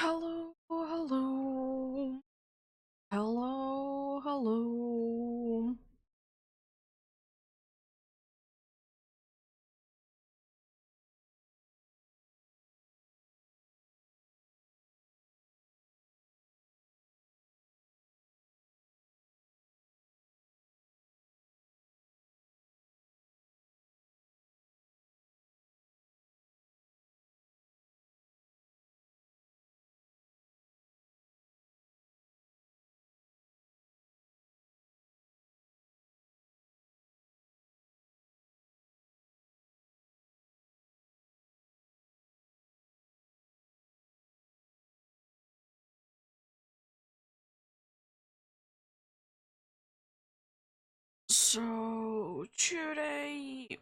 Hello, hello, hello, hello. So today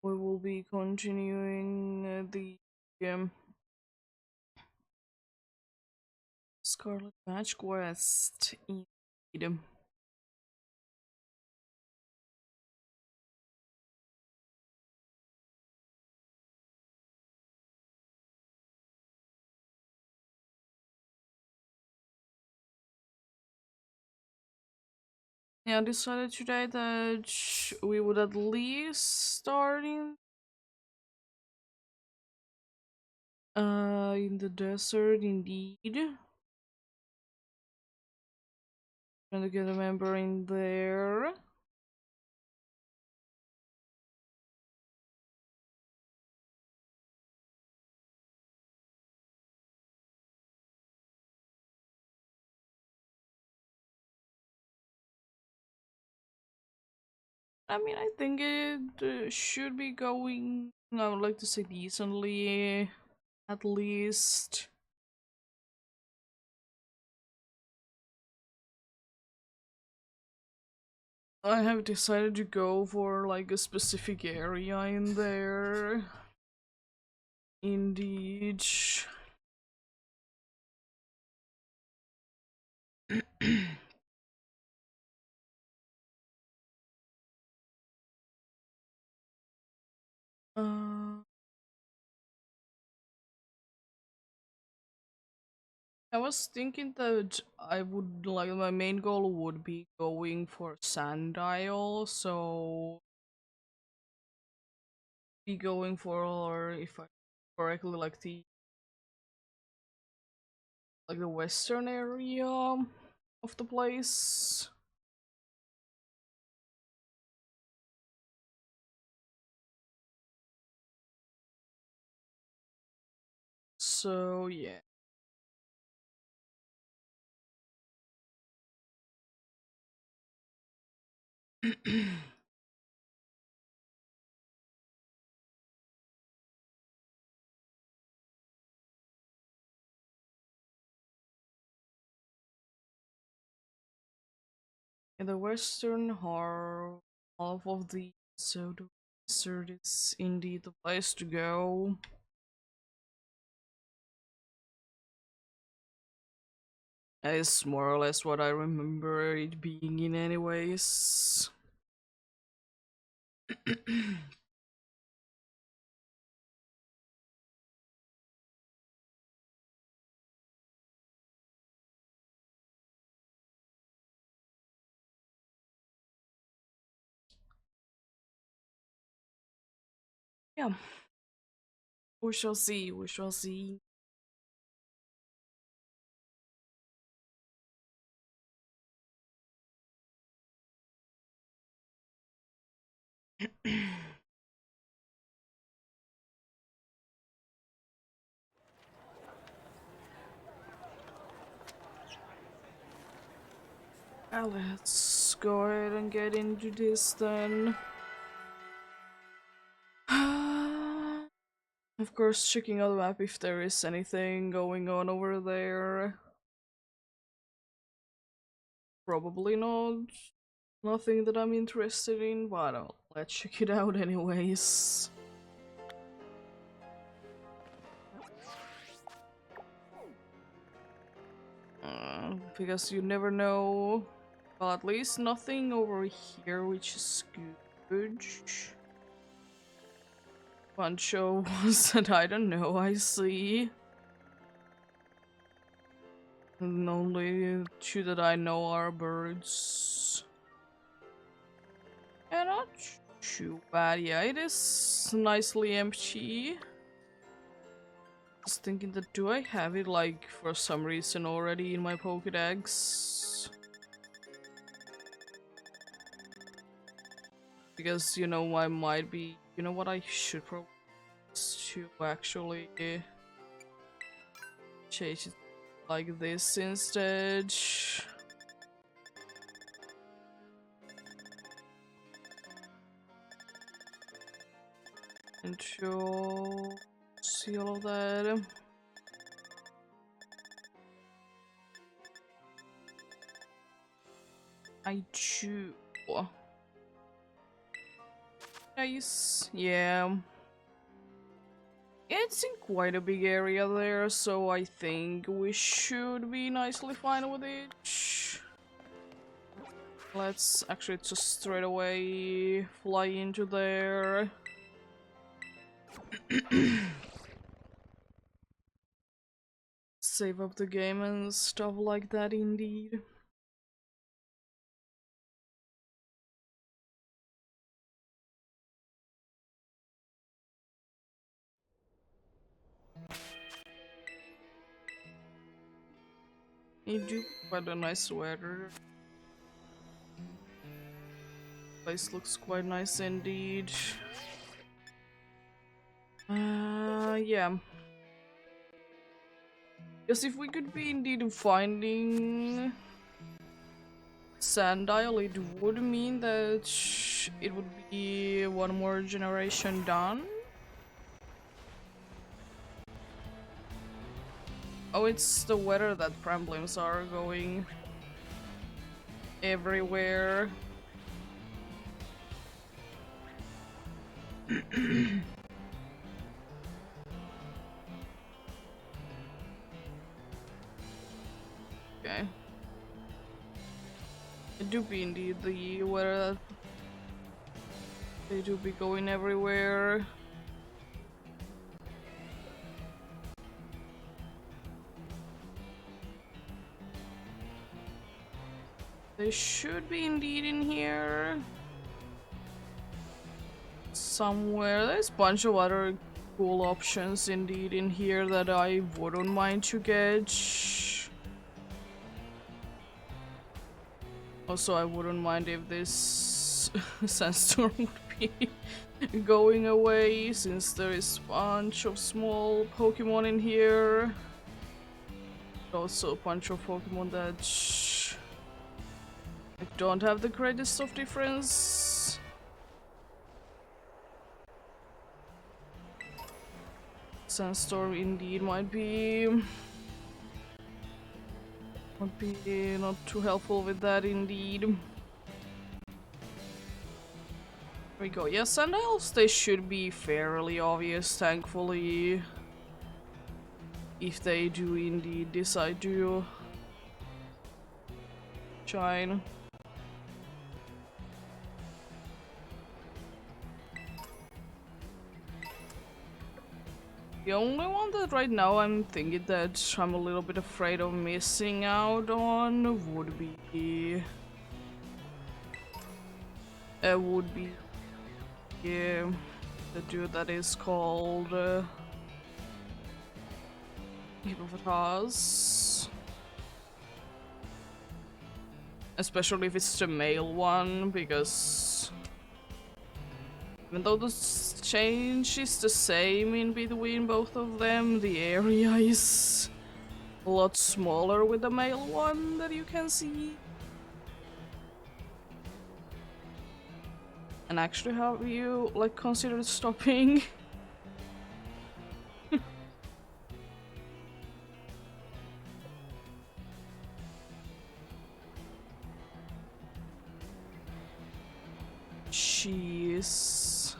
we will be continuing the um, Scarlet Match quest. Indeed. Yeah, I decided today that we would at least start in the desert. Indeed, trying to get a member in there. I mean, I think it should be going, I would like to say decently, at least. I have decided to go for like a specific area in there. Indeed. uh, I was thinking that I would like my main goal would be going for Sandile, so be going for, if I correctly, like the western area of the place. So yeah. In the western half of the so the desert is indeed the place to go. It's more or less what I remember it being in anyways. Yeah, we shall see, we shall see. Let's go ahead and get into this then. Of course, checking out the map if there is anything going on over there. Probably not. Nothing that I'm interested in, but let's check it out anyways. Because you never know. Well, at least nothing over here, which is good. Bunch of ones that I don't know, I see. And only two that I know are birds. Yeah, not too bad. Yeah, it is nicely empty. Just thinking that do I have it like for some reason already in my Pokédex? Because you know I might be. You know what I should probably to actually change it like this instead. Control see all of that. I do. Nice. Yeah. It's in quite a big area there, so I think we should be nicely fine with it. Let's actually just straight away fly into there. Save up the game and stuff like that, indeed. You do quite a nice weather. Place looks quite nice indeed. Yeah. Because if we could be indeed finding Sandile, it would mean that it would be one more generation done. Oh, it's the weather that Pramblims are going everywhere. Okay. It do be indeed the weather that they do be going everywhere. They should be indeed in here. Somewhere. There's a bunch of other cool options indeed in here that I wouldn't mind to get. Also, I wouldn't mind if this sandstorm would be going away, since there is a bunch of small Pokemon in here. Also a bunch of Pokemon that don't have the greatest of difference. Sandstorm indeed might be not too helpful with that indeed. There we go. Yes, Sandiles, they should be fairly obvious, thankfully. If they do indeed decide to shine. The only one that right now I'm thinking that I'm a little bit afraid of missing out on would be yeah, the dude that is called Hippopotas. Especially if it's the male one, because even though the change is the same in between both of them, the area is a lot smaller with the male one that you can see. And actually, have you like considered stopping? Jeez.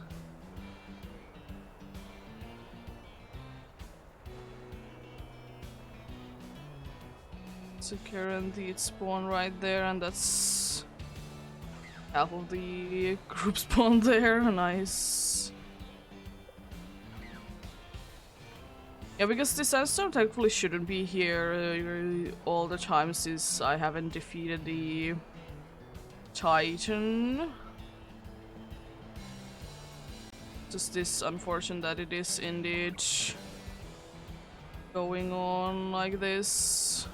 So guaranteed spawn right there, and that's half of the group spawn there. Nice. Yeah, because the sandstorm thankfully shouldn't be here all the time since I haven't defeated the Titan. Just this unfortunate that it is indeed going on like this.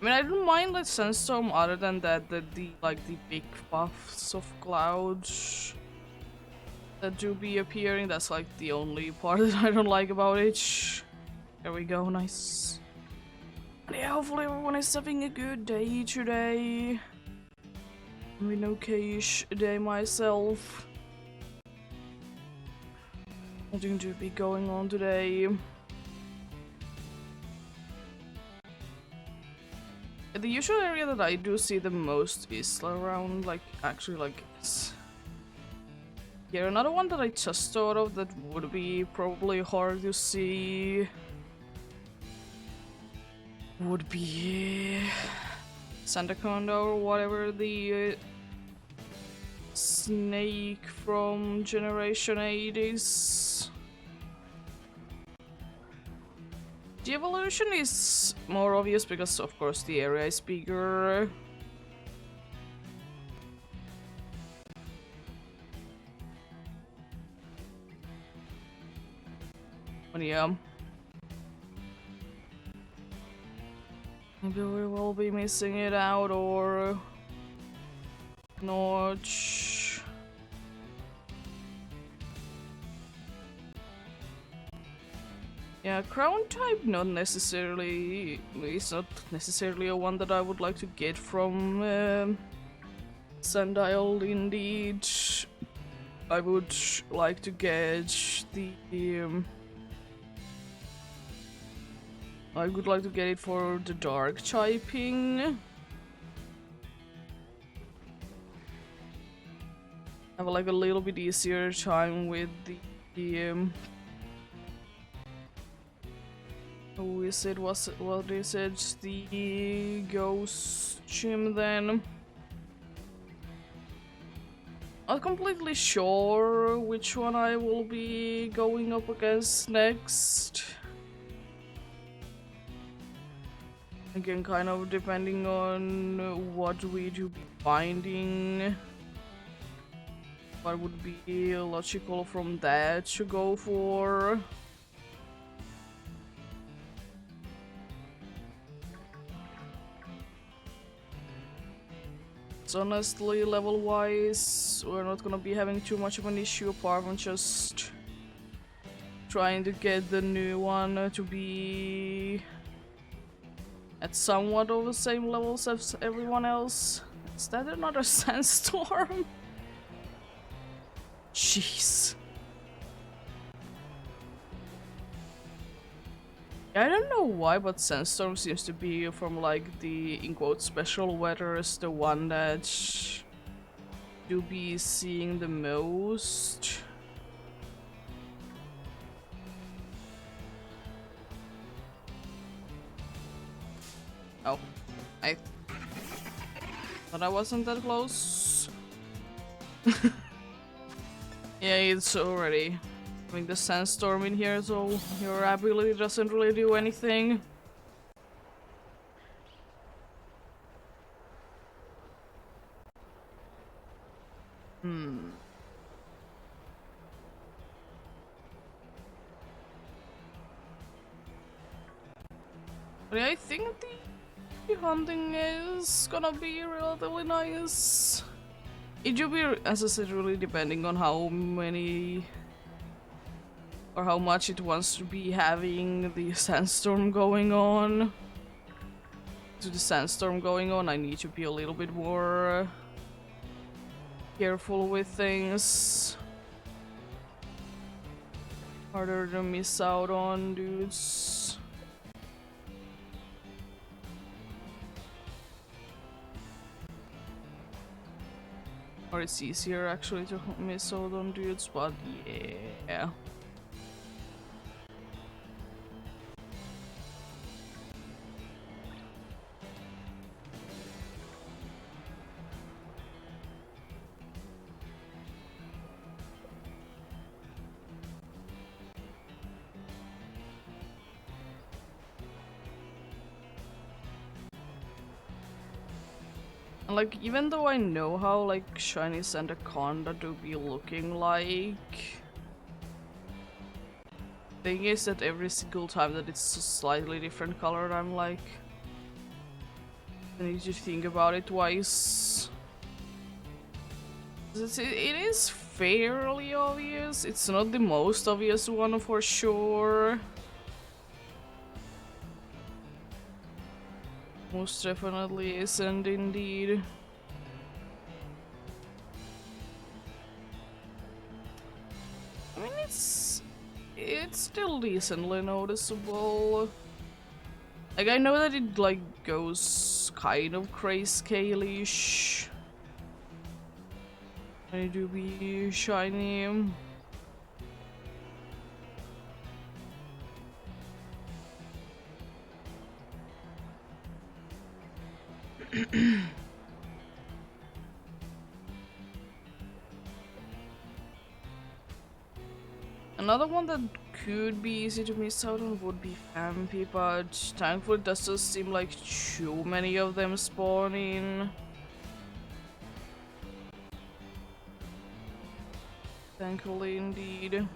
I mean, I don't mind the sandstorm other than that, the big puffs of clouds that do be appearing. That's like the only part that I don't like about it. There we go, nice. And yeah, hopefully everyone is having a good day today. I'm in okay-ish day myself. Nothing to be going on today. The usual area that I do see the most is around, like, actually, like, yeah, another one that I just thought of that would be probably hard to see would be Sandaconda or whatever, the snake from Generation 8 is. The evolution is more obvious because, of course, the area is bigger. But yeah. Maybe we will be missing it out or not. Yeah, crown type it's not necessarily a one that I would like to get from Sandile indeed. I would like to get the I would like to get it for the dark typing. Have like a little bit easier time with the who is it? What is it? The ghost gym then. Not completely sure which one I will be going up against next. Again, kind of depending on what we do be finding. What would be logical from that to go for? Honestly, level-wise, we're not gonna be having too much of an issue apart from just trying to get the new one to be at somewhat of the same levels as everyone else. Is that another sandstorm? Jeez. I don't know why, but sandstorm seems to be from like the in quotes special weathers, the one that do be seeing the most. Oh, I thought I wasn't that close. Yeah, it's already having the sandstorm in here, so your ability doesn't really do anything. But yeah, I think the hunting is gonna be relatively nice. It will be, as I said, really depending on how many or how much it wants to be having the sandstorm going on. To the sandstorm going on, I need to be a little bit more careful with things. Harder to miss out on, dudes. Or it's easier actually to miss out on dudes, but yeah. And like, even though I know how like shiny Sandaconda do be looking like, thing is that every single time that it's a slightly different color, I'm like, I need to think about it twice. It is fairly obvious. It's not the most obvious one for sure. Most definitely isn't indeed. I mean, it's still decently noticeable. Like, I know that it like goes kind of grayscale-ish when it do be shiny. Another one that could be easy to miss out on would be Vampy, but thankfully it doesn't seem like too many of them spawn in. Thankfully indeed.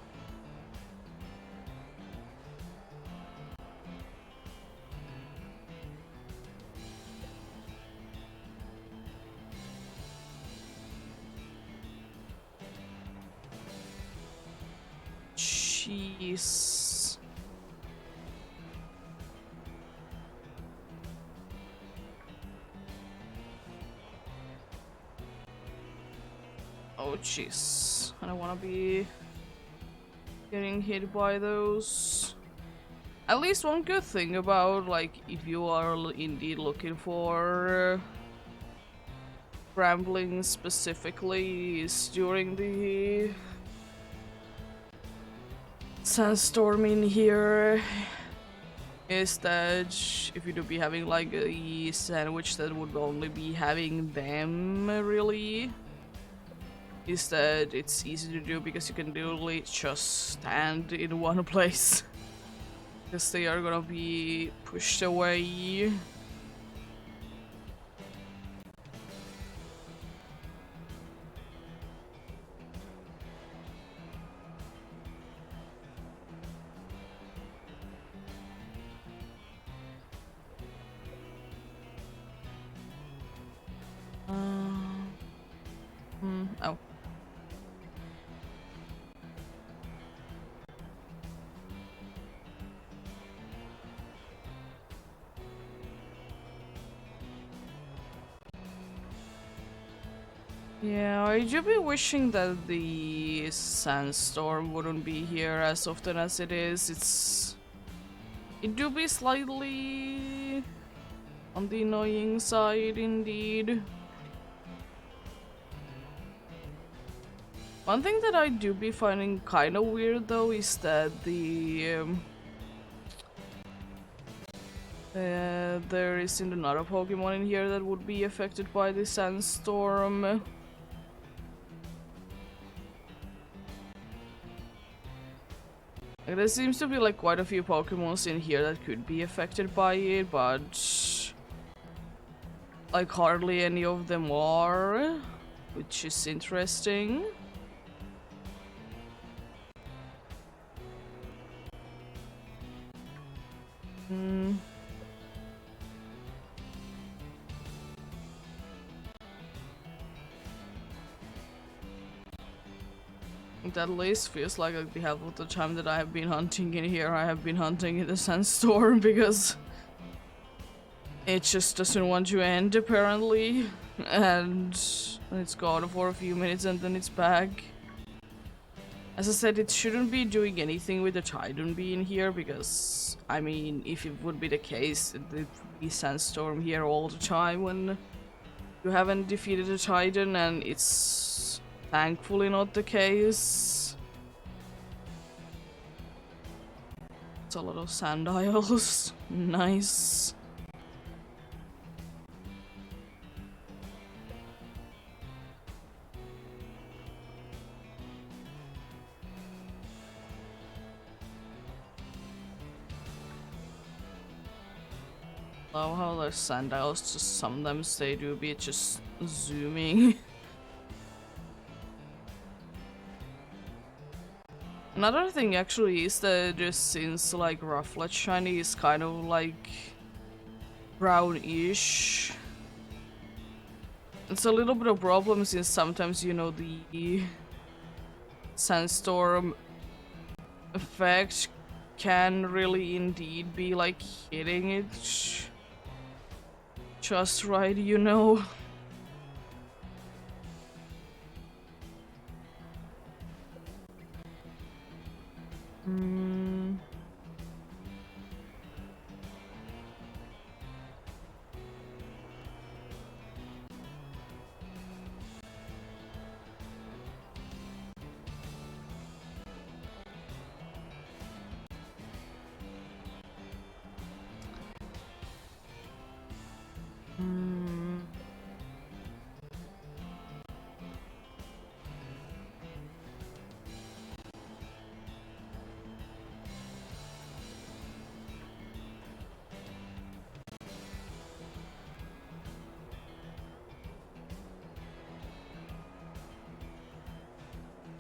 Jeez. Oh jeez. I don't wanna be getting hit by those. At least one good thing about, like, if you are indeed looking for rambling specifically is during the sandstorm in here, is that if you do be having like a sandwich that would only be having them really, is that it's easy to do because you can literally just stand in one place because they are gonna be pushed away. Oh. Yeah, I do be wishing that the sandstorm wouldn't be here as often as it is. It do be slightly on the annoying side indeed. One thing that I do be finding kind of weird though is that there isn't another Pokemon in here that would be affected by the sandstorm. Like, there seems to be like quite a few Pokemons in here that could be affected by it, but like hardly any of them are, which is interesting. It at least feels like the half of the time that I have been hunting in here, I have been hunting in the sandstorm because it just doesn't want to end apparently, and it's gone for a few minutes and then it's back. As I said, it shouldn't be doing anything with the Titan being here because, I mean, if it would be the case, it would be sandstorm here all the time when you haven't defeated a Titan, and it's thankfully not the case. It's a lot of sand isles. Nice. love how the sundials just sometimes they do be just zooming. Another thing actually is that just since like Rufflet Shiny is kind of like brownish, it's a little bit of problem since sometimes, you know, the sandstorm effect can really indeed be like hitting it just right, you know.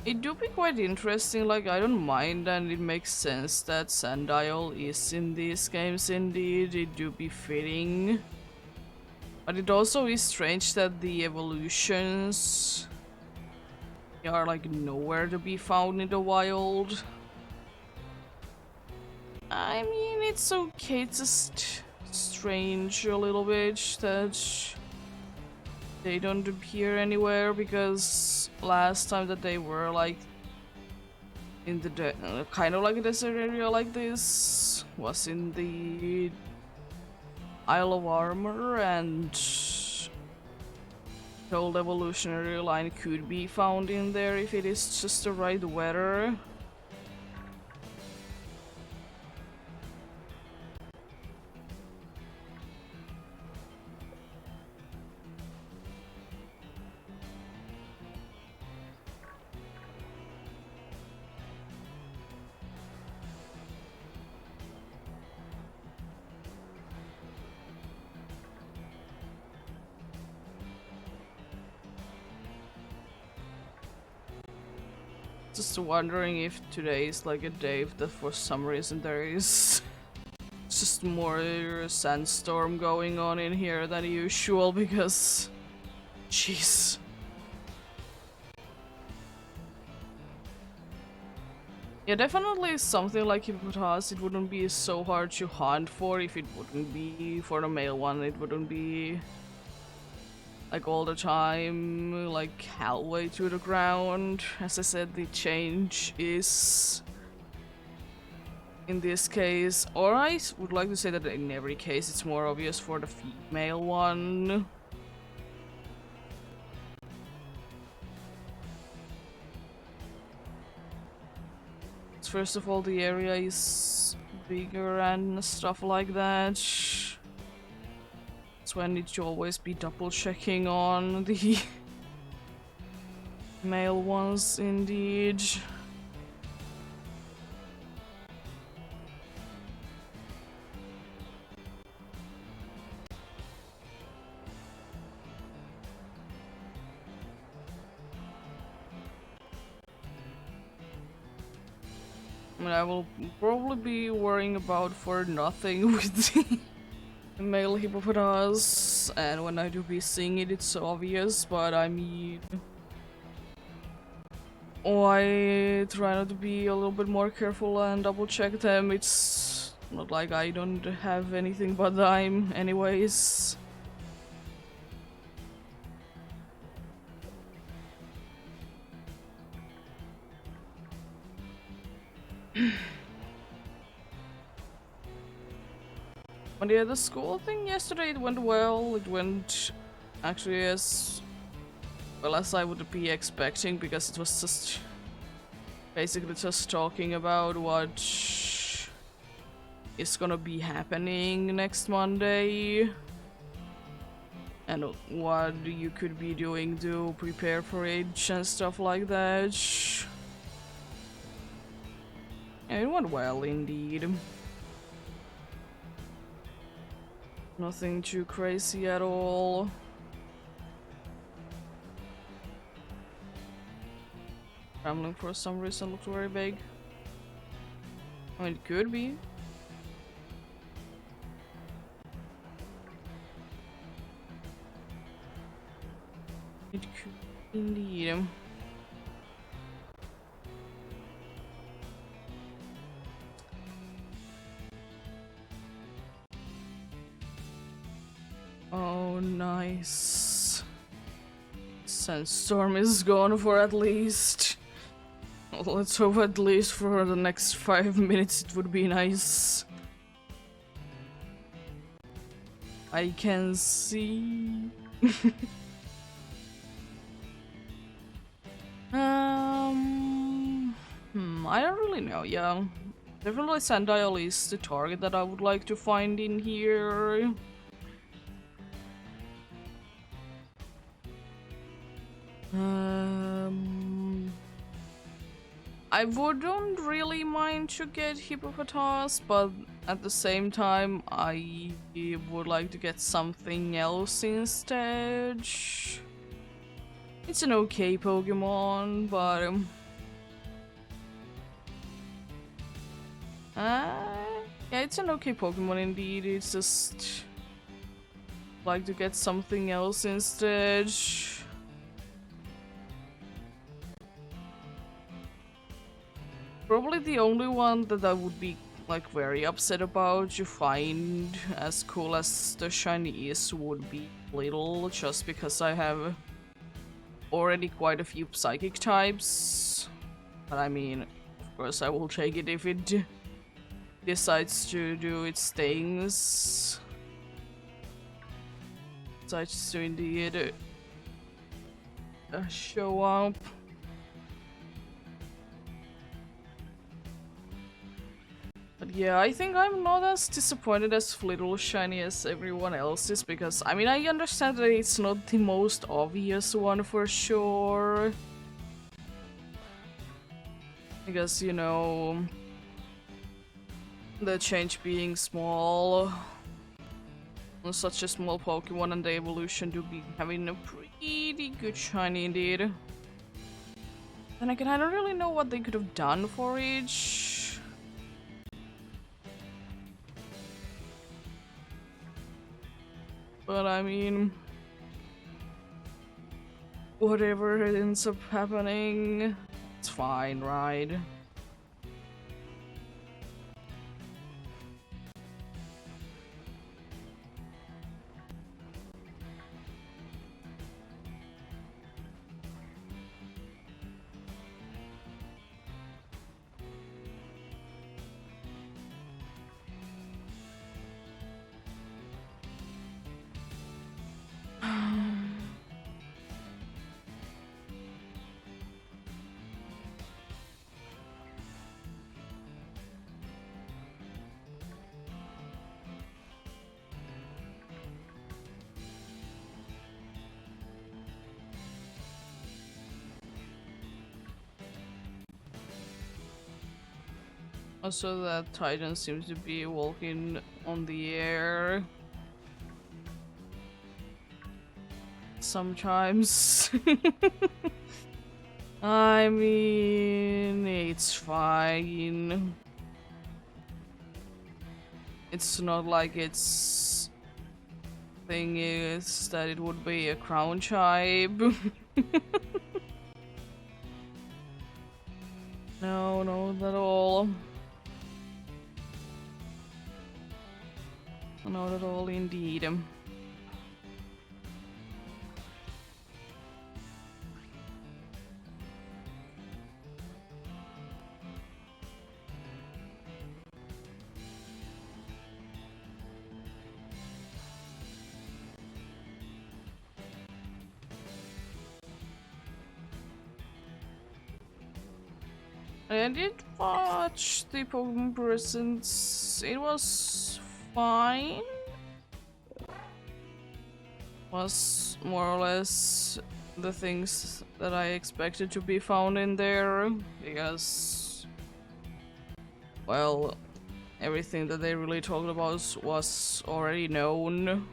It do be quite interesting, like I don't mind, and it makes sense that Sandile is in these games indeed, it do be fitting. But it also is strange that the evolutions are like nowhere to be found in the wild. I mean, it's okay, it's just strange a little bit that they don't appear anywhere, because last time that they were like in the kind of like a desert area like this was in the Isle of Armor, and the old evolutionary line could be found in there if it is just the right weather. Just wondering if today is like a day that for some reason there is just more sandstorm going on in here than usual, because jeez. Yeah, definitely something like Hippopotas, it wouldn't be so hard to hunt for if it wouldn't be for the male one, it wouldn't be like all the time, like halfway to the ground. As I said, the change is in this case, or I would like to say that in every case it's more obvious for the female one. First of all, the area is bigger and stuff like that. That's when it should always be double checking on the male ones indeed. I mean, I will probably be worrying about for nothing with the male hippopotamus, and when I do be seeing it, it's obvious, but I mean, I try not to be a little bit more careful and double check them. It's not like I don't have anything but time anyways. But yeah, the school thing yesterday, it went well. It went actually as well as I would be expecting, because it was just basically just talking about what is gonna be happening next Monday and what you could be doing to prepare for it and stuff like that. Yeah, it went well indeed. Nothing too crazy at all. Rambling for some reason looked very vague. I mean, it could be. It could indeed. Oh, nice. Sandstorm is gone for at least. Let's hope at least for the next 5 minutes it would be nice. I can see. I don't really know, yeah. Definitely Sandile is the target that I would like to find in here. I wouldn't really mind to get Hippopotas, but at the same time, I would like to get something else instead. It's an okay Pokemon, but yeah, it's an okay Pokemon indeed. It's just like to get something else instead. Probably the only one that I would be like very upset about to find as cool as the shiny is would be Little, just because I have already quite a few psychic types. But I mean, of course I will take it if it decides to do its things. Decides to indeed show up. But yeah, I think I'm not as disappointed as Little Shiny as everyone else is, because I mean, I understand that it's not the most obvious one for sure. Because, you know, the change being small on such a small Pokemon and the evolution to be having a pretty good shiny indeed. Then again, I don't really know what they could have done for each. But I mean, whatever ends up happening, it's fine, right? Also, that Titan seems to be walking on the air. Sometimes. I mean, it's fine. It's not like its thing is that it would be a crown chibe. No, not at all. Not at all indeed. I did watch the Pokemon Presents. It was fine. Was more or less the things that I expected to be found in there, because, well, everything that they really talked about was already known.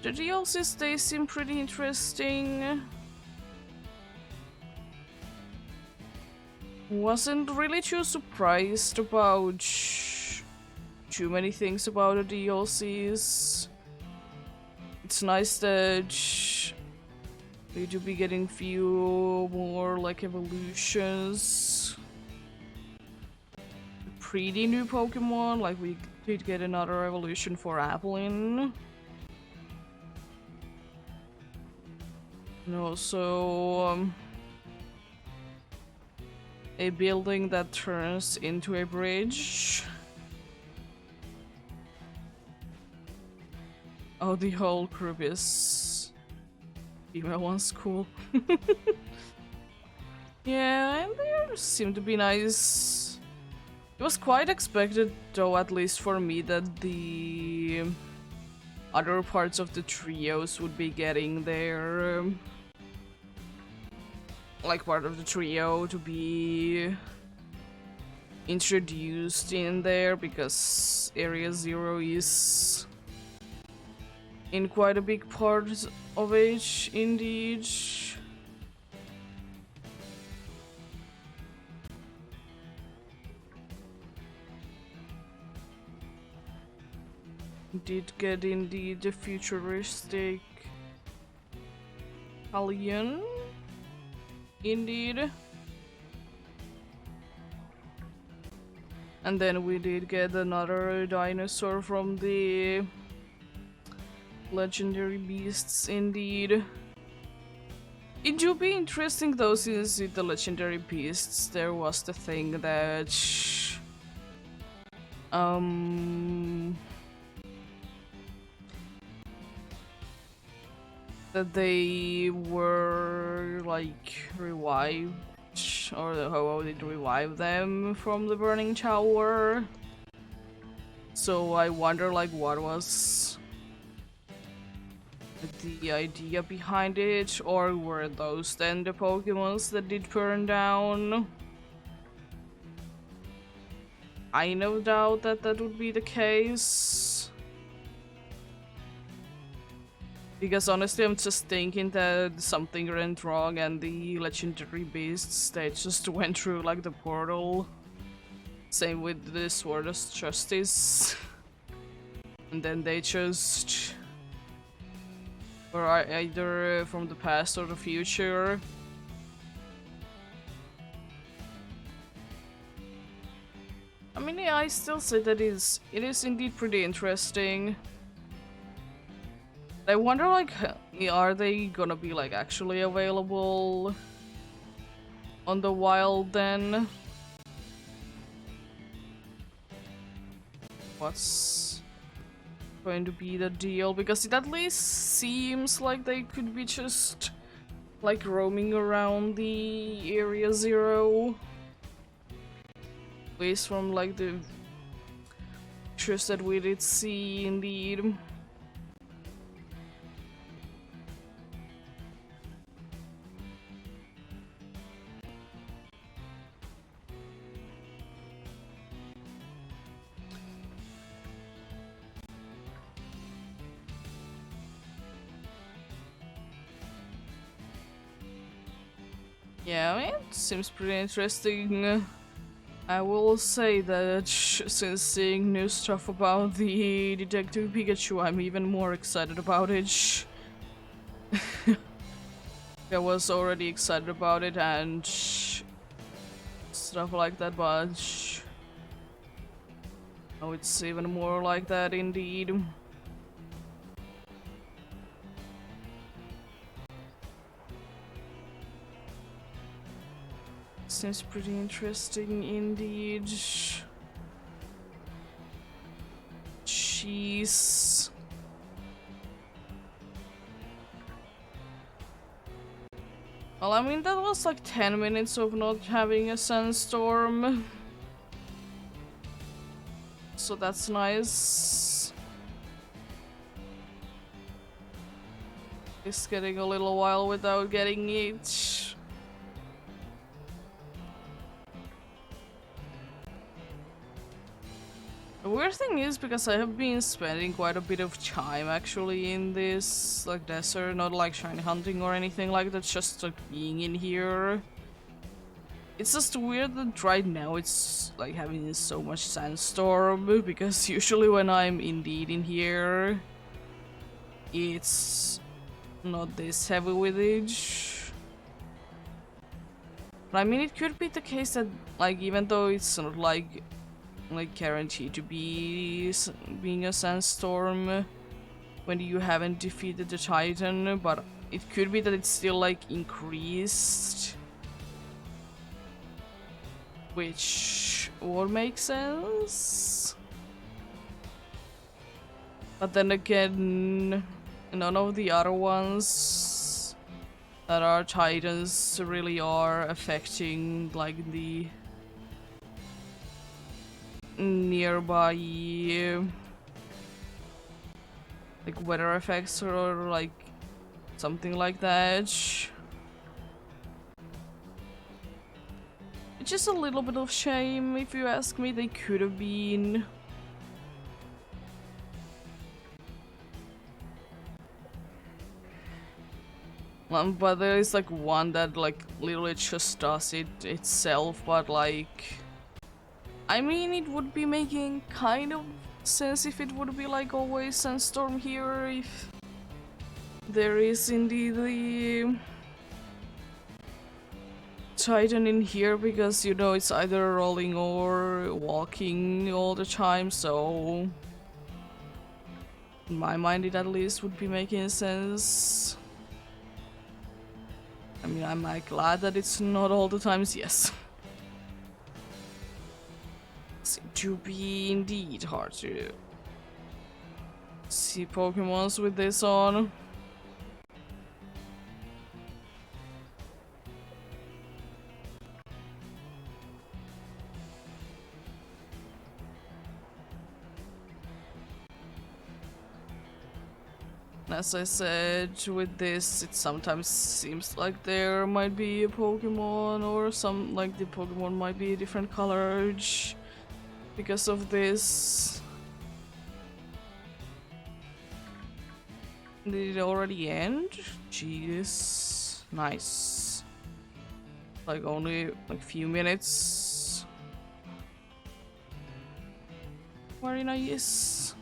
The DLCs, they seem pretty interesting. Wasn't really too surprised about too many things about the DLCs. It's nice that we do be getting few more like evolutions. Pretty new Pokemon, like we did get another evolution for Applin. And also a building that turns into a bridge. Oh, the whole group is female one's cool. Yeah, and they seem to be nice. It was quite expected, though, at least for me, that the other parts of the trios would be getting their like part of the trio to be introduced in there, because Area Zero is in quite a big part of it, indeed. Did get indeed the futuristic alien, indeed. And then we did get another dinosaur from the legendary beasts, indeed. It would be interesting though, since with the legendary beasts there was the thing that that they were like revived, or how did revive them from the burning tower. So I wonder like what was the idea behind it, or were those then the Pokemons that did burn down? I no doubt that that would be the case. Because honestly, I'm just thinking that something went wrong and the legendary beasts, they just went through like the portal. Same with the Sword of Justice. And then they just were either from the past or the future. I mean, yeah, I still say that it is indeed pretty interesting. I wonder, like, are they gonna be, like, actually available on the wild then? What's going to be the deal? Because it at least seems like they could be just, like, roaming around the Area Zero. At least from, like, the pictures that we did see, indeed. Yeah, I mean, it seems pretty interesting. I will say that since seeing new stuff about the Detective Pikachu, I'm even more excited about it. I was already excited about it and stuff like that, but now it's even more like that, indeed. Seems pretty interesting indeed. Jeez. Well, I mean, that was like 10 minutes of not having a sandstorm. So that's nice. It's getting a little while without getting it. weird thing is, because I have been spending quite a bit of time actually in this like desert, not like shiny hunting or anything like that, just like being in here. It's just weird that right now it's like having so much sandstorm, because usually when I'm indeed in here, it's not this heavy with it. But I mean, it could be the case that like even though it's not like guaranteed to be being a sandstorm when you haven't defeated the Titan, but it could be that it's still like increased, which would make sense. But then again, none of the other ones that are Titans really are affecting like the nearby like weather effects or like something like that. It's just a little bit of shame, if you ask me. They could have been. But there is like one that like literally just does it itself, but like I mean, it would be making kind of sense if it would be like always sandstorm here, if there is indeed the Titan in here, because you know it's either rolling or walking all the time, so in my mind it at least would be making sense. I mean, I'm like glad that it's not all the times, yes. Seem to be indeed hard to see Pokemons with this on. As I said, with this, it sometimes seems like there might be a Pokemon, or some like the Pokemon might be a different color because of this. Did it already end? Jeez, nice. Like only like few minutes. Very nice.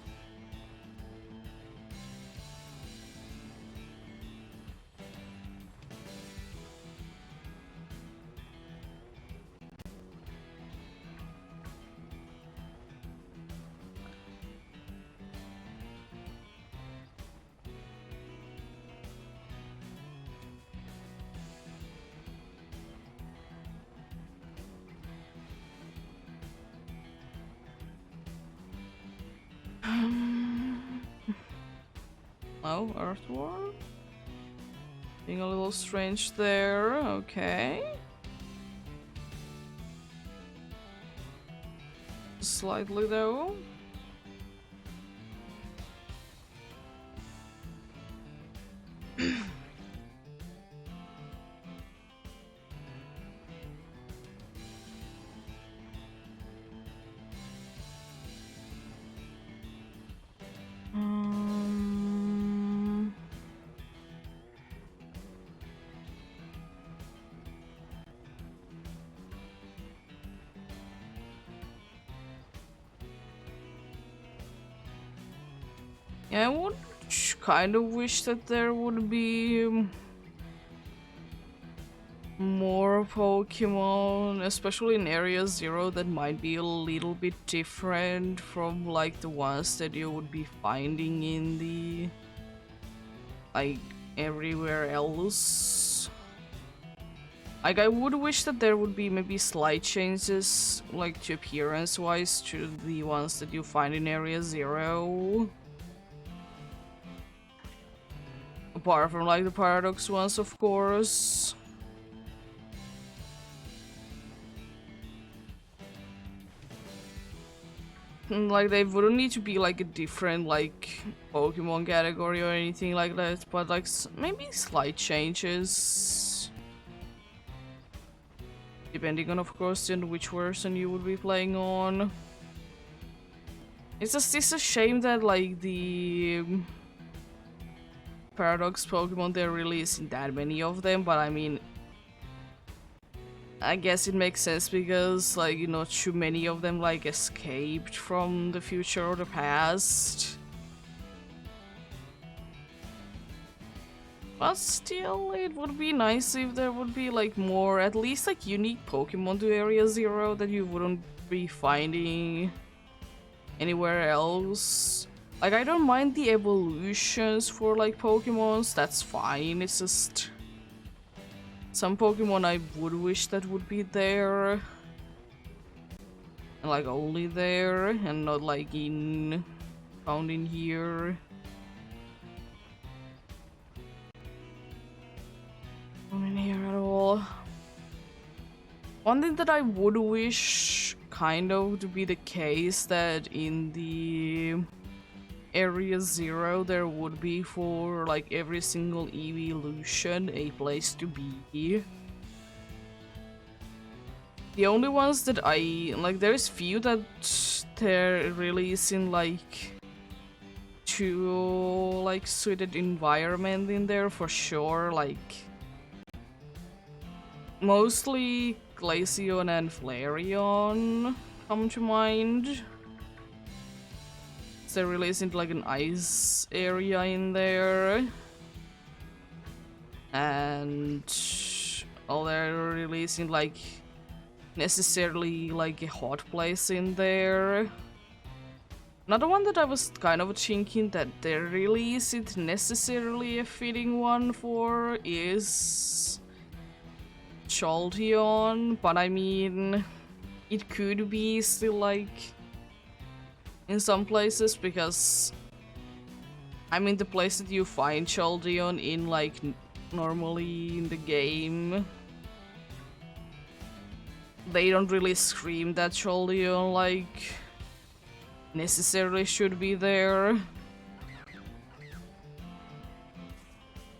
Oh, Earthworm? Being a little strange there, okay. Slightly though. Yeah, I would kind of wish that there would be more Pokemon, especially in Area Zero, that might be a little bit different from like the ones that you would be finding in the like everywhere else. Like, I would wish that there would be maybe slight changes, like to appearance wise, to the ones that you find in Area Zero. Apart from like the Paradox ones, of course. Like, they wouldn't need to be like a different like Pokemon category or anything like that, but like maybe slight changes. Depending on, of course, on which version you would be playing on. it's a shame that like the Paradox Pokemon there really isn't that many of them, but I mean, I guess it makes sense because like, you know, too many of them like escaped from the future or the past. But still, it would be nice if there would be like more, at least like unique Pokemon to Area Zero that you wouldn't be finding anywhere else. Like, I don't mind the evolutions for like Pokemons, that's fine, it's just some Pokemon I would wish that would be there. And like only there, and not like found in here. Not in here at all. One thing that I would wish kind of to be the case that in the Area Zero there would be for like every single evolution a place to be. The only ones that I like, there's few that there really isn't like too like suited environment in there for sure, like mostly Glaceon and Flareon come to mind. There really isn't like an ice area in there. And there really isn't like necessarily like a hot place in there. Another one that I was kind of thinking that there really isn't necessarily a fitting one for is Jolteon, but I mean, it could be still like in some places, because I mean the place that you find Jolteon in like normally in the game, they don't really scream that Jolteon like necessarily should be there.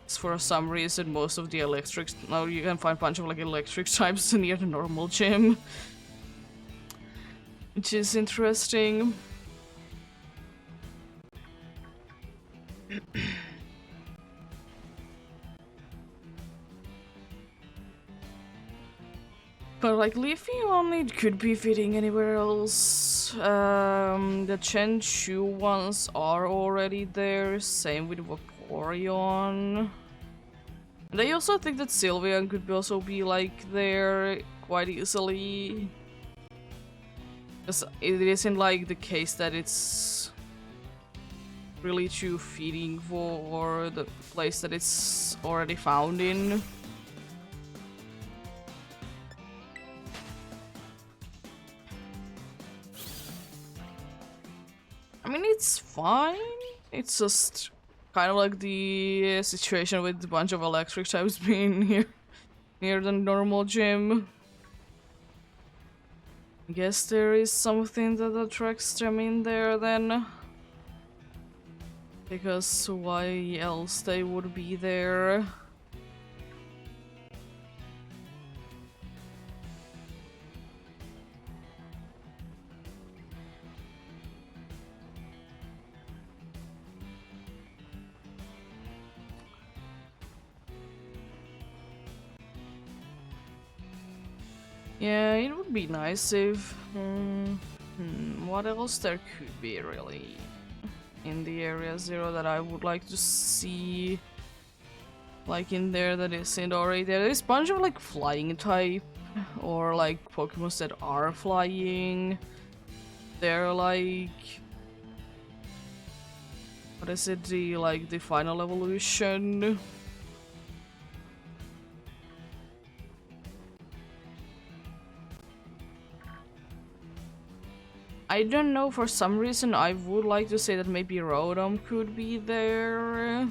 For some reason most of the electric, now you can find a bunch of like electric types near the normal gym, which is interesting. But like Leafeon, it could be fitting anywhere else. The Gen 2 ones are already there, same with Vaporeon. And I also think that Sylveon could also be like there quite easily. Because it isn't like the case that it's really too fitting for the place that it's already found in. I mean, it's fine. It's just kind of like the situation with a bunch of electric types being here near the normal gym. I guess there is something that attracts them in there then. Because why else they would be there? Yeah, it would be nice if... what else there could be really in the Area Zero that I would like to see, like in there that isn't already there. There's a bunch of like flying type or like Pokemon that are flying. They're like... what is it? The final evolution. I don't know, for some reason I would like to say that maybe Rotom could be there.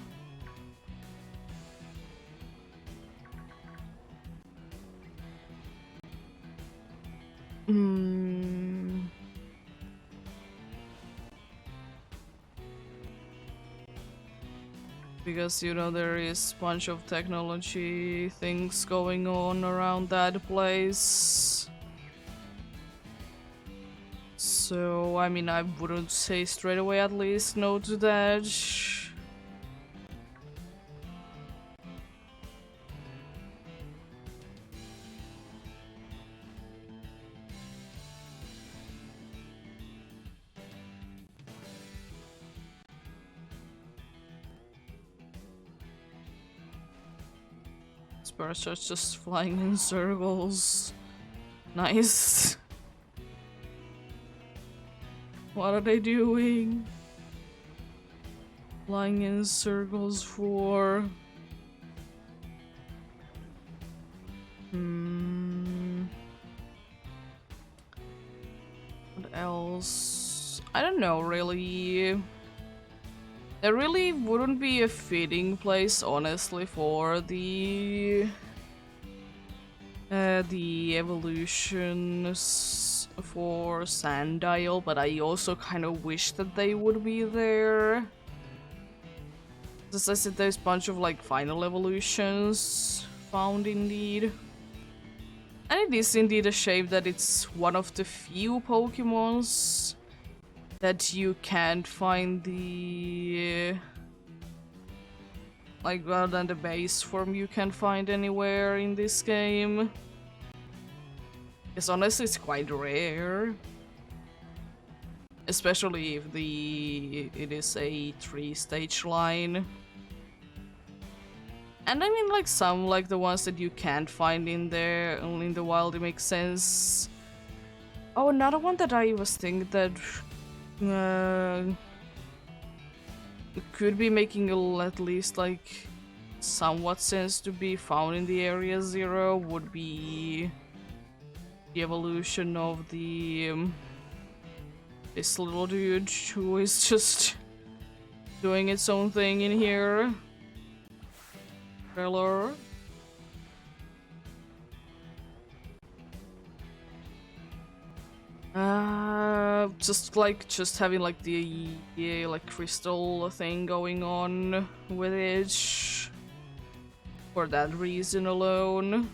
Because, you know, there is a bunch of technology things going on around that place. So So, I mean, I wouldn't say straight away at least no to that. Birds are just flying in circles. Nice. What are they doing? Flying in circles for... What else? I don't know, really. There really wouldn't be a fitting place, honestly, for the evolutions for Sandile, but I also kind of wish that they would be there. As I said, there's a bunch of like final evolutions found indeed. And it is indeed a shame that it's one of the few Pokemons that you can't find the... like, rather than the base form you can find anywhere in this game. Because honestly, it's quite rare. Especially if it is a 3-stage line. And I mean, like, some, like the ones that you can't find in there, only in the wild, it makes sense. Oh, another one that I was thinking that it could be making at least like somewhat sense to be found in the area 0 would be the evolution of the this little dude who is just doing its own thing in here. Hello. Just having like the like crystal thing going on with it for that reason alone.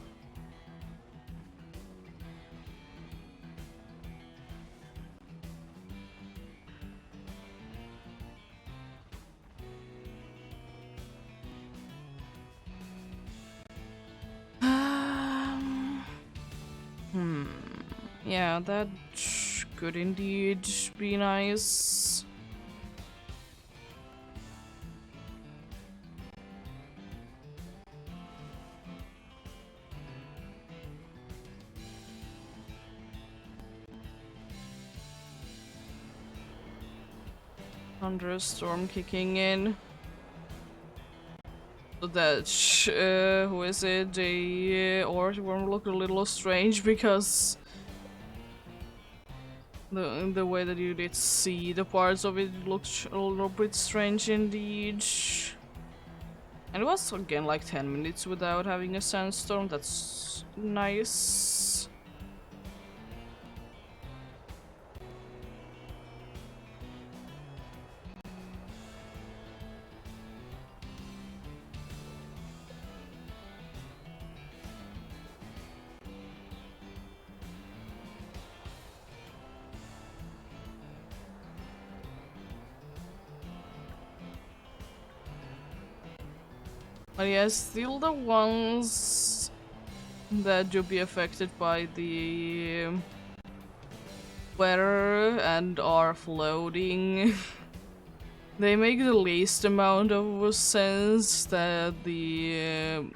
Yeah, that could indeed be nice. Thunderstorm kicking in. So that who is it? The Ortworm looked a little strange because the way that you did see the parts of it looked a little bit strange indeed. And it was again like 10 minutes without having a sandstorm. That's nice. But yeah, still the ones that do be affected by the weather and are floating. They make the least amount of sense that the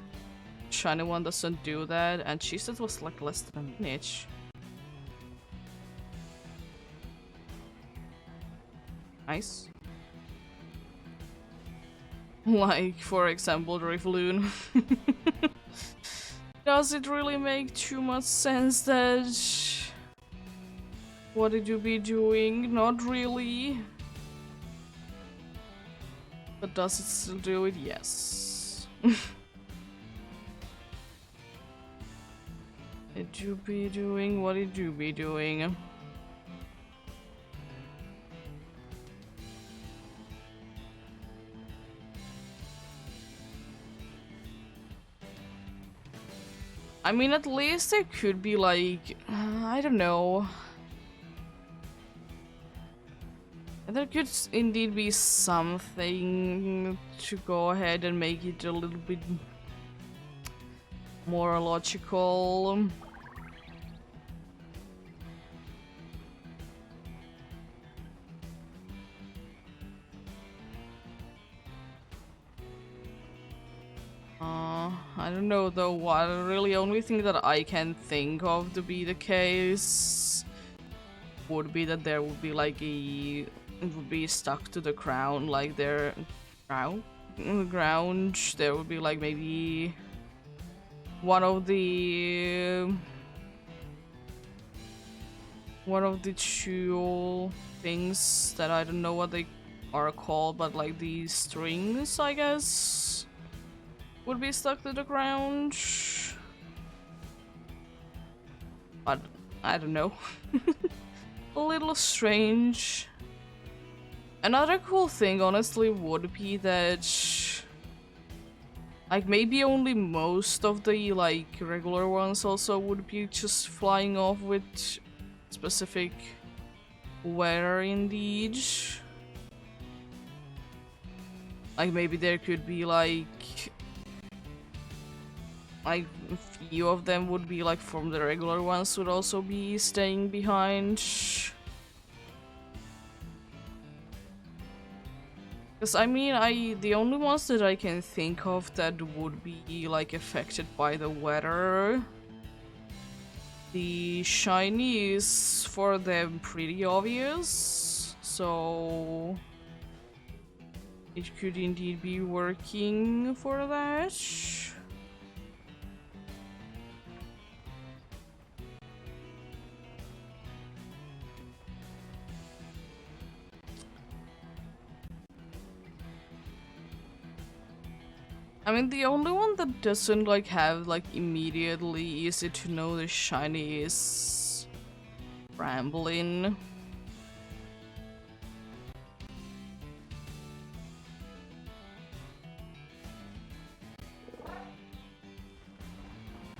shiny one doesn't do that, and she said it was like less than a minute. Nice. Like, for example, the Rifloon. Does it really make too much sense that... What did you be doing? Not really. But does it still do it? Yes. Did you be doing? What did you be doing? I mean, at least there could be like, I don't know. There could indeed be something to go ahead and make it a little bit more logical. I don't know though, what really only thing that I can think of to be the case would be that there would be like it would be stuck to the ground, like their ground. There would be like maybe one of the two things that I don't know what they are called, but like these strings, I guess, would be stuck to the ground. But I don't know. A little strange. Another cool thing, honestly, would be that like maybe only most of the like regular ones also would be just flying off with specific weather indeed. Like maybe there could be like a few of them would be like from the regular ones would also be staying behind. Because I mean, the only ones that I can think of that would be like affected by the weather, the shiny is for them pretty obvious, so it could indeed be working for that. I mean, the only one that doesn't like have like immediately easy to know the shiny is Ramblin'.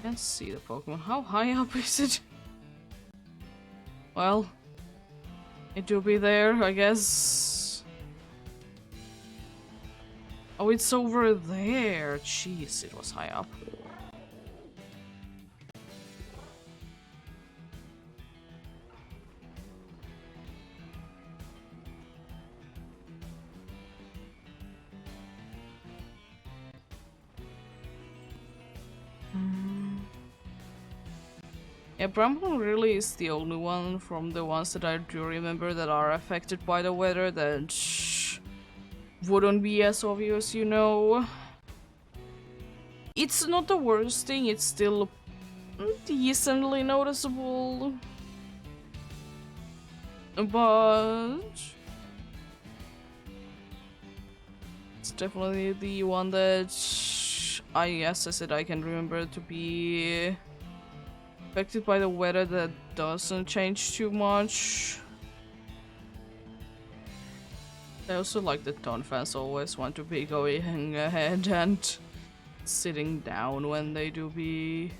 Can't see the Pokemon. How high up is it? Well, it will be there, I guess. Oh, it's over there. Jeez, it was high up. Yeah, Bramble really is the only one from the ones that I do remember that are affected by the weather that wouldn't be as obvious, you know. It's not the worst thing, it's still decently noticeable. But it's definitely the one that as I said, I can remember to be affected by the weather that doesn't change too much. I also like that Dawn fans always want to be going ahead and sitting down when they do be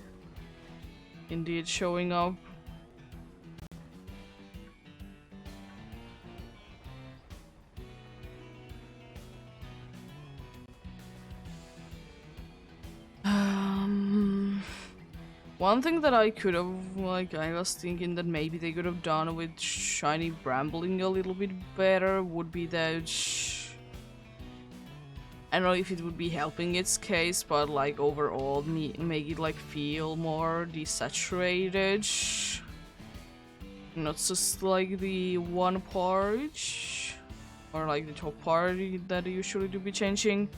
indeed showing up. One thing that I could have, like, I was thinking that maybe they could have done with shiny Brambling a little bit better would be that I don't know if it would be helping its case, but like overall make it like feel more desaturated. Not just like the one part or like the top part that usually do be changing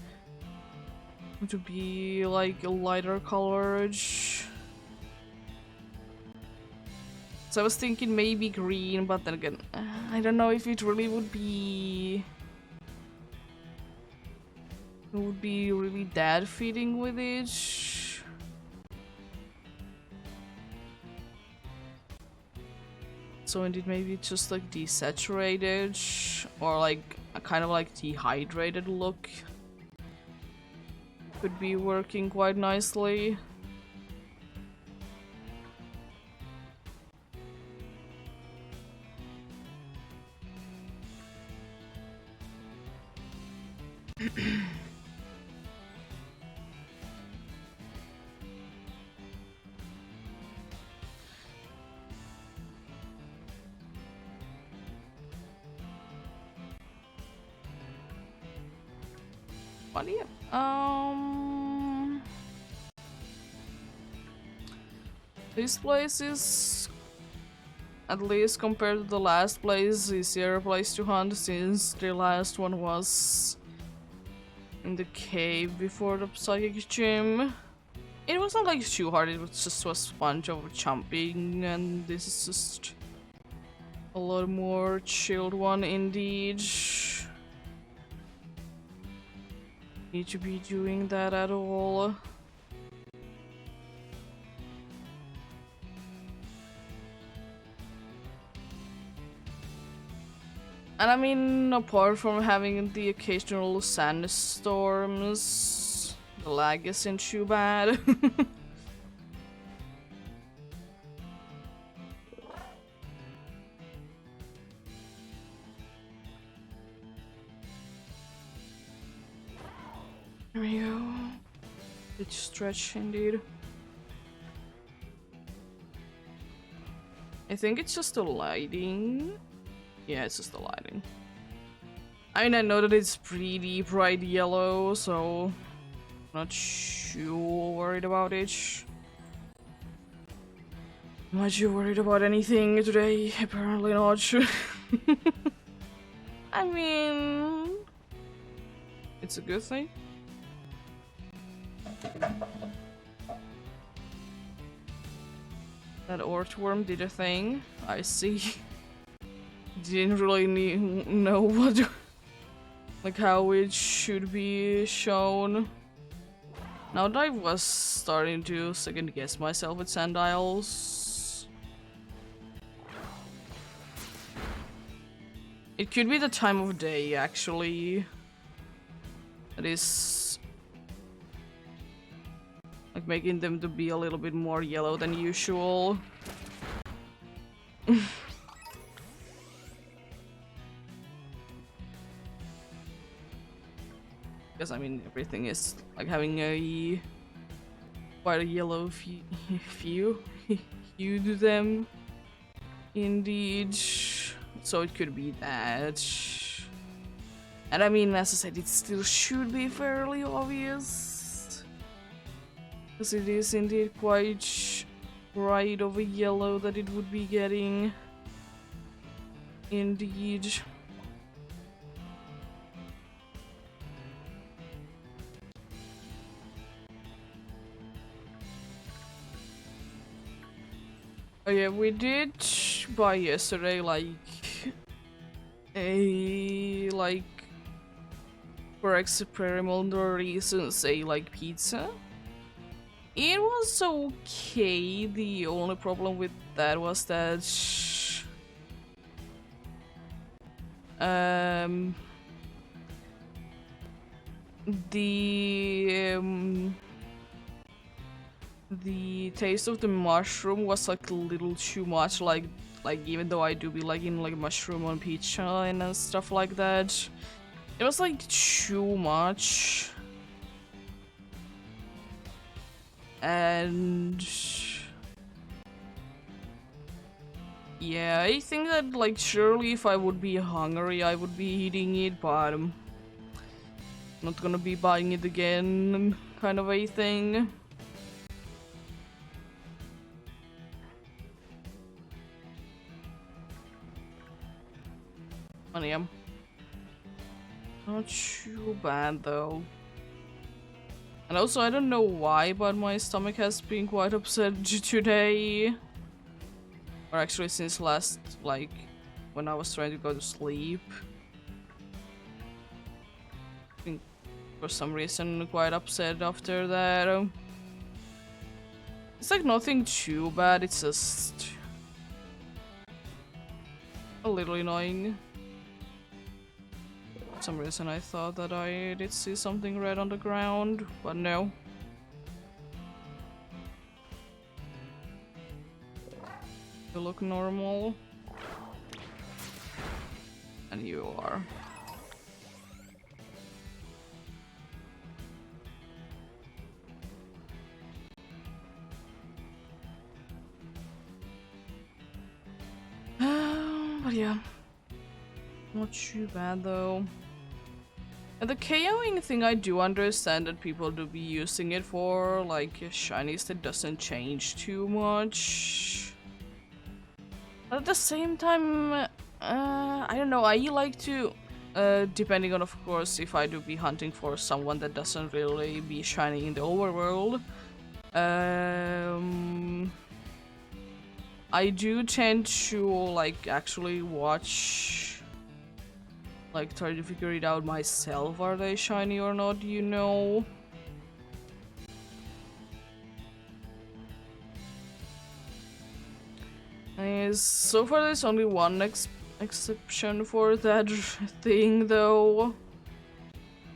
to be like a lighter colored. So I was thinking maybe green, but then again, I don't know if it really would be really that fitting with it. So indeed maybe just like desaturated or like a kind of like dehydrated look could be working quite nicely. But yeah, this place is, at least compared to the last place, easier place to hunt since the last one was in the cave before the psychic gym. It wasn't like too hard, it was just a bunch of jumping, and this is just a lot more chilled one indeed. Need to be doing that at all. And I mean, apart from having the occasional sandstorms, the lag isn't too bad. There we go. Bit stretch indeed. I think it's just the lighting. Yeah, it's just the lighting. I mean, I know that it's pretty bright yellow, so I'm not too worried about it. I'm not too worried about anything today. Apparently not. I mean, it's a good thing. That earthworm did a thing. I see. Didn't really know what, like how it should be shown. Now that I was starting to second guess myself with Sandials, it could be the time of day actually. That is like making them to be a little bit more yellow than usual. Because I mean, everything is like having a quite a yellow hue to them, indeed. So it could be that. And I mean, as I said, it still should be fairly obvious, because it is indeed quite bright of a yellow that it would be getting, indeed. Oh yeah, we did buy yesterday like a for experimental reasons like pizza. It was okay. The only problem with that was that the taste of the mushroom was like a little too much, like even though I do be liking like mushroom on pizza and stuff like that, it was like too much. And yeah, I think that like surely if I would be hungry I would be eating it, but I'm not gonna be buying it again, kind of a thing. And yeah, not too bad though. And also, I don't know why, but my stomach has been quite upset today. Or actually since last, like, when I was trying to go to sleep. I think for some reason quite upset after that. It's like nothing too bad, it's just a little annoying. For some reason I thought that I did see something red on the ground, but no. You look normal. And you are. But yeah. Not too bad though. And the KOing thing, I do understand that people do be using it for, like, shinies that doesn't change too much. But at the same time, I don't know, I like to, depending on, of course, if I do be hunting for someone that doesn't really be shiny in the overworld, I do tend to, like, actually watch, like, try to figure it out myself, are they shiny or not, you know? So far there's only one exception for that thing though.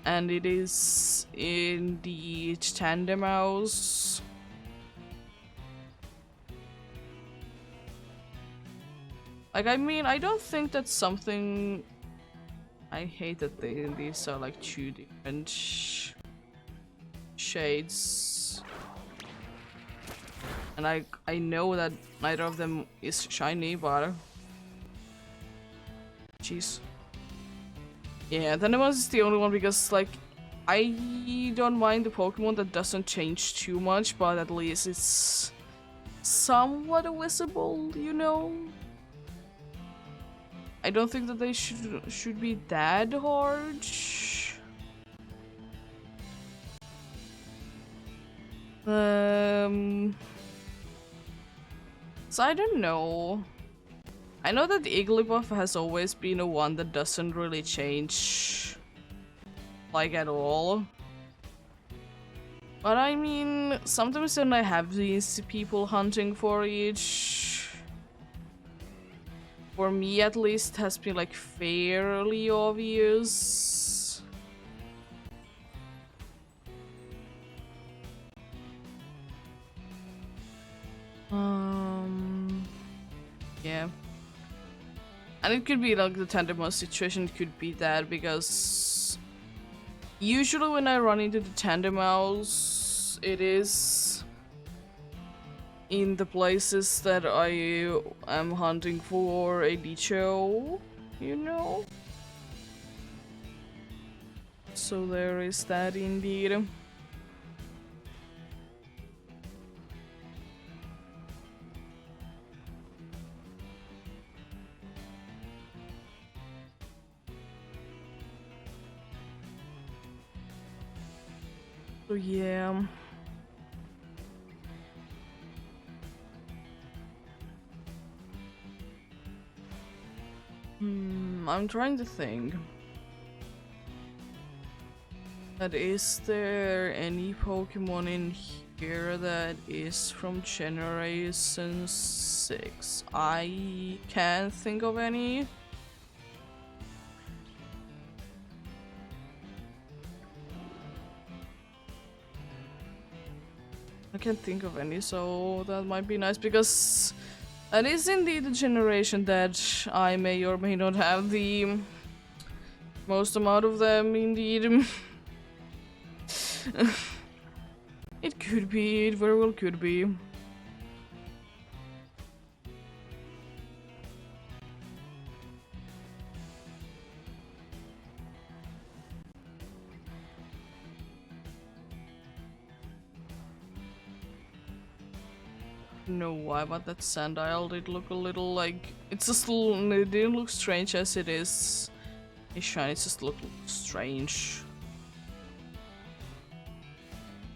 And it is in the tandem house. Like, I mean, I don't think that's something... I hate that these are like two different shades. And I know that neither of them is shiny, but... Jeez. Yeah, Thunderbolt is the only one because, like, I don't mind the Pokemon that doesn't change too much, but at least it's somewhat visible, you know? I don't think that they should be that hard. So I don't know. I know that Igglybuff has always been a one that doesn't really change, like, at all. But I mean, sometimes when I have these people hunting for each, for me at least, has been like fairly obvious. Yeah. And it could be like the Tandem situation, it could be that because usually when I run into the Tandem Mouse, it is in the places that I am hunting for a Dicho, you know? So there is that indeed. So yeah. I'm trying to think. That is there any Pokemon in here that is from Generation 6? I can't think of any. I can't think of any, so that might be nice because that is indeed a generation that I may or may not have the most amount of them, indeed. It could be, it very well could be. No, why, but that Sandile did look a little like... It's just it didn't look strange as it is. It's shiny, it just looked strange.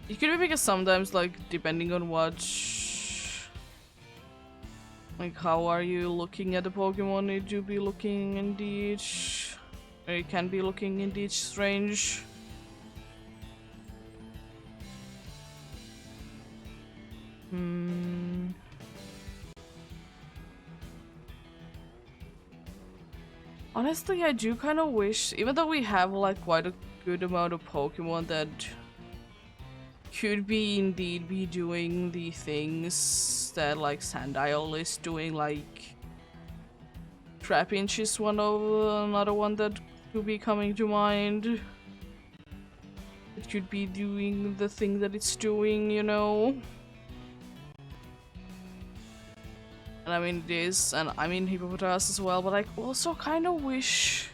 It could be because sometimes, like, depending on what... Like, how are you looking at the Pokemon, it do be looking indeed... Or it can be looking indeed strange. Honestly, I do kind of wish, even though we have like quite a good amount of Pokemon that could be indeed be doing the things that like Sandile is doing, like Trapinch is another one that could be coming to mind. It could be doing the thing that it's doing, you know. And I mean it is, and I mean Hippopotas as well, but I also kind of wish...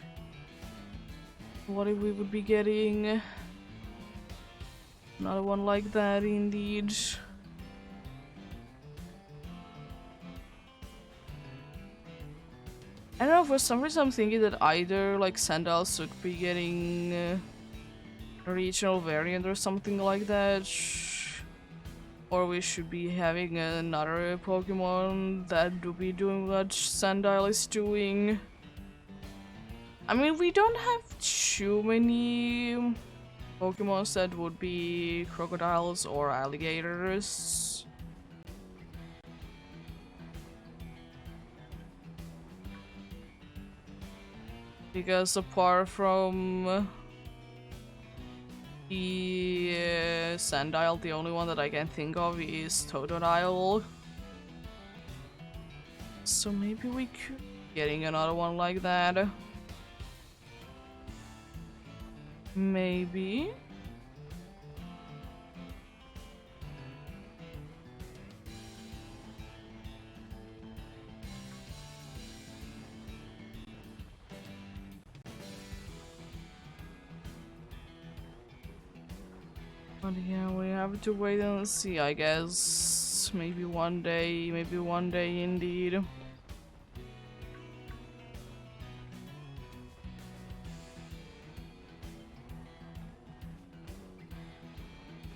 What if we would be getting... Another one like that, indeed. I don't know, for some reason I'm thinking that either like Sandal should be getting a regional variant or something like that, or we should be having another Pokemon that do be doing what Sandile is doing. I mean, we don't have too many Pokemons that would be crocodiles or alligators. Because apart from the Sandile, the only one that I can think of is Totodile. So maybe we could be getting another one like that. Maybe. But yeah, we have to wait and see, I guess. Maybe one day indeed.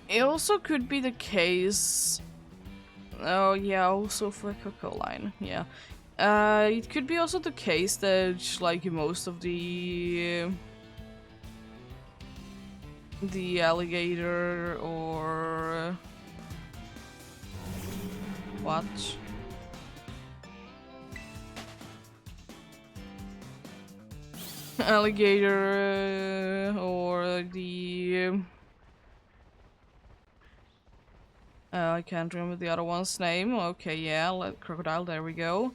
It also could be the case. Oh yeah, also for Cocoline, yeah. It could be also the case that like most of the alligator or what? Alligator or the I can't remember the other one's name. Okay, yeah, crocodile, there we go.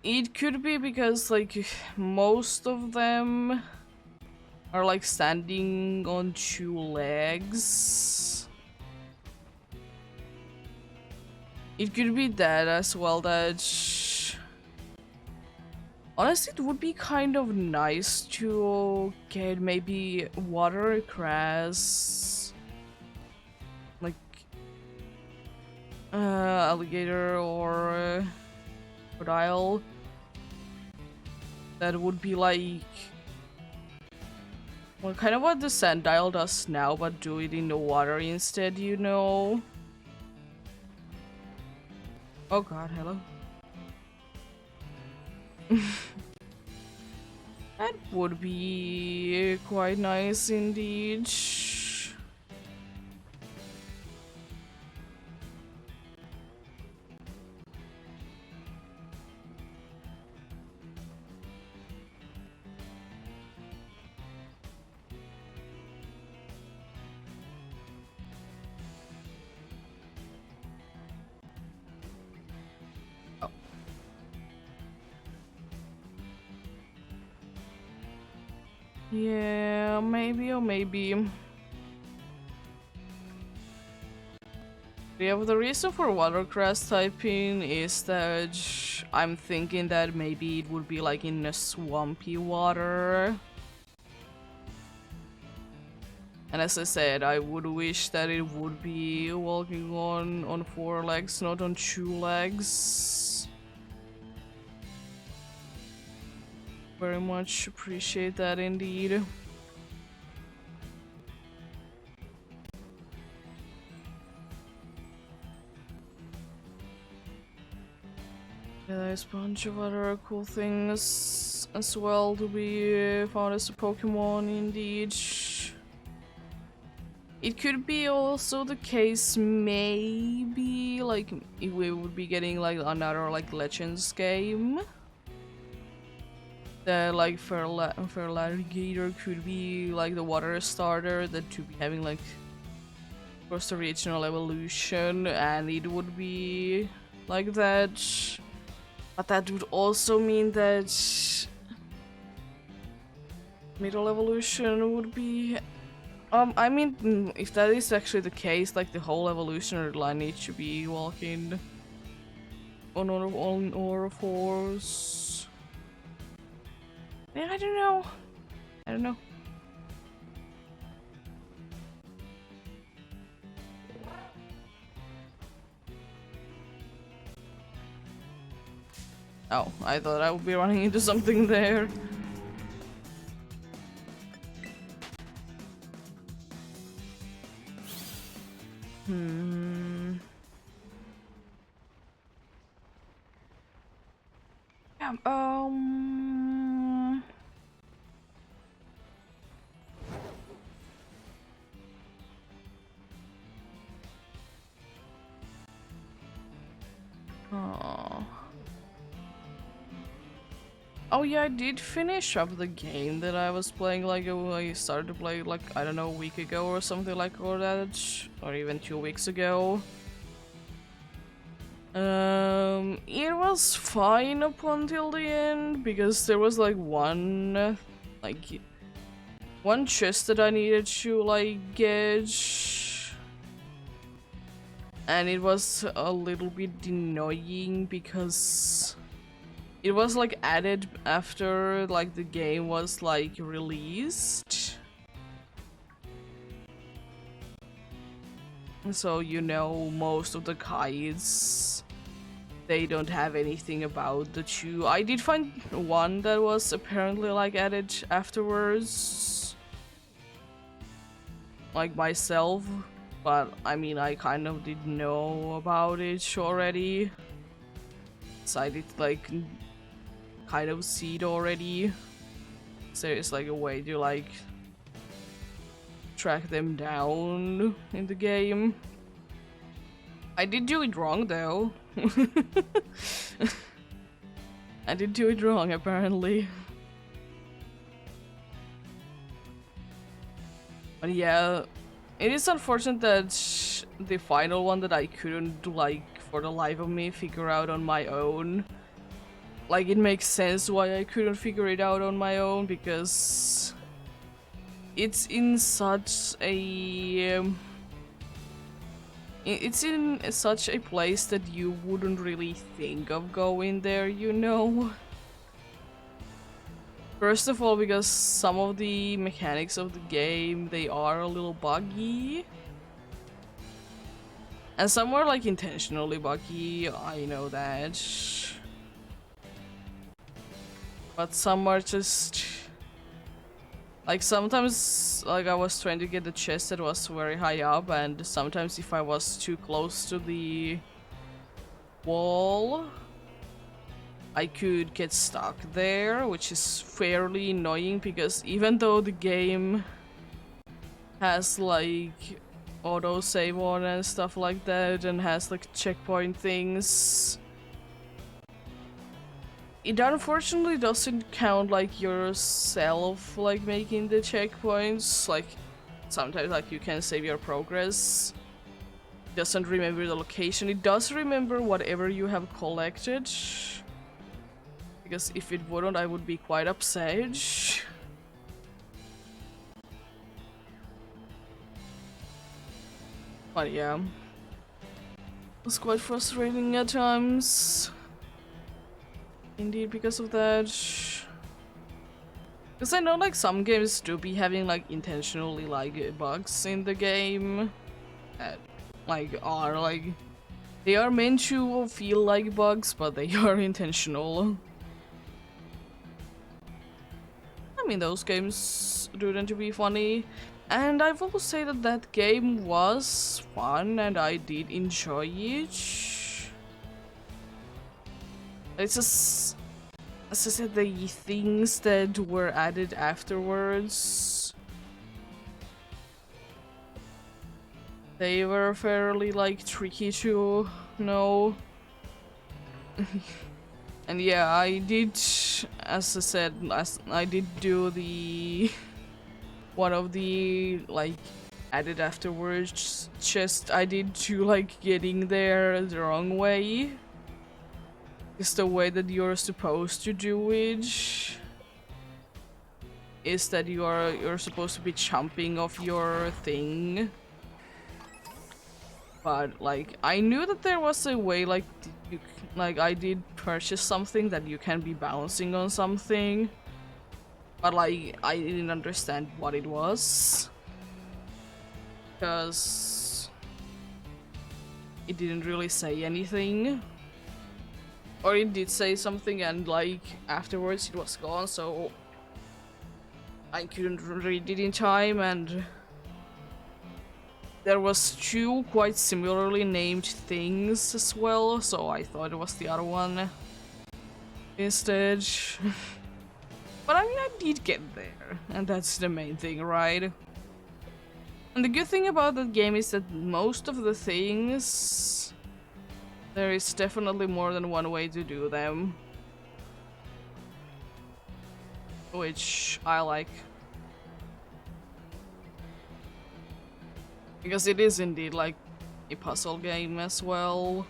It could be because like most of them are like standing on two legs. It could be that as well, that honestly it would be kind of nice to get maybe water grass, like alligator or crocodile, that would be like, well, kind of what the Sandile does now, but do it in the water instead, you know? Oh god, hello. That would be quite nice indeed. Yeah, maybe or maybe. Yeah, but the reason for watercress typing is that I'm thinking that maybe it would be like in a swampy water. And as I said, I would wish that it would be walking on four legs, not on two legs. Very much appreciate that indeed. Yeah, there's a bunch of other cool things as well to be found as a Pokemon indeed. It could be also the case, maybe, like, if we would be getting, like, another, like, Legends game. The, like, Feraligatr could be, like, the water starter that to be having, like, of course, the regional evolution, and it would be like that. But that would also mean that middle evolution would be... I mean, if that is actually the case, like the whole evolutionary line needs to be walking. on Aura Force. Yeah, I don't know. I don't know. Oh, I thought I would be running into something there. Yeah, oh. Oh yeah, I did finish up the game that I was playing, like I started to play like, I don't know, a week ago or something like that, or even 2 weeks ago. It was fine up until the end, because there was like one chest that I needed to like get, and it was a little bit annoying because it was like added after like the game was like released. So you know, most of the guides, they don't have anything about the two. I did find one that was apparently like added afterwards, like myself, but I mean I kind of did know about it already, so I did like kind of see it already. So it's like a way to like track them down in the game. I did do it wrong though. I did do it wrong apparently. But yeah, it is unfortunate that the final one that I couldn't like for the life of me figure out on my own. Like, it makes sense why I couldn't figure it out on my own, because it's in such a it's in such a place that you wouldn't really think of going there, you know. First of all, because some of the mechanics of the game, they are a little buggy. And some are like intentionally buggy, I know that. But some are just like, sometimes like I was trying to get the chest that was very high up, and sometimes if I was too close to the wall, I could get stuck there, which is fairly annoying, because even though the game has like auto save on and stuff like that, and has like checkpoint things, it unfortunately doesn't count like yourself like making the checkpoints. Like, sometimes like you can save your progress. It doesn't remember the location. It does remember whatever you have collected, because if it wouldn't, I would be quite upset. But yeah, it was quite frustrating at times. Indeed, because of that. Because I know like some games do be having like intentionally like bugs in the game that like are like, they are meant to feel like bugs, but they are intentional. I mean, those games do tend to be funny, and I will say that that game was fun and I did enjoy it. It's just, as I said, the things that were added afterwards, they were fairly like tricky to know. And yeah, I did, as I said, I did do the one of the like added afterwards chest. I did do like getting there the wrong way. It's the way that you're supposed to do it is that you're supposed to be jumping off your thing. But like I knew that there was a way like like I did purchase something that you can be bouncing on something, but like I didn't understand what it was because it didn't really say anything, or it did say something and like afterwards it was gone, so I couldn't read it in time. And there was two quite similarly named things as well, so I thought it was the other one instead. But I mean, I did get there, and that's the main thing, right? And the good thing about that game is that most of the things, there is definitely more than one way to do them, which I like. Because it is indeed like a puzzle game as well.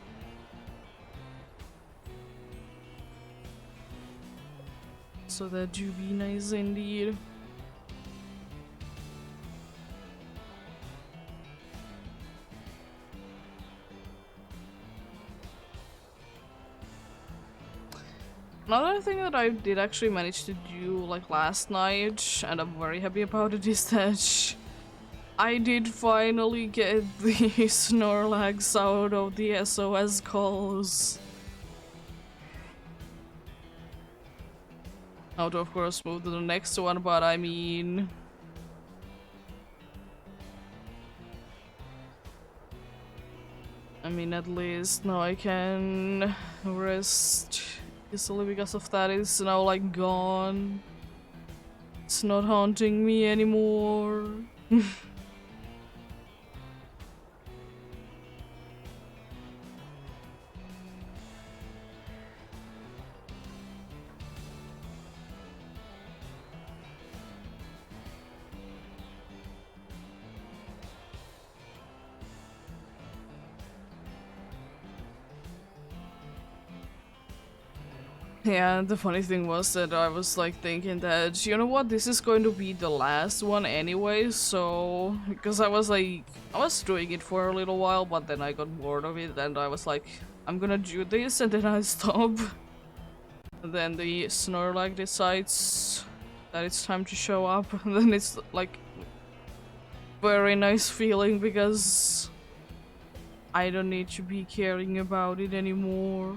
So that do be nice indeed. Another thing that I did actually manage to do like last night, and I'm very happy about it, is that I did finally get the Snorlax out of the SOS calls. How to of course move to the next one, but I mean... at least now I can rest easily because of that. It's now like gone. It's not haunting me anymore. Yeah, the funny thing was that I was like thinking that, you know what, this is going to be the last one anyway, so... Because I was doing it for a little while, but then I got bored of it and I was like, I'm gonna do this, and then I stop. And then the Snorlax decides that it's time to show up, and then it's like... very nice feeling because... I don't need to be caring about it anymore.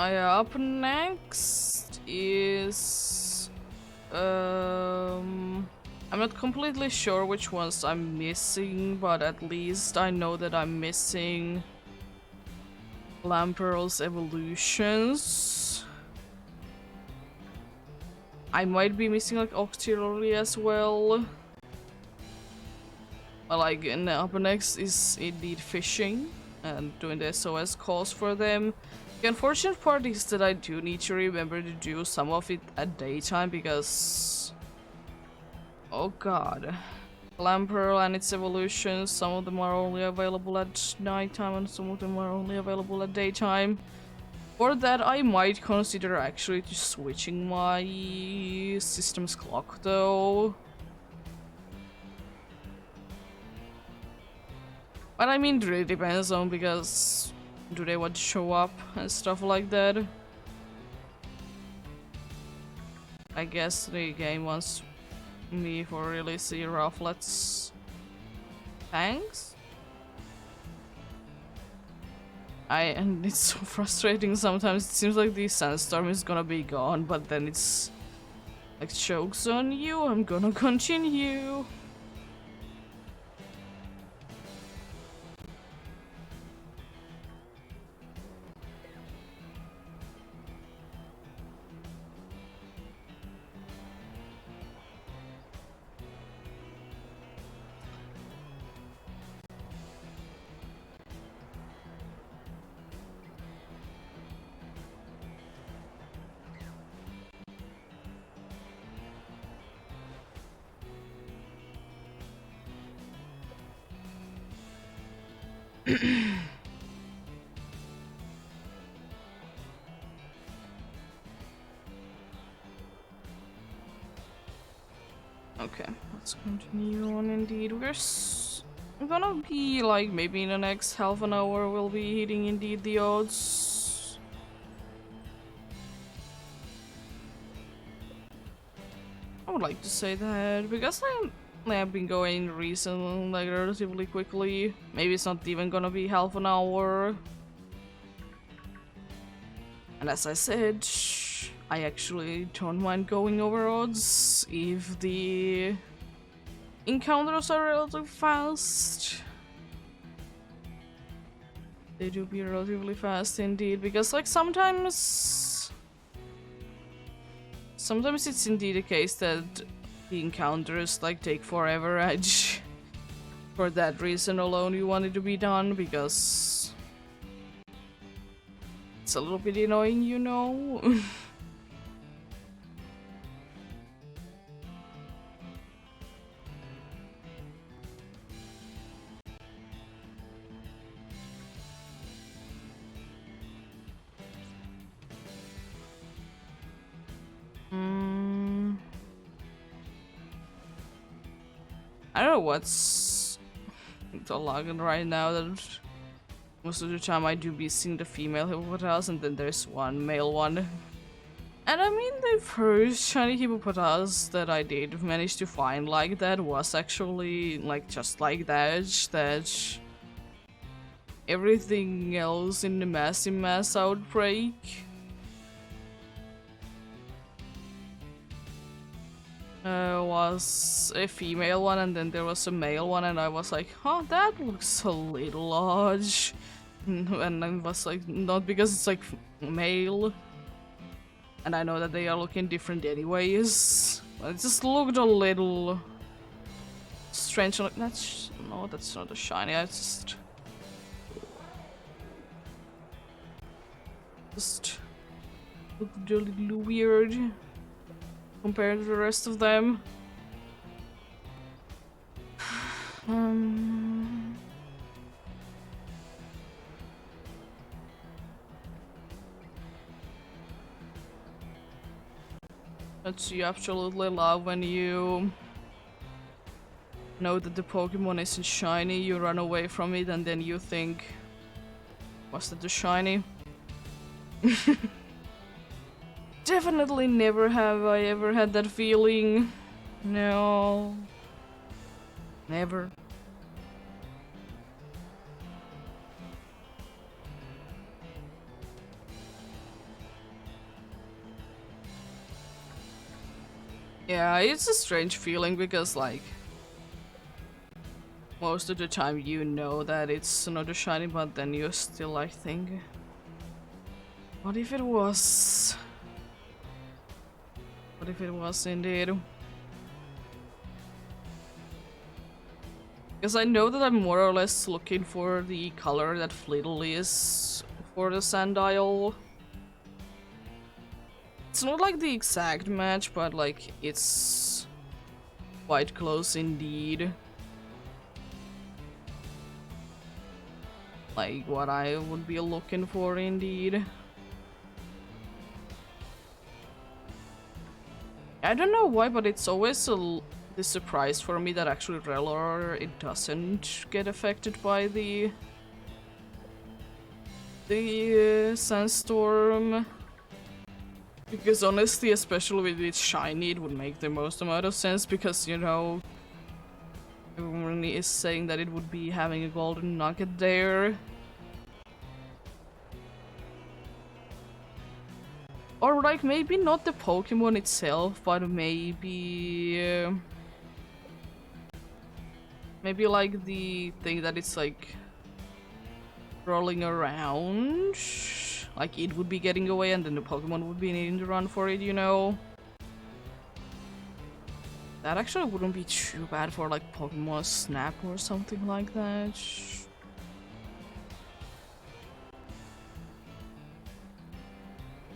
Up next is... I'm not completely sure which ones I'm missing, but at least I know that I'm missing Lamperl's evolutions. I might be missing like Octillery as well. But like, and up next is indeed fishing and doing the SOS calls for them. The unfortunate part is that I do need to remember to do some of it at daytime because... oh god. Lamperl and its evolutions, some of them are only available at nighttime and some of them are only available at daytime. For that, I might consider actually just switching my system's clock though. But I mean, it really depends on because... do they want to show up and stuff like that? I guess the game wants me for really see Rufflet's thanks? And it's so frustrating sometimes. It seems like the sandstorm is gonna be gone, but then it's like, joke's on you, I'm gonna continue. Okay, let's continue on indeed. Gonna be like maybe in the next half an hour we'll be hitting indeed the odds. I would like to say that because I've been going recently like relatively quickly. Maybe it's not even gonna be half an hour. And as I said, I actually don't mind going over odds if the encounters are relatively fast. They do be relatively fast indeed, because like sometimes it's indeed a case that the encounters like take forever and for that reason alone you want it to be done, because it's a little bit annoying, you know. I don't know what's the login right now, that most of the time I do be seeing the female hippopotamus and then there's one male one. And I mean, the first shiny hippopotamus that I did manage to find like that was actually like just like that everything else in the mass outbreak was a female one, and then there was a male one, and I was like, huh, that looks a little odd. And I was like, not because it's like male, and I know that they are looking different anyways, but it just looked a little strange. Like, that's not a shiny. I just looked a little weird compared to the rest of them. That you absolutely love when you know that the Pokemon isn't shiny, you run away from it, and then you think, was that the shiny? Definitely never have I ever had that feeling. No. Never. Yeah, it's a strange feeling because, like, most of the time you know that it's not a shiny, but then you still, like, think, what if it was? What if it was indeed? Because I know that I'm more or less looking for the color that Flittle is for the Sandile. It's not like the exact match, but like it's quite close indeed. Like what I would be looking for indeed. I don't know why, but it's always the surprise for me that actually Relor, it doesn't get affected by the sandstorm. Because honestly, especially with its shiny, it would make the most amount of sense, because, you know, everyone is saying that it would be having a golden nugget there. Or like, maybe not the Pokemon itself, but maybe... maybe like the thing that it's like rolling around. Like it would be getting away and then the Pokemon would be needing to run for it, you know? That actually wouldn't be too bad for like Pokemon Snap or something like that.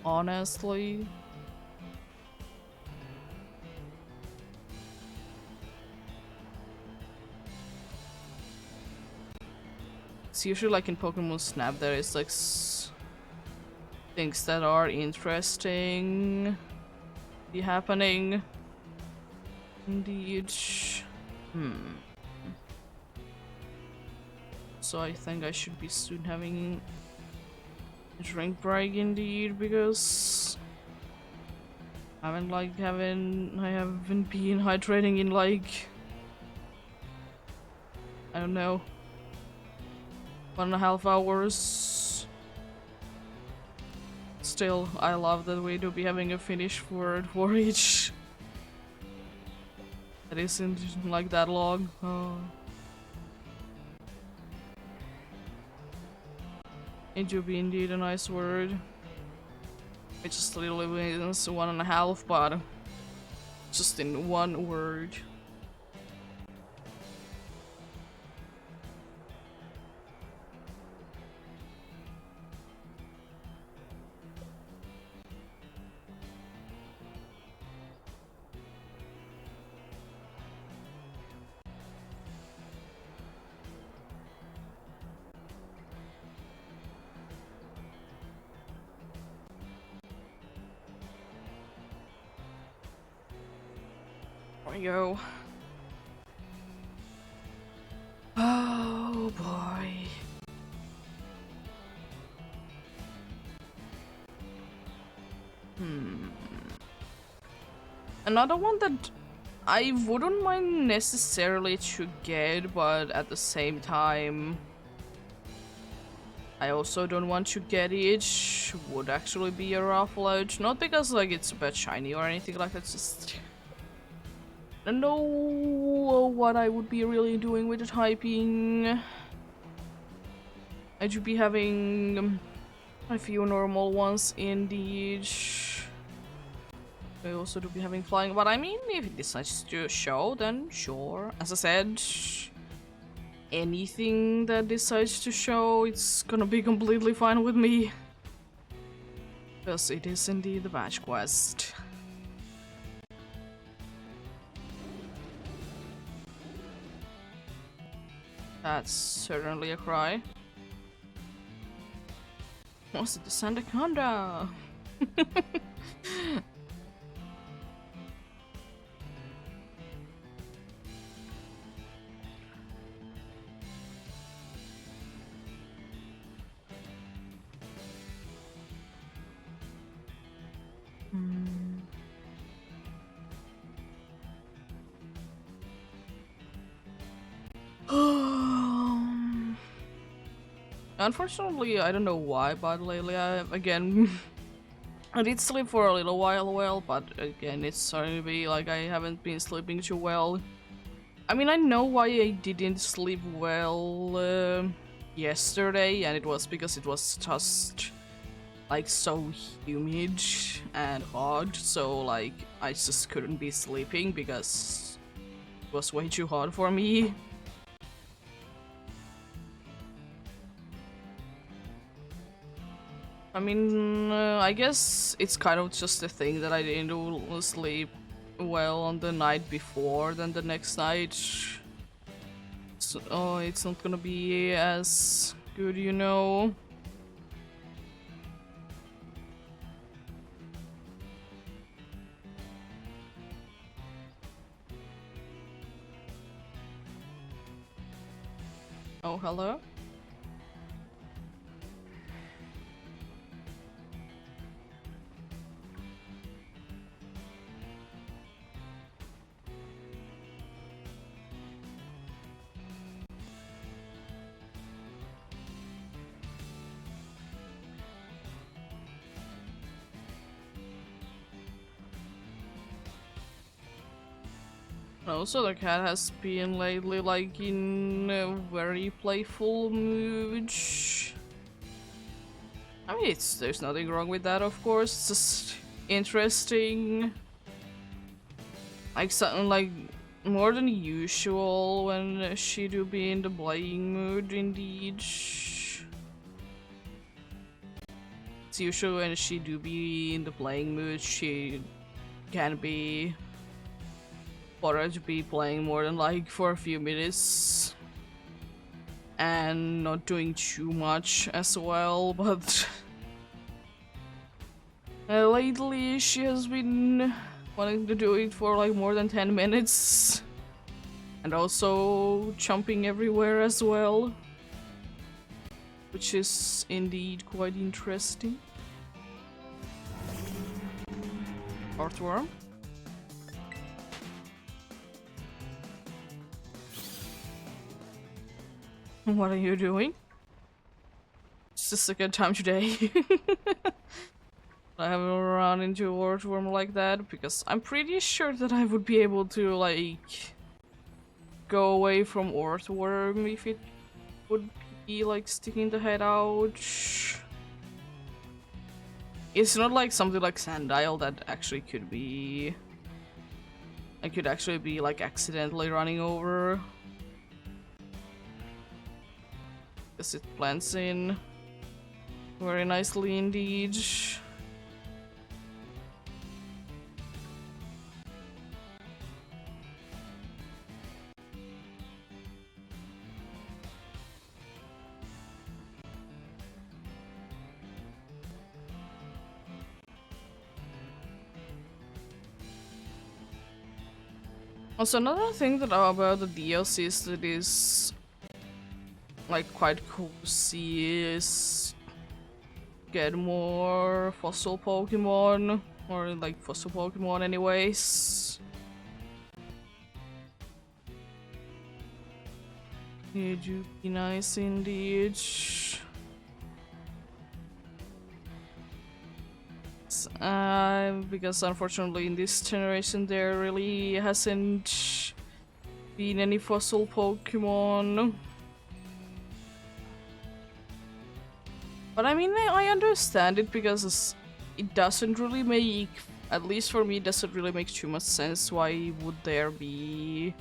Honestly. It's usually like in Pokemon Snap there is like things that are interesting be happening. Indeed. So I think I should be soon having a drink break indeed, because I haven't been hydrating in like, I don't know, 1.5 hours. Still, I love that we do be having a finished word for each. That isn't like that long. Oh. It do be indeed a nice word. It just literally means 1.5, but just in one word. There we go. Oh boy. Another one that I wouldn't mind necessarily to get, but at the same time I also don't want to get it, would actually be a Raffle Edge. Not because like it's a bit shiny or anything like that, just I don't know what I would be really doing with the typing. I should be having a few normal ones indeed. I also do be having flying, but I mean, if it decides to show, then sure. As I said, anything that decides to show, it's gonna be completely fine with me. Because it is indeed the badge quest. That's certainly a cry. Was it the Sandaconda? Unfortunately, I don't know why, but lately again I did sleep for a little while, but again it's starting to be like I haven't been sleeping too well. I mean, I know why I didn't sleep well yesterday, and it was because it was just like so humid and hot, so like I just couldn't be sleeping because it was way too hot for me. I mean, I guess it's kind of just a thing that I didn't sleep well on the night before than the next night. So, it's not gonna be as good, you know. Oh, hello? Also, the cat has been lately like in a very playful mood. I mean, there's nothing wrong with that, of course. It's just interesting. Like something like more than usual when she do be in the playing mood. Indeed, it's usually when she do be in the playing mood, she can be bothered to be playing more than like for a few minutes and not doing too much as well, but lately she has been wanting to do it for like more than 10 minutes. And also jumping everywhere as well. Which is indeed quite interesting. Earthworm. What are you doing? It's the second time today. I haven't run into a earthworm like that because I'm pretty sure that I would be able to like go away from earthworm if it would be like sticking the head out. It's not like something like Sandile that actually could be. I could actually be like accidentally running over. Because it blends in very nicely indeed. Also, another thing that about the DLCs that is like quite cool to see is get more fossil Pokemon, or like fossil Pokemon anyways. It would be nice indeed. Because unfortunately in this generation there really hasn't been any fossil Pokemon. But I mean, I understand it because it doesn't really make, at least for me, it doesn't really make too much sense. Why would there be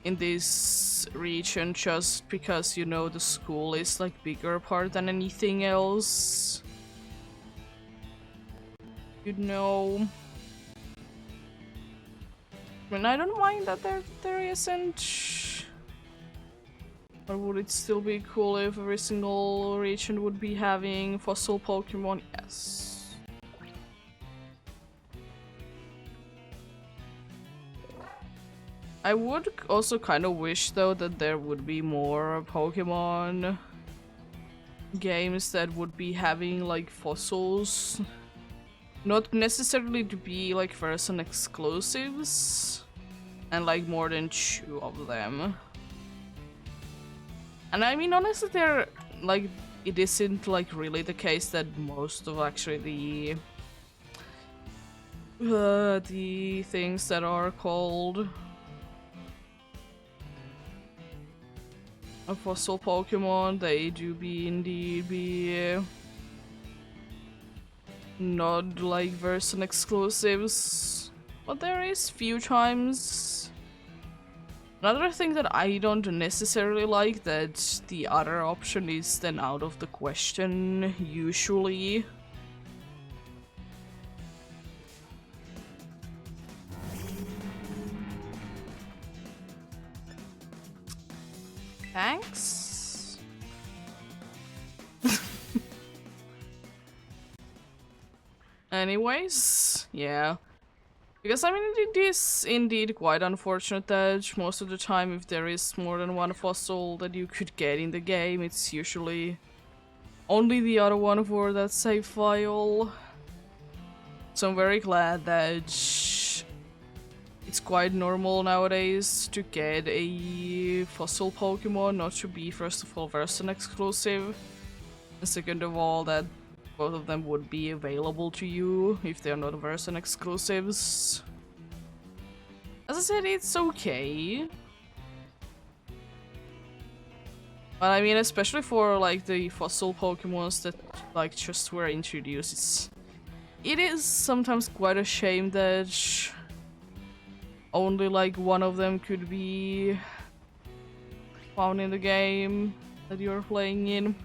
in this region just because, you know, the school is like bigger part than anything else? You know, I mean, I don't mind that there isn't. Or would it still be cool if every single region would be having fossil Pokemon? Yes. I would also kind of wish though that there would be more Pokemon games that would be having like fossils. Not necessarily to be like version exclusives, and like more than 2 of them. And I mean, honestly, they're like, it isn't like really the case that most of actually the things that are called a fossil Pokemon, they do indeed be not like version exclusives, but there is few times. Another thing that I don't necessarily like, that the other option is then out of the question usually. Thanks. Anyways, yeah. Because I mean, it is indeed quite unfortunate that most of the time if there is more than one fossil that you could get in the game, it's usually only the other one for that save file. So I'm very glad that it's quite normal nowadays to get a fossil Pokemon, not to be first of all version exclusive, and second of all that both of them would be available to you if they're not version exclusives. As I said, it's okay. But I mean, especially for like the fossil Pokemons that like just were introduced, it is sometimes quite a shame that only like one of them could be found in the game that you're playing in.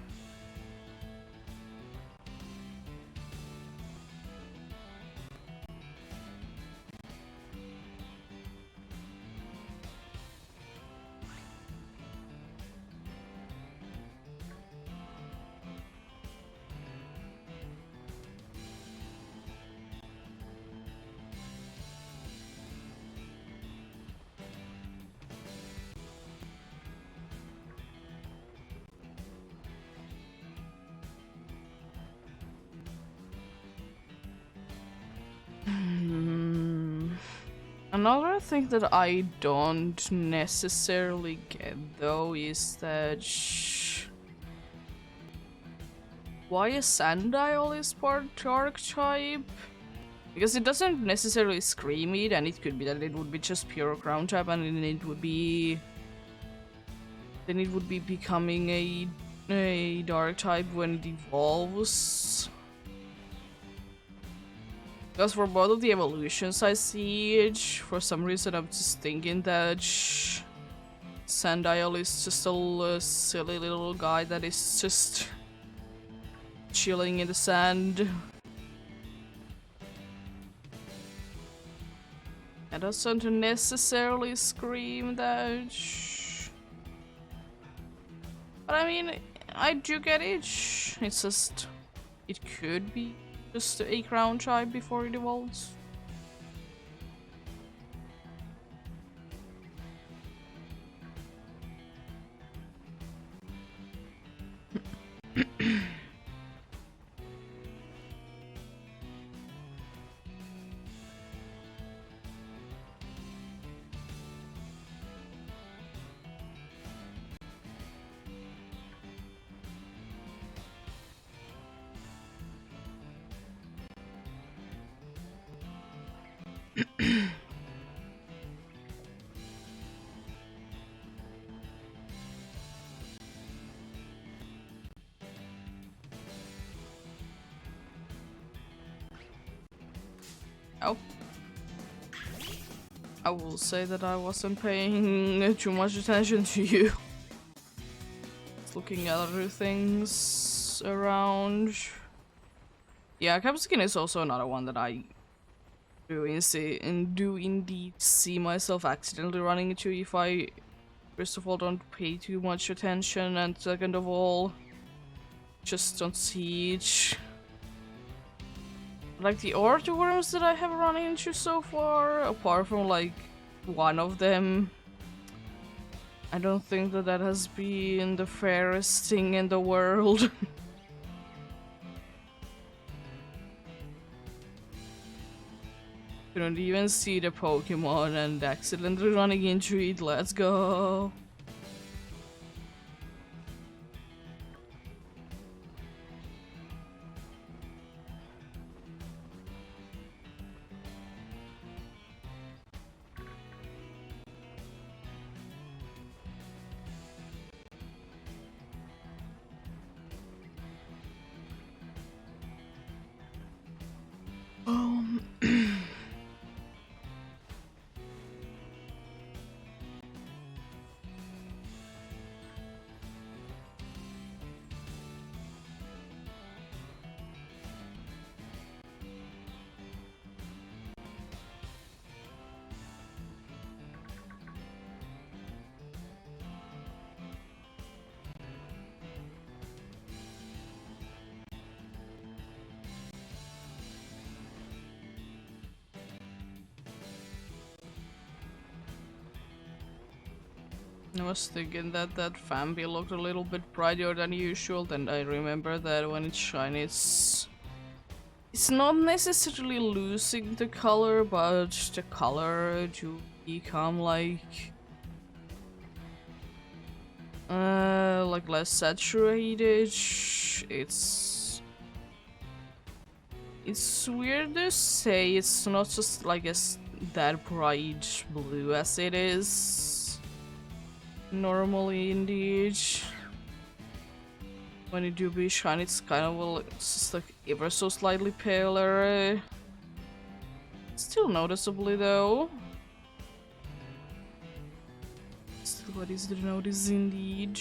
Another thing that I don't necessarily get though is that why a Sandile is part archetype? Because it doesn't necessarily scream it, and it could be that it would be just pure ground type, and then it would be becoming a dark type when it evolves. Because for both of the evolutions I see it, for some reason I'm just thinking that Sandile is just a silly little guy that is just chilling in the sand. It doesn't necessarily scream that. But I mean, I do get it. It's just, it could be just a ground type before it evolves. Oh. I will say that I wasn't paying too much attention to you. Looking at other things around. Yeah, Capsicum is also another one that I do indeed see myself accidentally running into if I, first of all, don't pay too much attention, and second of all, just don't see it. Like the orthoworms that I have run into so far, apart from like one of them, I don't think that that has been the fairest thing in the world. Couldn't even see the Pokemon and accidentally running into it. Let's go. I was thinking that that Fambi looked a little bit brighter than usual, and I remember that when it's shiny, it's not necessarily losing the color, but the color to become like less saturated. It's weird to say. It's not just like that bright blue as it is normally, indeed. When you do be shiny, it's kind of, well, it's just like ever so slightly paler. Still noticeably though. Still what is to notice, indeed.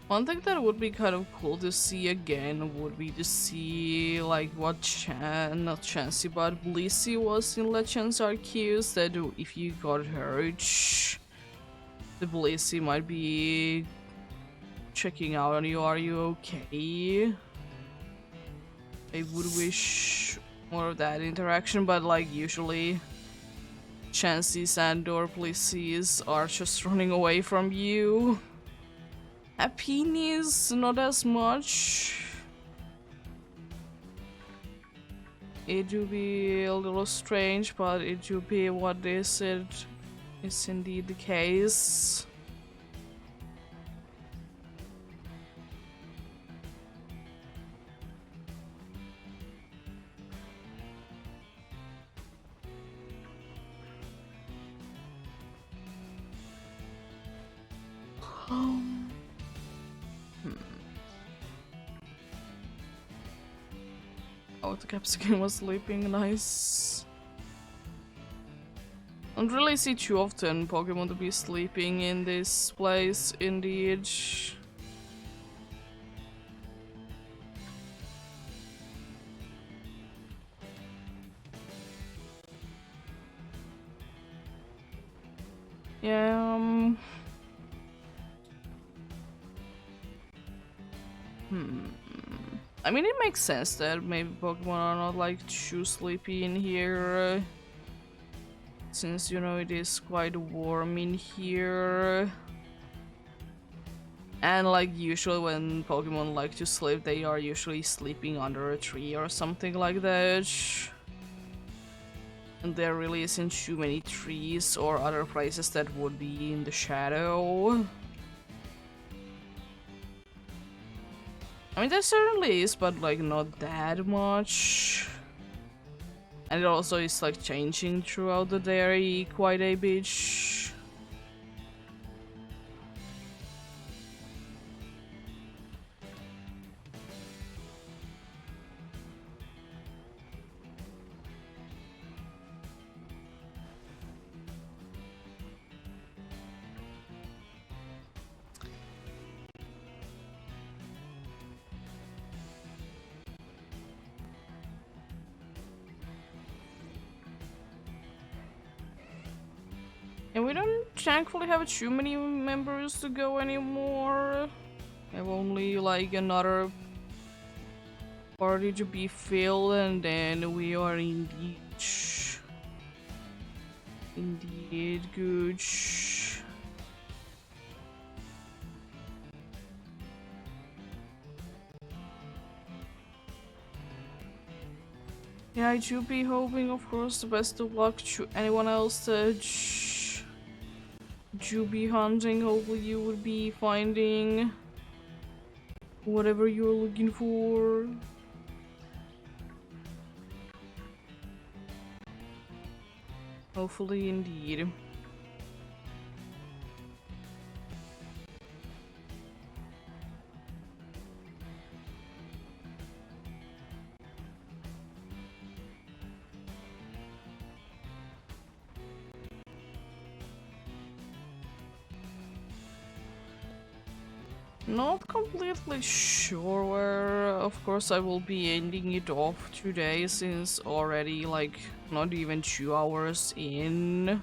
One thing that would be kind of cool to see again would be to see like what not Chansey but Blissey was in Legends Arceus, that if you got hurt, the Blissey might be checking out on you, are you okay? I would wish more of that interaction, but like usually Chanceys and or Blissey's are just running away from you. Happiness, not as much. It would be a little strange, but it would be what they said is indeed the case. Oh, the capsicum was sleeping, nice. I don't really see too often Pokemon to be sleeping in this place, indeed. Yeah, I mean, it makes sense that maybe Pokemon are not like too sleepy in here, since you know it is quite warm in here. And like usually when Pokemon like to sleep, they are usually sleeping under a tree or something like that. And there really isn't too many trees or other places that would be in the shadow. I mean, there certainly is, but like not that much. And it also is like changing throughout the day quite a bit. And we don't thankfully have too many members to go anymore. We have only like another party to be filled, and then we are indeed good. Yeah, I do be hoping, of course, the best of luck to anyone else that do be hunting. Hopefully you would be finding whatever you're looking for. Hopefully indeed. Not completely sure where, of course, I will be ending it off today, since already like not even 2 hours in,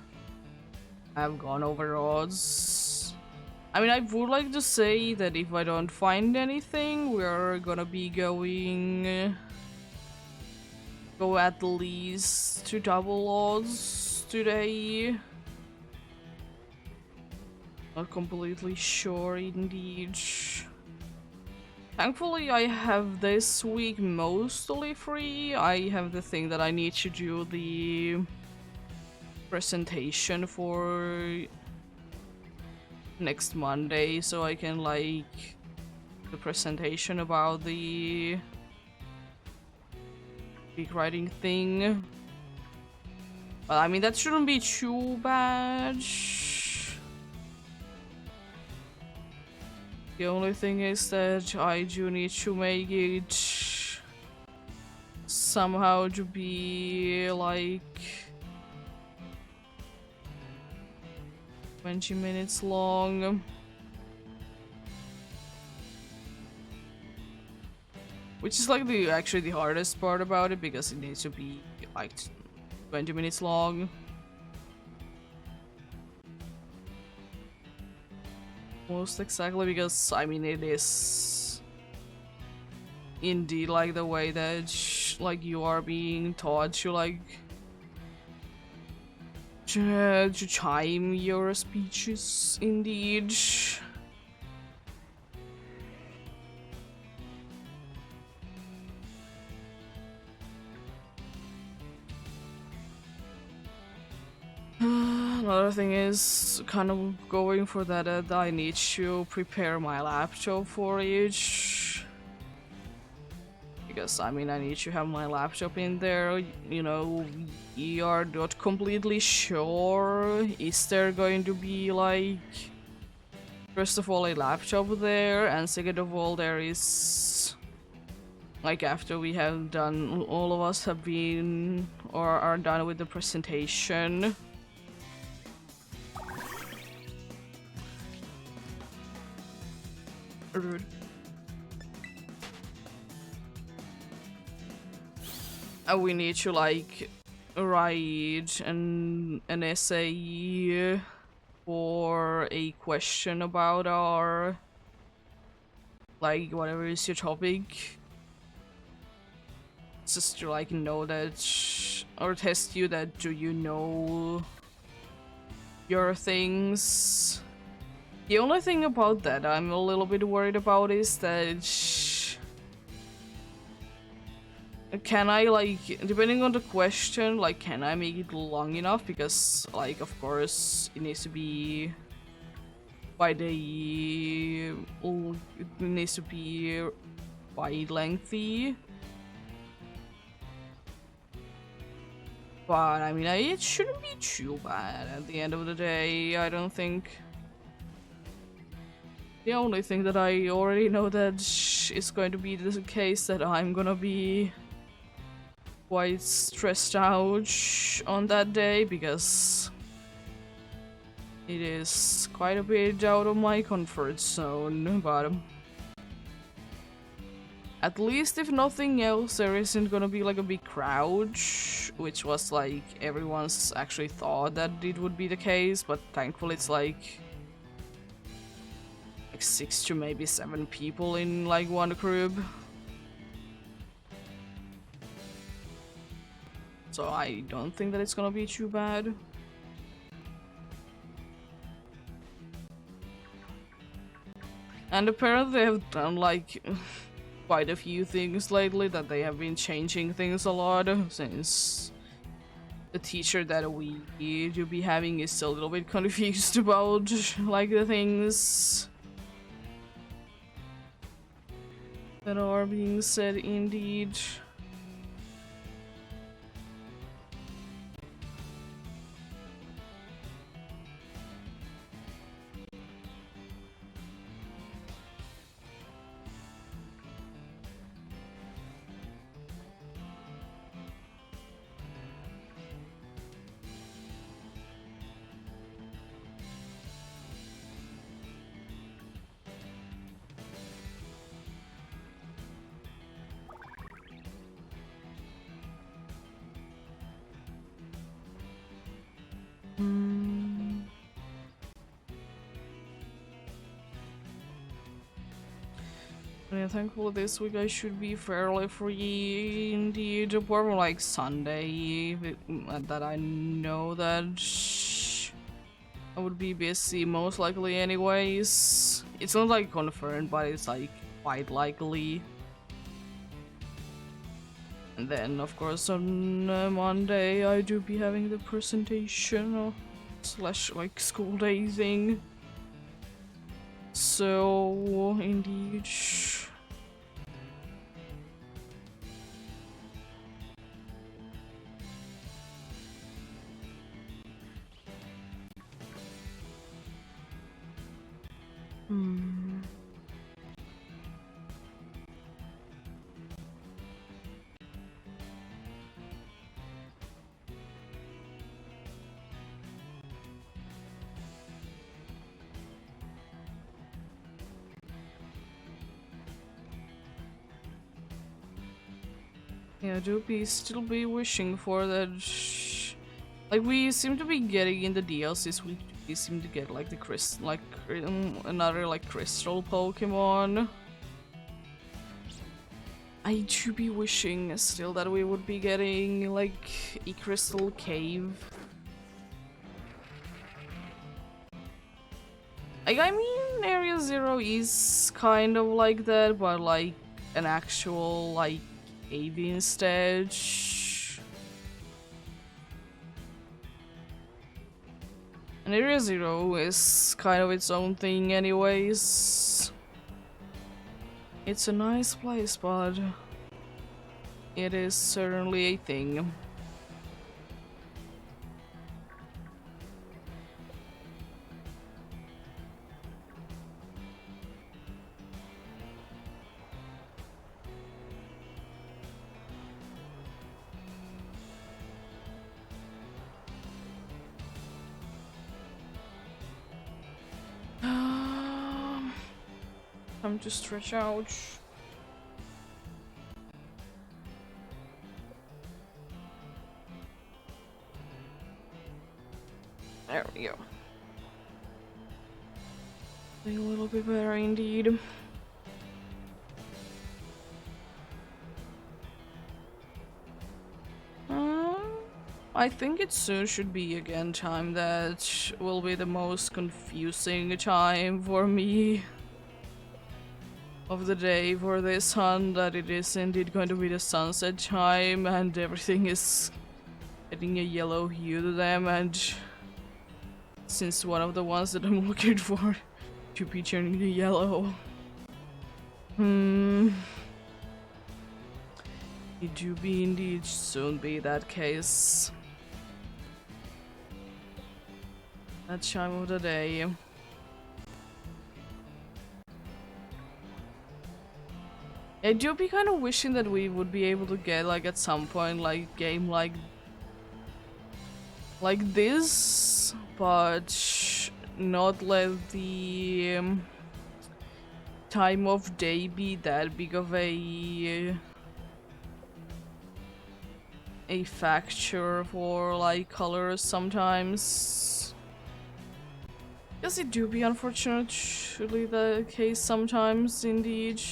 I've gone over odds. I mean, I would like to say that if I don't find anything, we're gonna be go at least to double odds today. Not completely sure indeed. Thankfully I have this week mostly free. I have the thing that I need to do the presentation for next Monday, so I can like the presentation about the big writing thing. But I mean, that shouldn't be too bad. The only thing is that I do need to make it somehow to be like 20 minutes long. Which is like the actually the hardest part about it because it needs to be like 20 minutes long. Most exactly because I mean it is indeed like the way that like you are being taught to like to chime your speeches indeed. Another thing is kind of going for that I need to prepare my laptop for it. Because I mean I need to have my laptop in there, you know, we are not completely sure is there going to be like first of all a laptop there, and second of all there is like after we have done, all of us have been or are done with the presentation. Rude. We need to like write an essay for a question about our like whatever is your topic. Just to like know that or test you that do you know your things. The only thing about that I'm a little bit worried about is that can I like, depending on the question, like can I make it long enough? Because like of course it needs to be quite a, it needs to be quite lengthy. But I mean it shouldn't be too bad at the end of the day, I don't think. The only thing that I already know that is going to be the case that I'm gonna be quite stressed out on that day because it is quite a bit out of my comfort zone, but at least if nothing else there isn't gonna be like a big crowd, which was like everyone's actually thought that it would be the case, but thankfully it's like 6 to maybe 7 people in like one group. So I don't think that it's gonna be too bad. And apparently they have done like quite a few things lately, that they have been changing things a lot since the teacher that we do be having is a little bit confused about like the things that are being said indeed. Yeah, thankfully this week I should be fairly free indeed, apart from like Sunday, that I know that I would be busy most likely anyways. It's not like confirmed, but it's like quite likely. And then of course on Monday I do be having the presentation slash like school day thing. So indeed. Yeah, do still be wishing for that. Like we seem to be getting in the DLCs, we seem to get like the another like crystal Pokemon. I do be wishing still that we would be getting like a crystal cave. Like I mean, Area Zero is kind of like that, but like an actual like cave instead. And Area Zero is kind of its own thing anyways. It's a nice place, but it is certainly a thing. Time to stretch out. There we go. A little bit better indeed. I think it soon should be again time that will be the most confusing time for me of the day for this hunt, that it is indeed going to be the sunset time and everything is getting a yellow hue to them, and since one of the ones that I'm looking for to be turning to yellow. It do be indeed soon be that case. That time of the day. I do be kind of wishing that we would be able to get like at some point like game like this, but not let the time of day be that big of a factor for like colors sometimes. Yes, it do be unfortunately the case sometimes indeed.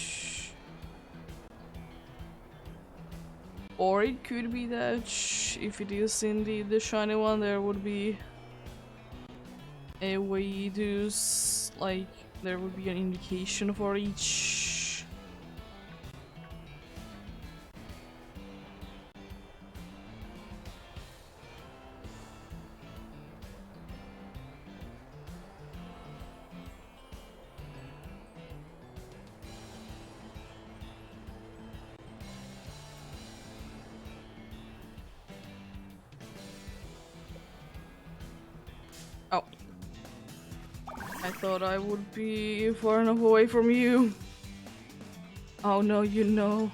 Or it could be that if it is indeed the shiny one, there would be a way to like there would be an indication for each. Oh. I thought I would be far enough away from you. Oh no, you know.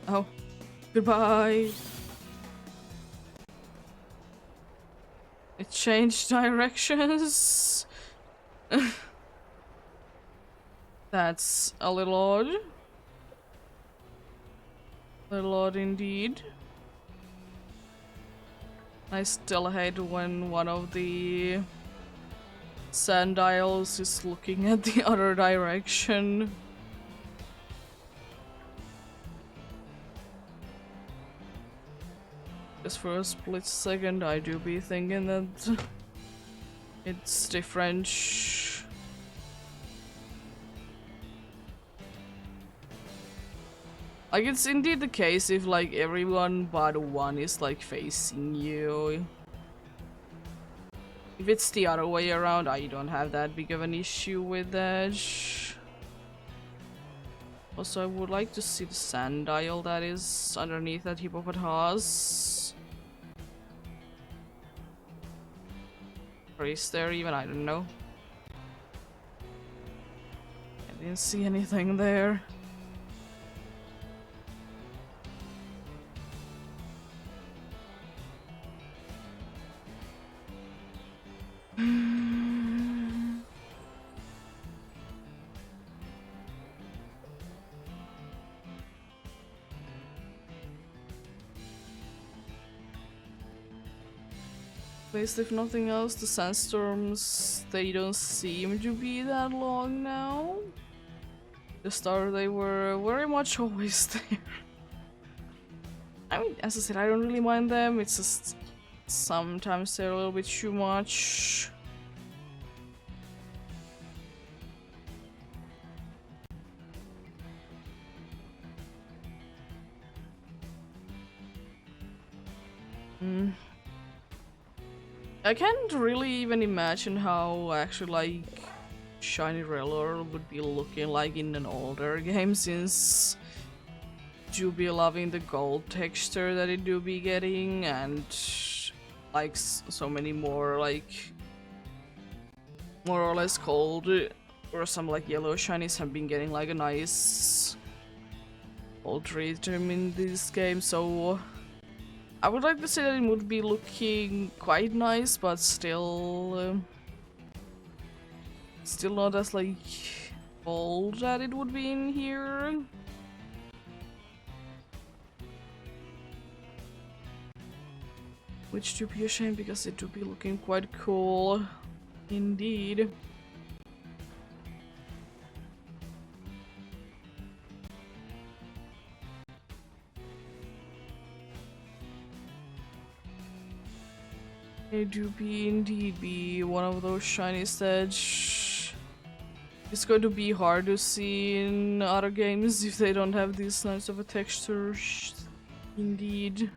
Oh. Goodbye. It changed directions. That's a little odd. Little odd indeed. I still hate when one of the Sandials is looking at the other direction. Just for a split second, I do be thinking that it's different. Like, it's indeed the case if, like, everyone but one is, like, facing you. If it's the other way around, I don't have that big of an issue with that. Also, I would like to see the Sandile that is underneath that Hippopotas. Or is there even? I don't know. I didn't see anything there. least if nothing else, the sandstorms, they don't seem to be that long now. The start they were very much always there. I mean, as I said, I don't really mind them, it's just sometimes they're a little bit too much. I can't really even imagine how actually like Shiny Rellor would be looking like in an older game, since do be loving the gold texture that it do be getting, and like so many more like more or less gold or some like yellow shinies have been getting like a nice old rhythm in this game, so I would like to say that it would be looking quite nice, but still still not as like old that it would be in here. Which to be a shame, because it would be looking quite cool indeed. It do be indeed be one of those shinies that it's going to be hard to see in other games if they don't have these nice of a texture. Indeed.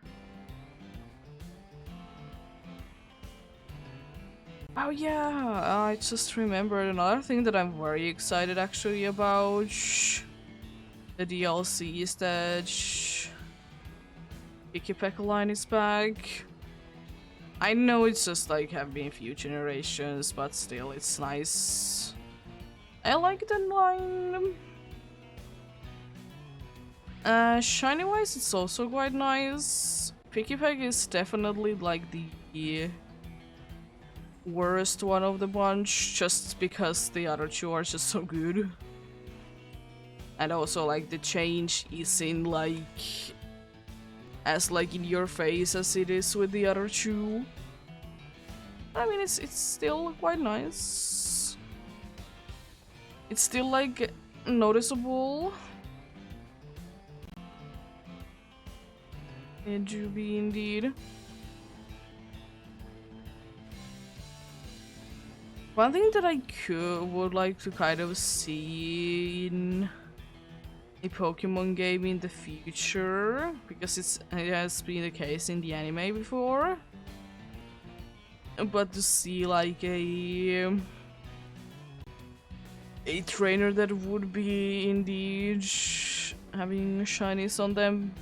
Oh yeah, I just remembered another thing that I'm very excited actually about the DLC is that Pikipeka line is back. I know it's just like have been a few generations, but still it's nice. I like the line. Shiny wise it's also quite nice. Pikipeka is definitely like the worst one of the bunch, just because the other two are just so good. And also like the change isn't like as like in your face as it is with the other two. I mean it's still quite nice. It's still like noticeable. It do be indeed. One thing that I would like to kind of see in a Pokemon game in the future, because it has been the case in the anime before, but to see like a trainer that would be indeed having shinies on them.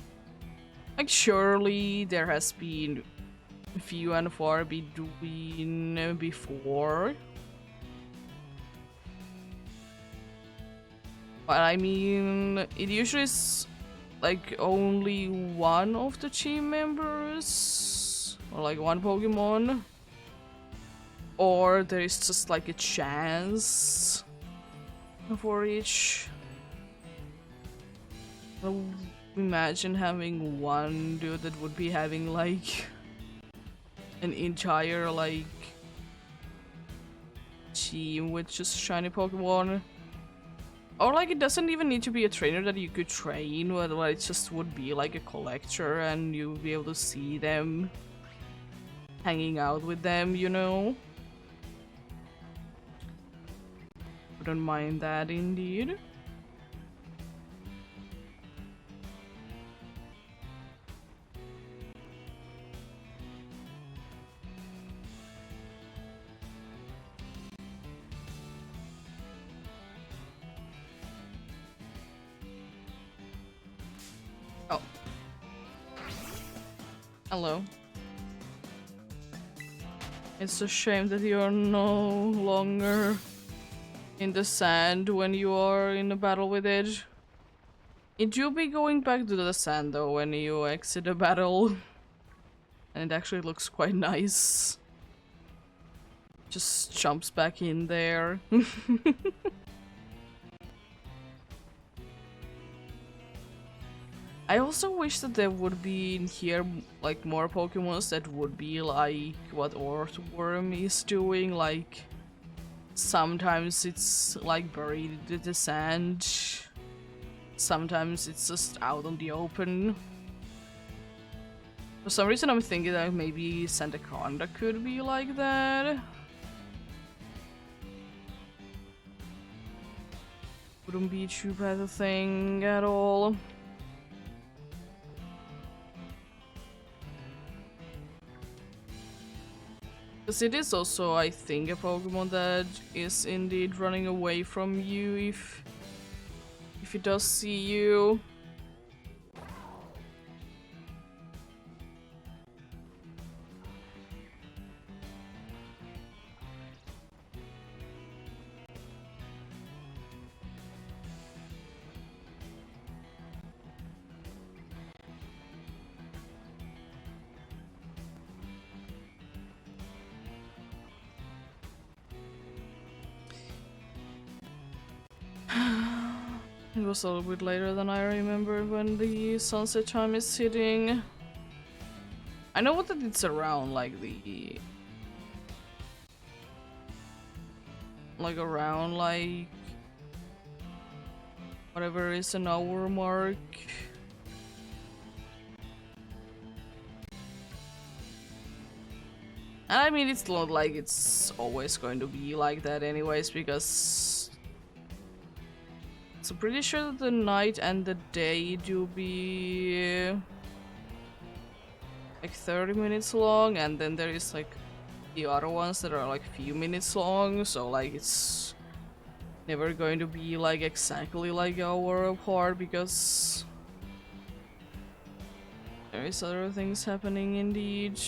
Like surely there has been few and far between before. But I mean, it usually is like only one of the team members, or like one Pokemon, or there is just like a chance for each. Imagine having one dude that would be having like an entire like team with just shiny Pokemon. Or like it doesn't even need to be a trainer that you could train, but it just would be like a collector and you'll be able to see them hanging out with them, you know? Wouldn't mind that indeed. Oh. Hello. It's a shame that you're no longer in the sand when you are in a battle with it. It will be going back to the sand though when you exit a battle. And it actually looks quite nice. Just jumps back in there. I also wish that there would be in here like more Pokemons that would be like what Earthworm is doing, like sometimes it's like buried in the sand, sometimes it's just out on the open. For some reason I'm thinking that maybe Sandaconda could be like that. Wouldn't be too bad a thing at all. Because it is also, I think, a Pokemon that is indeed running away from you if it does see you. It was a little bit later than I remember when the sunset time is hitting. I know that it's around like the... around like... whatever is an hour mark. And I mean, it's not like it's always going to be like that anyways, because... So pretty sure that the night and the day do be like 30 minutes long, and then there is like the other ones that are like few minutes long, so like it's never going to be like exactly like an hour apart because there is other things happening indeed.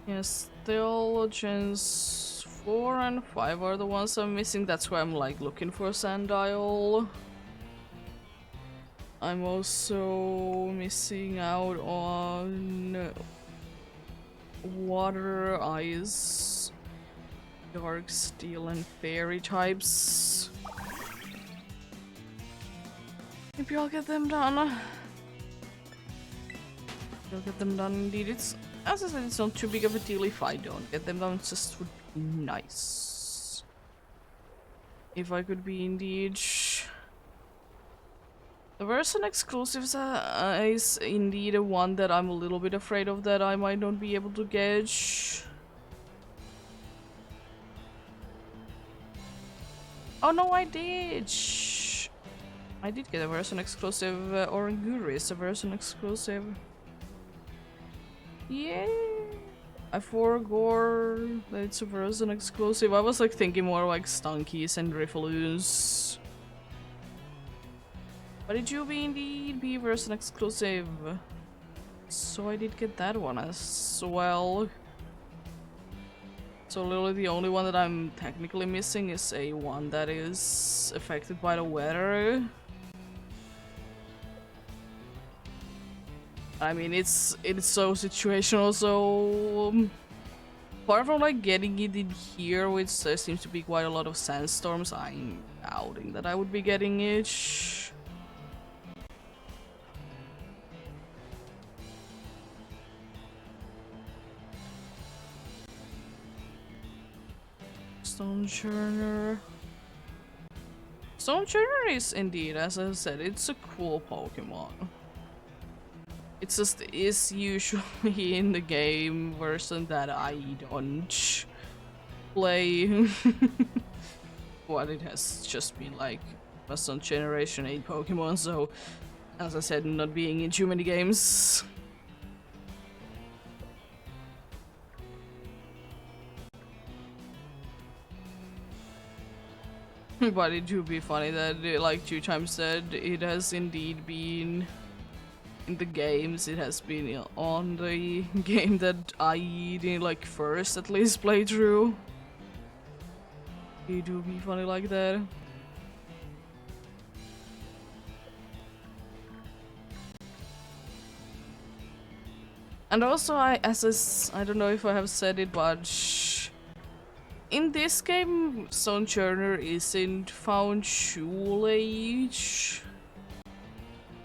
Yes, still gens 4 and 5 are the ones I'm missing. That's why I'm like looking for Sandile. I'm also missing out on water, ice, dark steel, and fairy types. Maybe I'll get them done. I'll get them done indeed. It's, as I said, it's not too big of a deal if I don't get them done. It just would be nice if I could be indeed. The version exclusives is indeed a one that I'm a little bit afraid of that I might not be able to get. Oh no, I did! I did get a version exclusive. Oranguru is a version exclusive. Yeah! I forgot that it's a version exclusive. I was like thinking more like Stunkies and Riffaloons. But it should be indeed be version exclusive. So I did get that one as well. So literally the only one that I'm technically missing is a one that is affected by the weather. I mean, it's so situational, so apart from like getting it in here, which there seems to be quite a lot of sandstorms, I'm doubting that I would be getting it. Stone Churner. Stone Churner is indeed, as I said, it's a cool Pokemon. It just is usually in the game version that I don't play. What it has just been like based on Generation 8 Pokemon, so as I said, not being in too many games. But it would be funny that like 2 times that it has indeed been in the games, it has been on the game that I did like first at least playthrough. It do be funny like that. And also, I don't know if I have said it, but in this game, Sojourner isn't found Shool Age.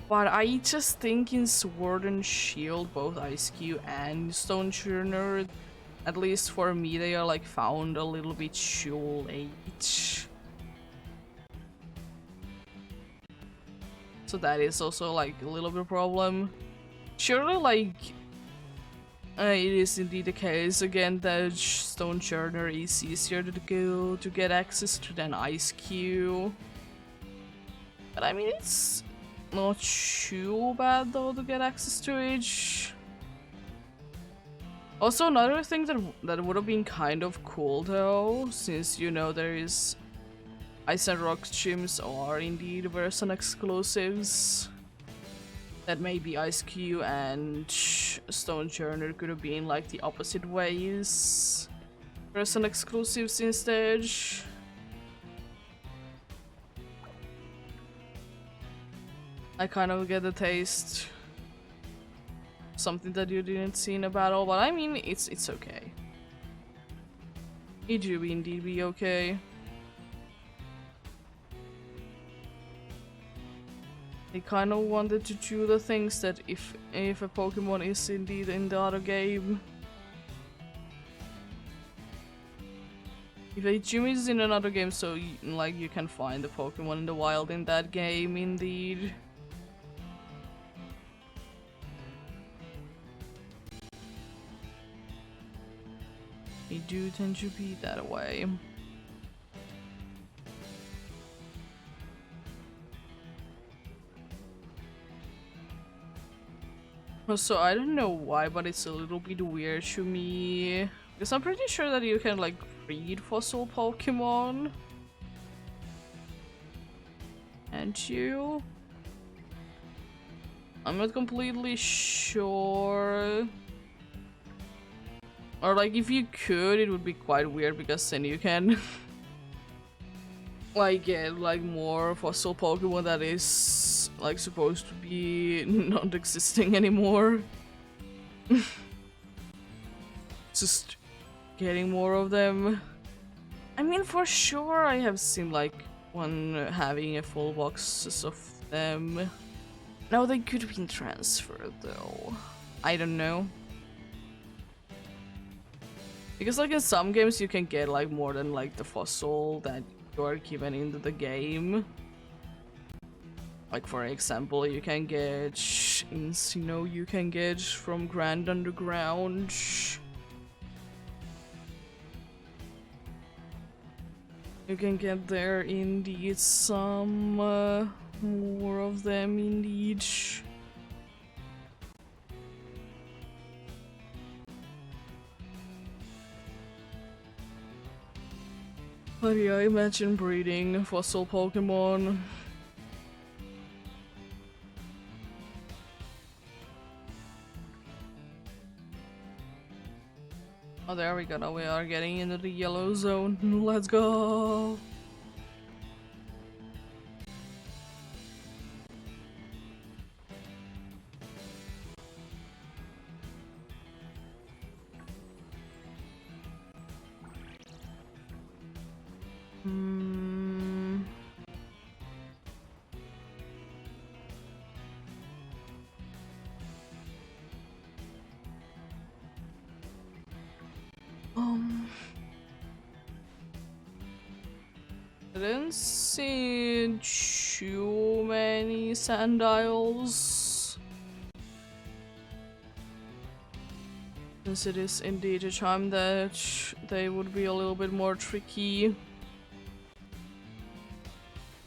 But I just think in Sword and Shield, both Ice-Cube and Sojourner, at least for me, they are like found a little bit Shool Age. So that is also like a little bit of a problem. Surely, like, it is indeed the case again that Sojourner is easier to get access to than Ice-Cube. But I mean, it's not too bad though to get access to it. Also, another thing that would have been kind of cool though, since you know there is Ice and Rock gyms are indeed version exclusives, that maybe Ice-Cube and Sojourner could have been like the opposite ways, version exclusives instead. I kind of get the taste. Something that you didn't see in a battle, but I mean, it's okay. It do indeed be okay. I kind of wanted to do the things that if a Pokemon is indeed in the other game. If a gym is in another game, so you can find the Pokemon in the wild in that game indeed. They do tend to be that way. Also, I don't know why, but it's a little bit weird to me. Because I'm pretty sure that you can like breed fossil Pokemon. And you? I'm not completely sure. Or like if you could, it would be quite weird because then you can like get like more fossil Pokemon that is like supposed to be not existing anymore. Just getting more of them. I mean, for sure I have seen like one having a full boxes of them. Now they could have been transferred though. I don't know. Because like in some games you can get like more than like the fossil that you are given into the game. Like for example, you can get in Sinnoh, you can get from Grand Underground. You can get there indeed some more of them indeed. But yeah, imagine breeding fossil Pokemon. Oh, there we go. Now we are getting into the yellow zone. Let's go! I didn't see too many Sandiles. Since it is indeed a time that they would be a little bit more tricky.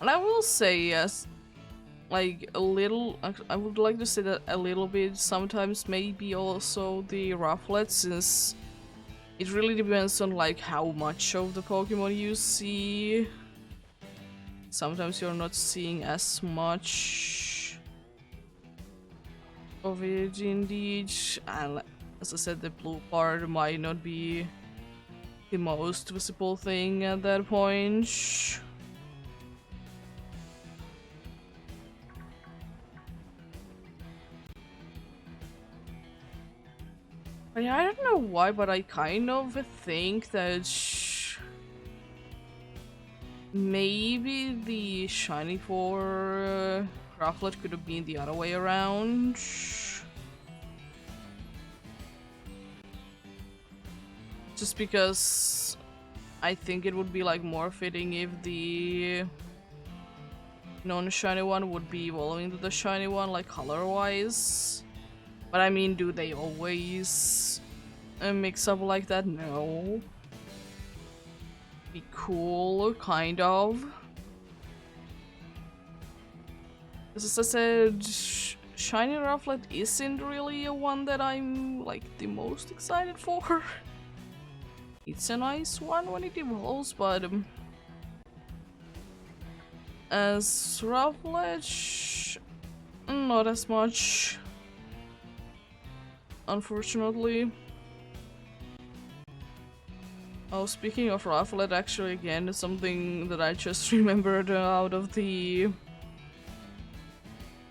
And I will say yes, like a little, I would like to say that a little bit sometimes maybe also the Rufflet, since it really depends on like how much of the Pokemon you see. Sometimes you're not seeing as much. of it indeed. And as I said, the blue part might not be the most visible thing at that point. I don't know why, but I kind of think that maybe the shiny for Rufflet could have been the other way around. Just because I think it would be like more fitting if the non-shiny one would be evolving to the shiny one, like color-wise. But I mean, do they always mix up like that? No. Be cool, kind of. As I said, shiny Rufflet isn't really a one that I'm like the most excited for. It's a nice one when it evolves, but as Rufflet, not as much, unfortunately. Oh, speaking of Rufflet, actually, again, something that I just remembered out of the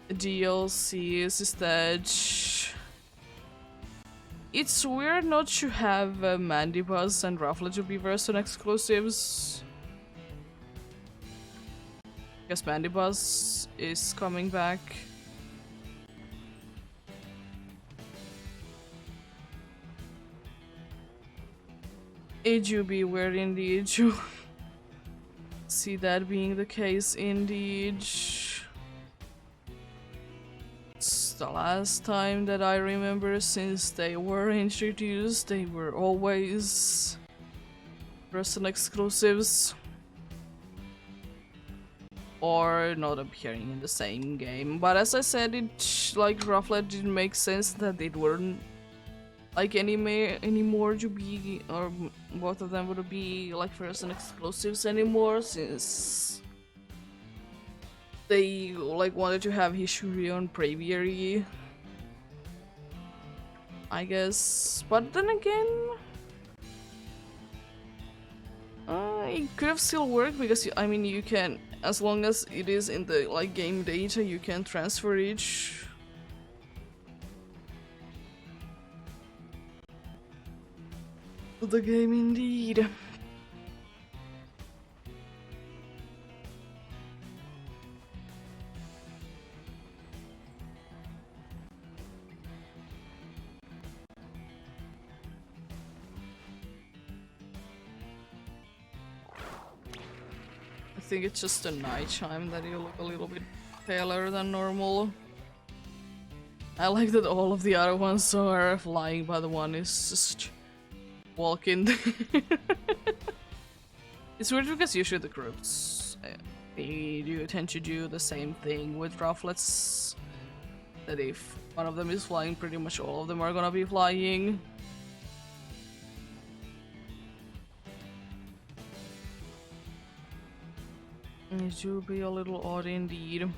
DLCs is that it's weird not to have Mandibuzz and Rufflet to be version exclusives. Guess Mandibuzz is coming back. It would be weird indeed to see that being the case indeed. It's the last time that I remember since they were introduced, they were always person exclusives. Or not appearing in the same game. But as I said, it like Rufflet didn't make sense that it weren't like anymore to be, or both of them would be like person exclusives anymore, since they like wanted to have Hishuri Braviary, I guess. But then again, it could have still worked because I mean you can, as long as it is in the like game data, you can transfer each. The game indeed. I think it's just the nighttime that you look a little bit paler than normal. I like that all of the other ones are flying, but the one is just walking. It's weird because usually the groups they do tend to do the same thing with Rufflets. That if one of them is flying, pretty much all of them are gonna be flying. It would be a little odd indeed.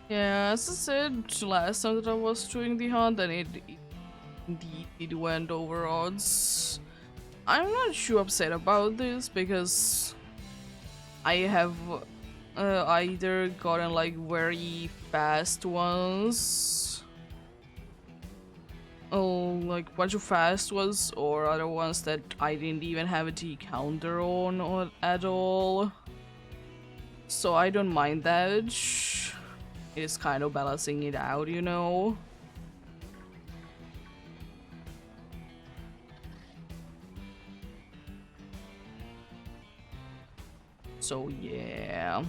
Yeah, as I said last time that I was doing the hunt, and it went over odds. I'm not too upset about this because I have either gotten like very fast ones, oh, like bunch of fast ones, or other ones that I didn't even have a T counter on or at all. So I don't mind that. It's kind of balancing it out, you know. So yeah.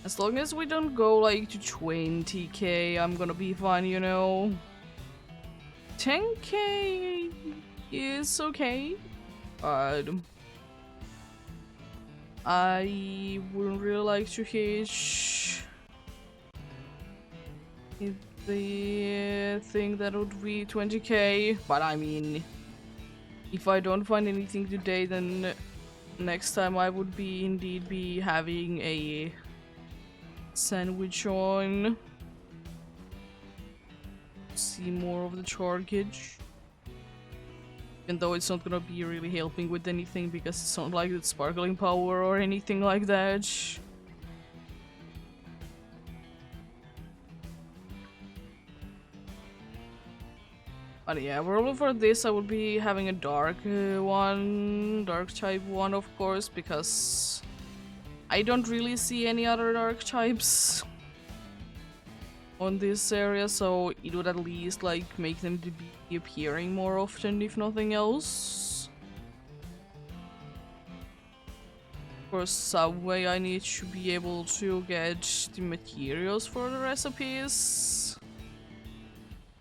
As long as we don't go like to 20k, I'm gonna be fine, you know. 10k is okay, but I wouldn't really like to hitch the thing that would be 20k. But I mean, if I don't find anything today, then next time I would be indeed be having a sandwich on. See more of the chargage. Even though it's not gonna be really helping with anything because it's not like it's sparkling power or anything like that. But yeah, probably for this I would be having a dark one, dark type one of course, because I don't really see any other dark types on this area, so it would at least like make them to be appearing more often, if nothing else. Of course, some way I need to be able to get the materials for the recipes.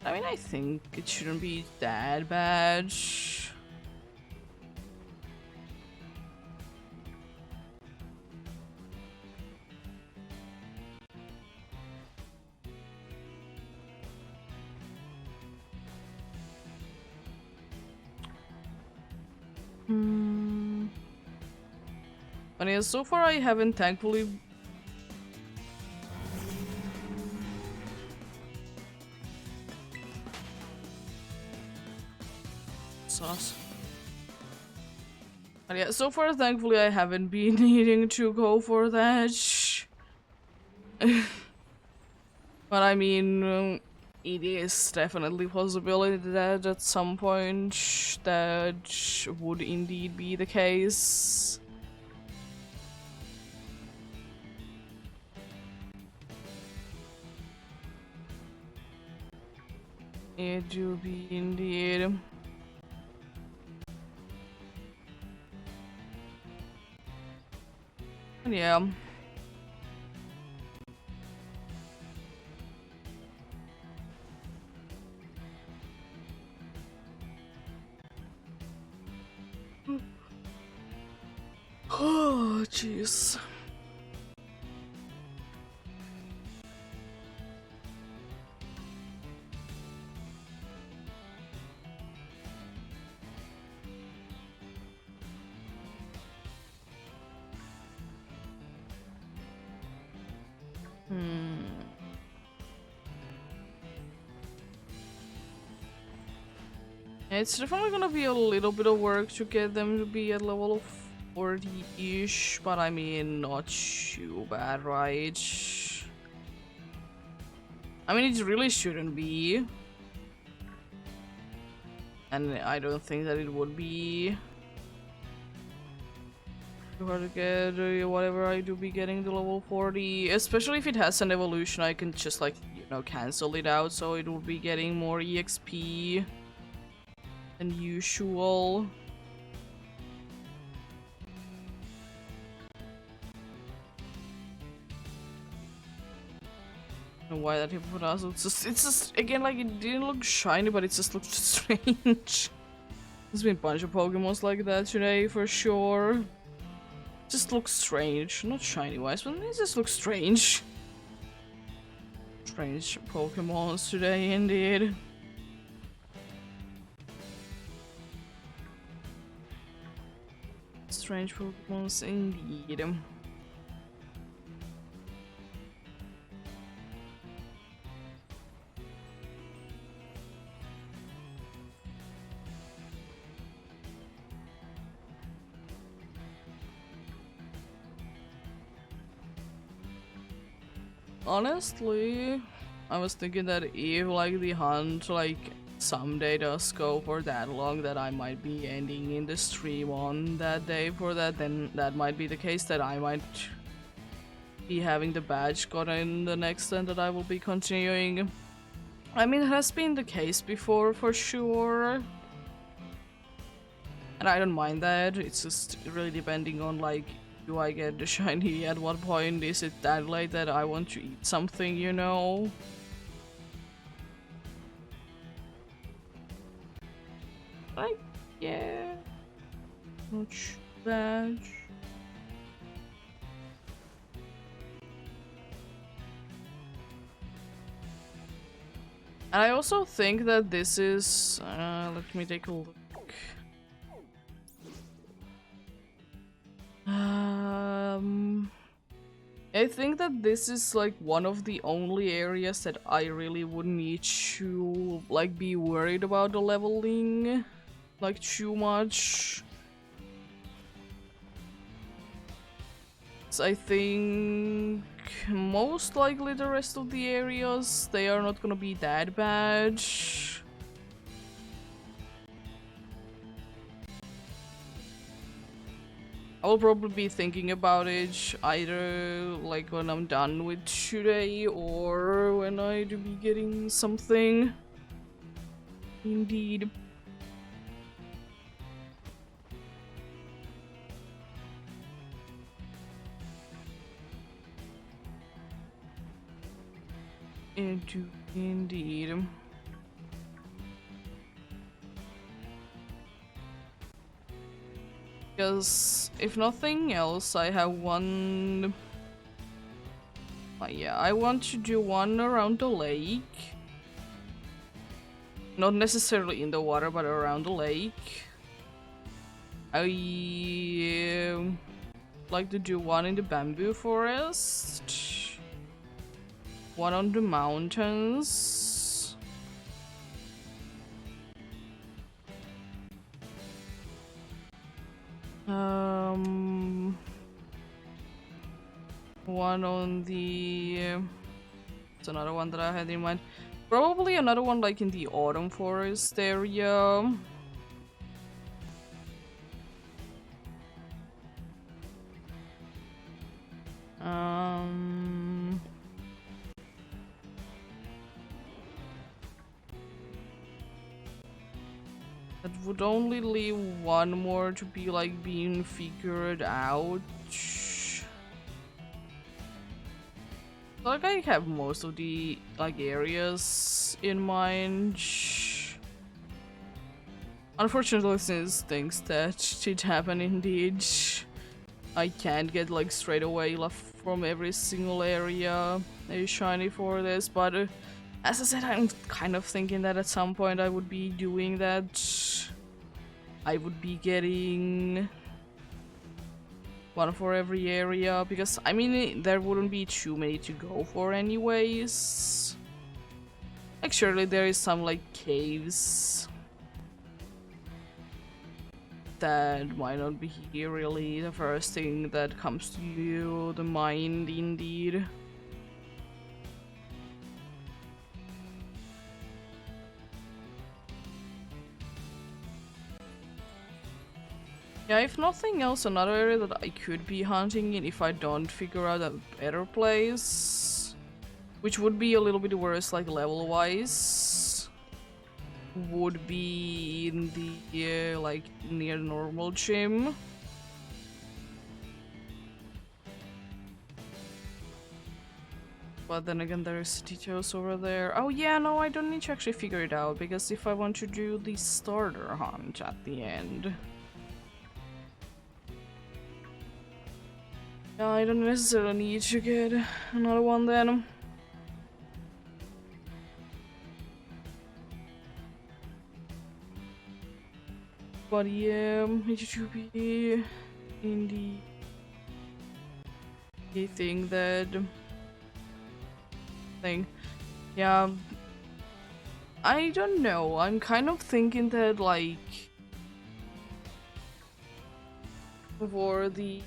I mean, I think it shouldn't be that bad. But yeah, so far I haven't thankfully... Sauce. But yeah, so far thankfully I haven't been needing to go for that. But I mean, it is definitely a possibility that at some point that would indeed be the case. It do be indeed. And yeah. Oh, jeez. It's definitely gonna be a little bit of work to get them to be at level of 40-ish, but I mean, not too bad, right? I mean, it really shouldn't be. And I don't think that it would be too hard to get whatever I do be getting to level 40. Especially if it has an evolution, I can just like, you know, cancel it out, so it will be getting more EXP than usual. I don't know why that hippopotamus, it's just again, like, it didn't look shiny, but it just looked strange. There's been a bunch of Pokemons like that today for sure. Just looks strange, not shiny wise, but it just looks strange. Strange Pokemons today indeed. Strange Pokemons indeed. Honestly, I was thinking that if like the hunt like someday does go for that long that I might be ending in the stream on that day for that, then that might be the case that I might be having the badge gotten the next end that I will be continuing. I mean, it has been the case before for sure. And I don't mind that, it's just really depending on like, do I get the shiny at what point? Is it that late that I want to eat something, you know? Like, yeah, not too bad. And I also think that this is, let me take a look. I think that this is like one of the only areas that I really would need to like be worried about the leveling like too much. So I think most likely the rest of the areas, they are not gonna be that bad. I will probably be thinking about it either like when I'm done with today or when I do be getting something. Indeed. Indeed. Because if nothing else, I have one. Yeah, I want to do one around the lake. Not necessarily in the water, but around the lake. I like to do one in the bamboo forest. One on the mountains. One on the... It's another one that I had in mind. Probably another one like in the autumn forest area. That would only leave one more to be like being figured out. Like I have most of the like areas in mind. Unfortunately, since things that did happen indeed, I can't get like straight away from every single area a shiny for this, but as I said, I'm kind of thinking that at some point I would be doing that. I would be getting one for every area, because I mean there wouldn't be too many to go for anyways. Like surely there is some like caves that might not be really the first thing that comes to you, the mind indeed. Yeah, if nothing else, another area that I could be hunting in if I don't figure out a better place, which would be a little bit worse like level-wise, would be in the like near normal gym. But then again, there's details over there. Oh yeah, no, I don't need to actually figure it out, because if I want to do the starter hunt at the end, I don't necessarily need to get another one then. But yeah, it should be in the thing that thing. Yeah, I don't know. I'm kind of thinking that like for the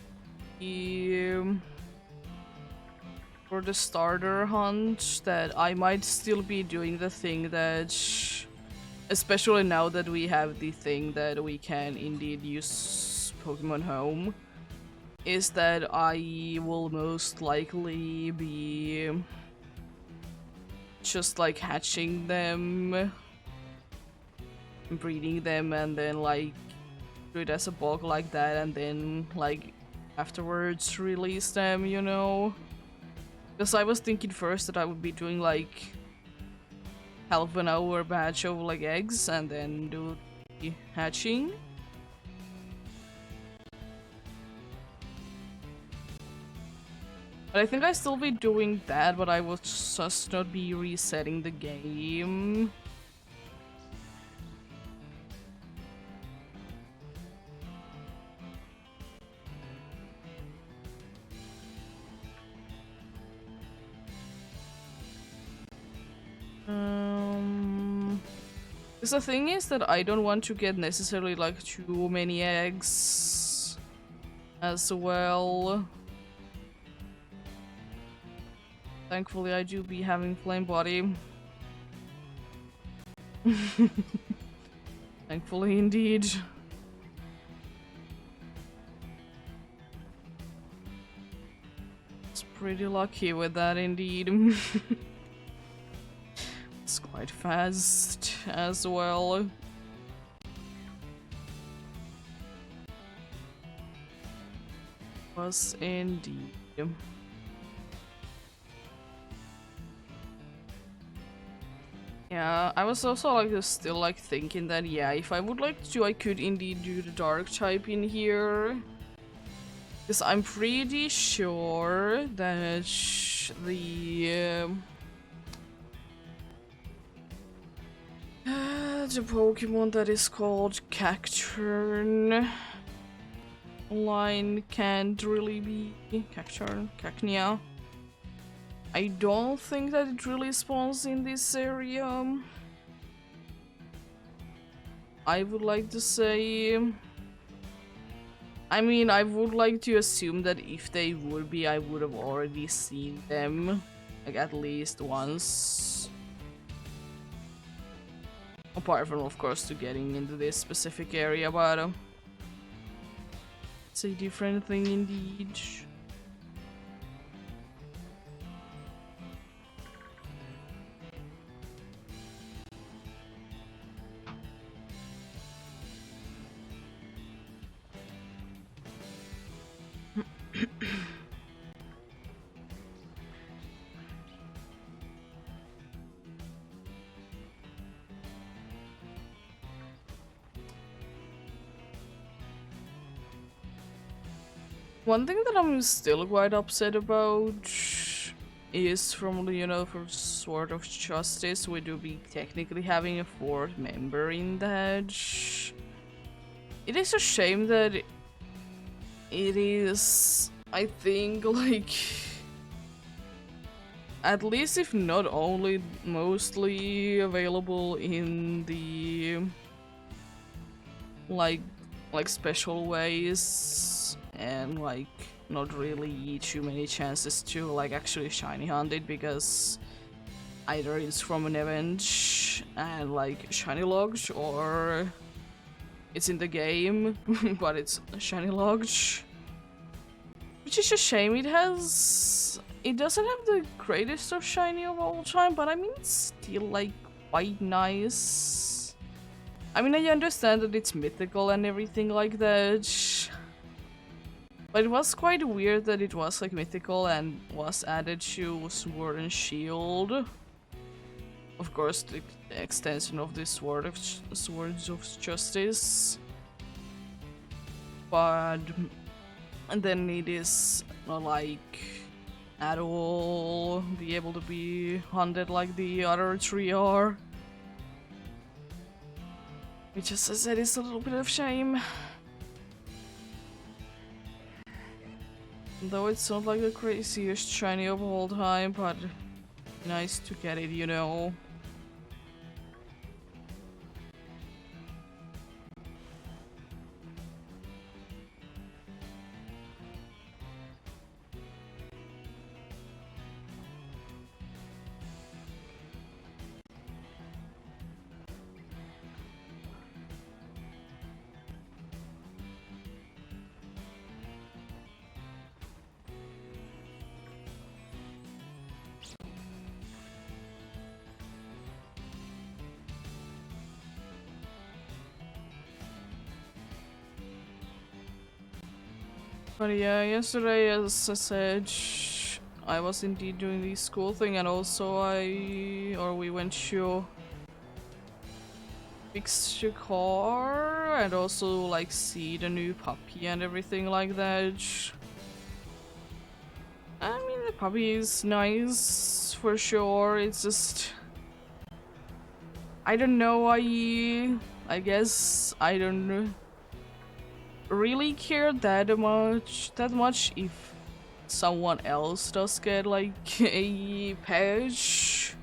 starter hunt that I might still be doing the thing that, especially now that we have the thing that we can indeed use Pokemon Home, is that I will most likely be just like hatching them, breeding them, and then like do it as a bulk like that and then like afterwards release them, you know? Because I was thinking first that I would be doing like half an hour batch of like eggs and then do the hatching. But I think I still be doing that, but I will just not be resetting the game. Because the thing is that I don't want to get necessarily like too many eggs as well. Thankfully, I do be having flame body. Thankfully, indeed. It's pretty lucky with that, indeed. It's quite fast as well. Was indeed. Yeah, I was also like still like thinking that yeah, if I would like to, I could indeed do the dark type in here. Because I'm pretty sure that the Pokemon that is called Cacturn line can't really be Cacturn, Cacnea. I don't think that it really spawns in this area. I would like to say... I mean, I would like to assume that if they would be, I would have already seen them. Like, at least once. Apart from, of course, to getting into this specific area, but... it's a different thing indeed. One thing that I'm still quite upset about is from the, you know, for Sword of Justice, we do be technically having a fourth member in that. It is a shame that it is, I think, like, at least if not only, mostly available in the, like special ways, and like not really too many chances to like actually shiny hunt it, because either it's from an event and like shiny logged, or it's in the game but it's shiny logged, which is a shame. It doesn't have the greatest of shiny of all time, but I mean it's still like quite nice. I mean, I understand that it's mythical and everything like that, but it was quite weird that it was like mythical and was added to Sword and Shield. Of course, the extension of the Swords of Justice. But and then it is not like at all be able to be hunted like the other three are. Which, as I said, is a little bit of shame. Though it's not like the craziest shiny of all time, but nice to get it, you know. But yeah, yesterday, as I said, I was indeed doing the school thing, and also we went to fix your car, and also like see the new puppy and everything like that. I mean, the puppy is nice for sure. It's just, I don't know. I guess I don't really care that much if someone else does get like a patch,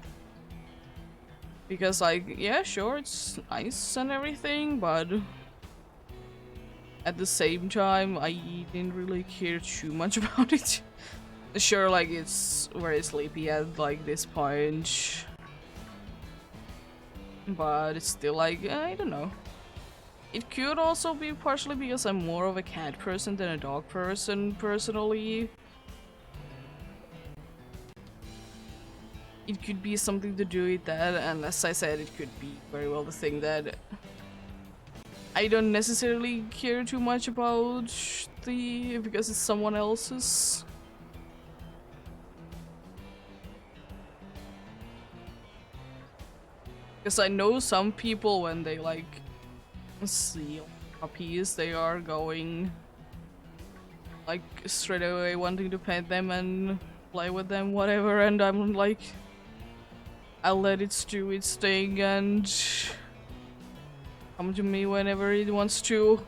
because like, yeah, sure, it's nice and everything, but at the same time I didn't really care too much about it. Sure, like, it's very sleepy at like this point, but it's still like, I don't know. It could also be partially because I'm more of a cat person than a dog person, personally. It could be something to do with that, and as I said, it could be very well the thing that I don't necessarily care too much about because it's someone else's. Because I know some people, when they like see puppies, they are going like straight away wanting to pet them and play with them, whatever, and I'm like, I'll let it do its thing and come to me whenever it wants to.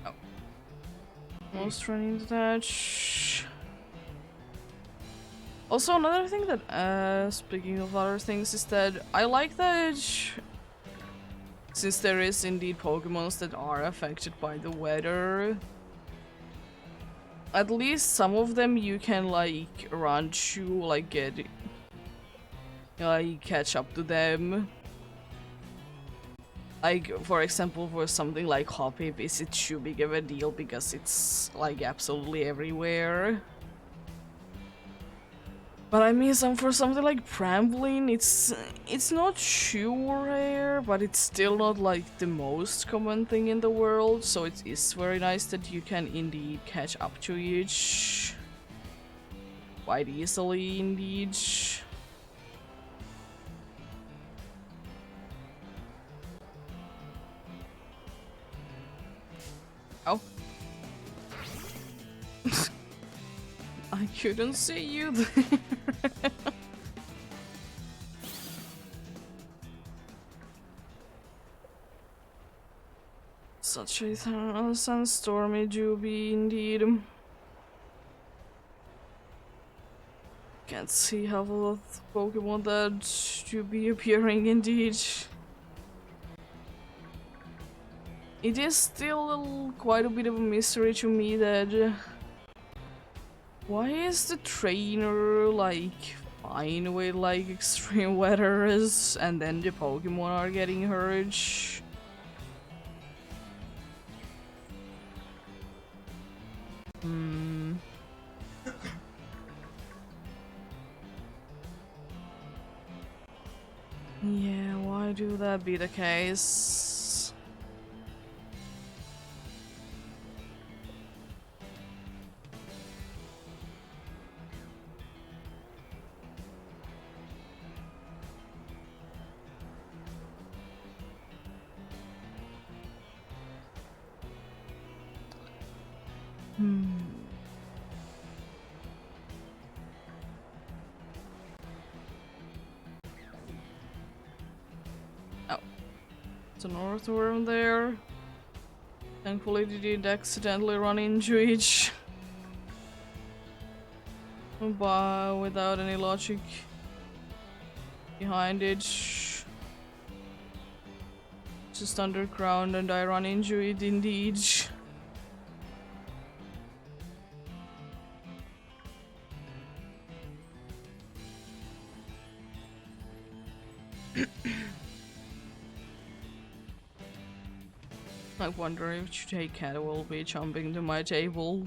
Oh. Almost running into that. Also, another thing that, speaking of other things, is that I like that since there is indeed Pokemons that are affected by the weather, at least some of them you can like run to, like get, like catch up to them. Like, for example, for something like Hoppip, is it too big of a deal because it's like absolutely everywhere? But I mean, for something like Pramblin, it's not too rare, but it's still not like the most common thing in the world, so it is very nice that you can indeed catch up to it quite easily indeed. Oh. I couldn't see you there. Such a sandstormy Juby indeed. Can't see half of the Pokemon that should be appearing indeed. It is still quite a bit of a mystery to me that why is the trainer like fine with like extreme weather and then the Pokemon are getting hurt? Yeah, why do that be the case? Oh, it's an Earthworm there. Thankfully, they didn't accidentally run into each. But without any logic behind it. Just underground and I run into it indeed. I wonder if today Cat will be jumping to my table.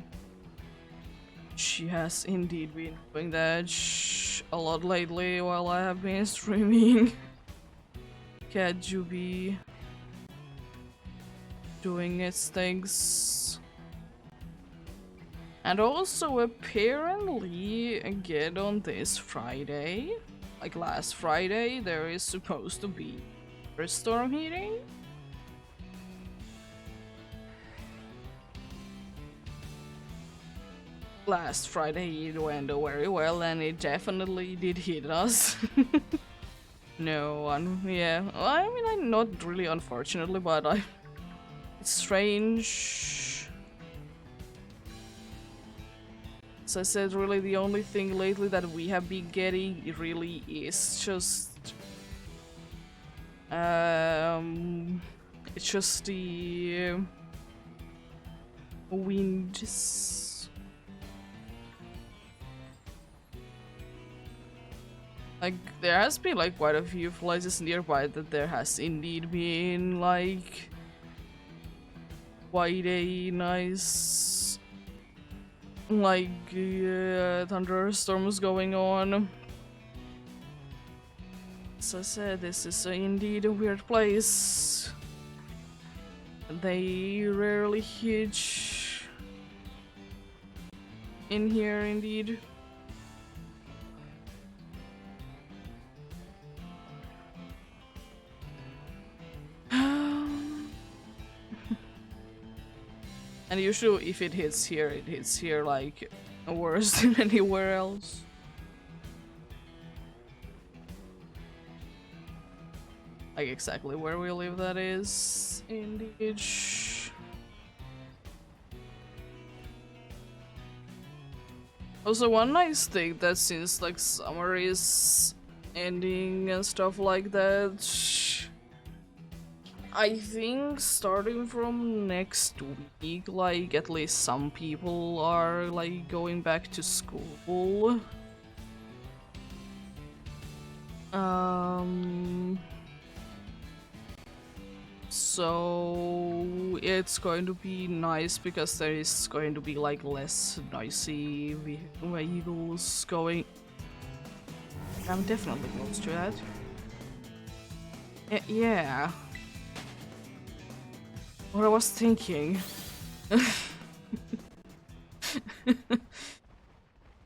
She has indeed been doing that a lot lately while I have been streaming. Cat Juby doing its things. And also apparently again on this Friday, like last Friday, there is supposed to be a storm heating. Last Friday it went very well and it definitely did hit us. No one, yeah. Well, I mean, I'm not really unfortunately, but it's strange. As I said, really the only thing lately that we have been getting really is just it's just the wind. Like, there has been like quite a few places nearby that there has indeed been like quite a nice like thunderstorms going on. As I said, this is indeed a weird place. They rarely hit in here indeed. And usually if it hits here like worse than anywhere else. Like exactly where we live, that is, indeed. Also, one nice thing that since like summer is ending and stuff like that, I think starting from next week, like at least some people are like going back to school. So it's going to be nice because there is going to be like less noisy vehicles going. I'm definitely close to that. Yeah. What I was thinking.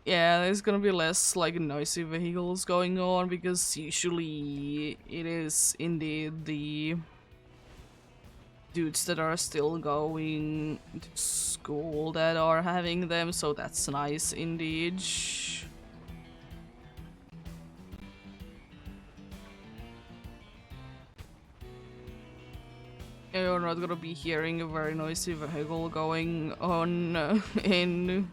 Yeah, there's gonna be less like noisy vehicles going on because usually it is indeed the dudes that are still going to school that are having them, so that's nice indeed. You're not gonna be hearing a very noisy vehicle going on in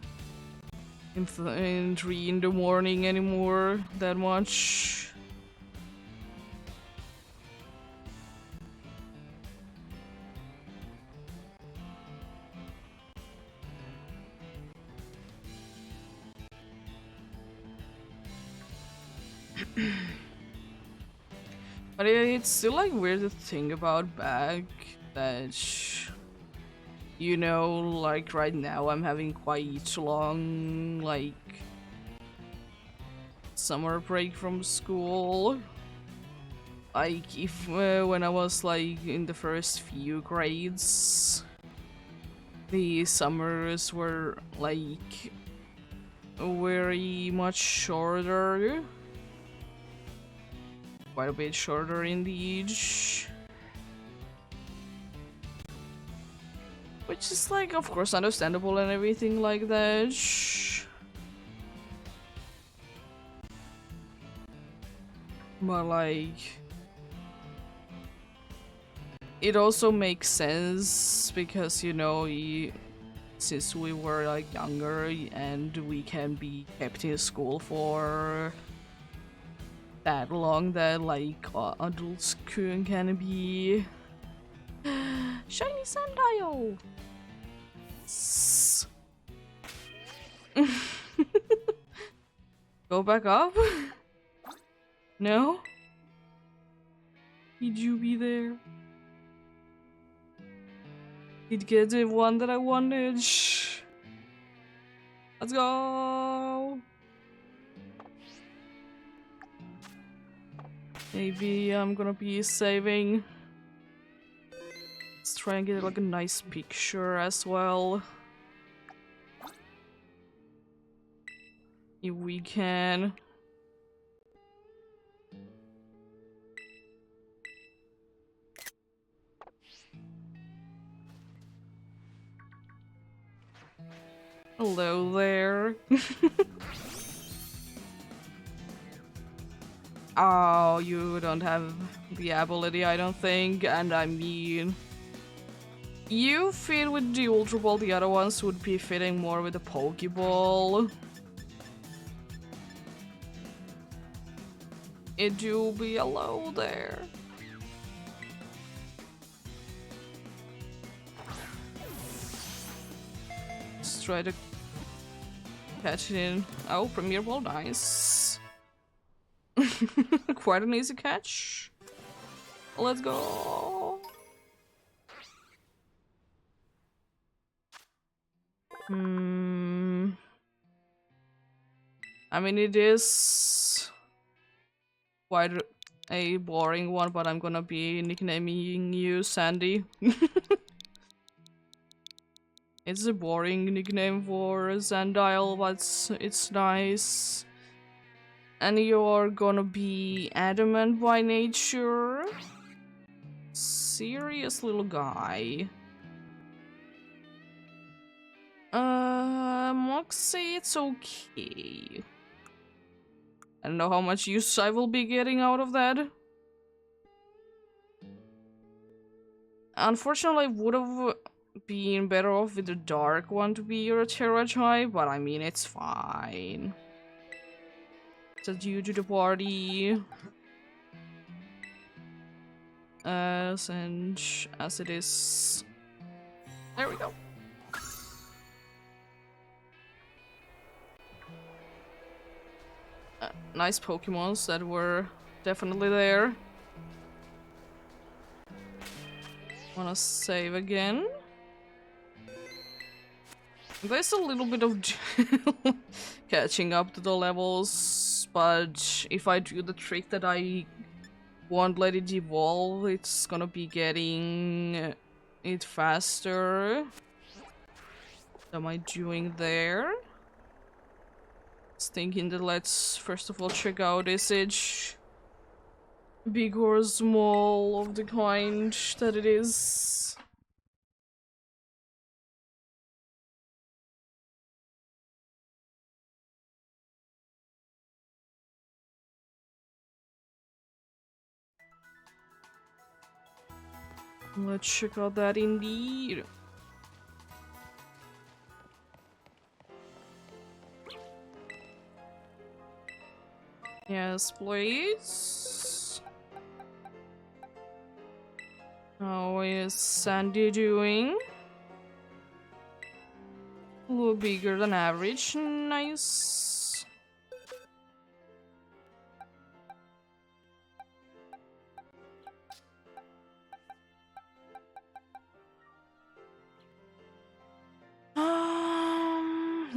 3 in the morning anymore that much. But it's still like weird to think about back that, you know, like right now I'm having quite long like summer break from school. Like if when I was like in the first few grades, the summers were like very much shorter. Quite a bit shorter indeed. Which is like, of course, understandable and everything like that. But like, it also makes sense because, you know, since we were like younger and we can be kept in school for that long that like adults can be. Shiny sundial. Go back up. No. Did you be there? Did get the one that I wanted. Let's go! Maybe I'm gonna be saving. Let's try and get like a nice picture as well. If we can. Hello there. Oh, you don't have the ability, I don't think, and I mean... You fit with the Ultra Ball, the other ones would be fitting more with the Pokeball. It do be hello there. Let's try to catch it in. Oh, Premier Ball, nice. Quite an easy catch. Let's go. I mean, it is quite a boring one, but I'm gonna be nicknaming you Sandy. It's a boring nickname for Zandile, but it's nice. And you're gonna be adamant by nature. Serious little guy. Moxie, it's okay. I don't know how much use I will be getting out of that. Unfortunately, I would have been better off with the dark one to be your Terrajai, but I mean, it's fine. Just due to the party. As it is. There we go. Nice Pokemons that were definitely there. Wanna save again? There's a little bit of catching up to the levels, but if I do the trick that I won't let it evolve, it's gonna be getting it faster. What am I doing there? Thinking that let's first of all check out is it big or small of the kind that it is. Let's check out that indeed. Yes, please. How is Sandy doing? A little bigger than average. Nice.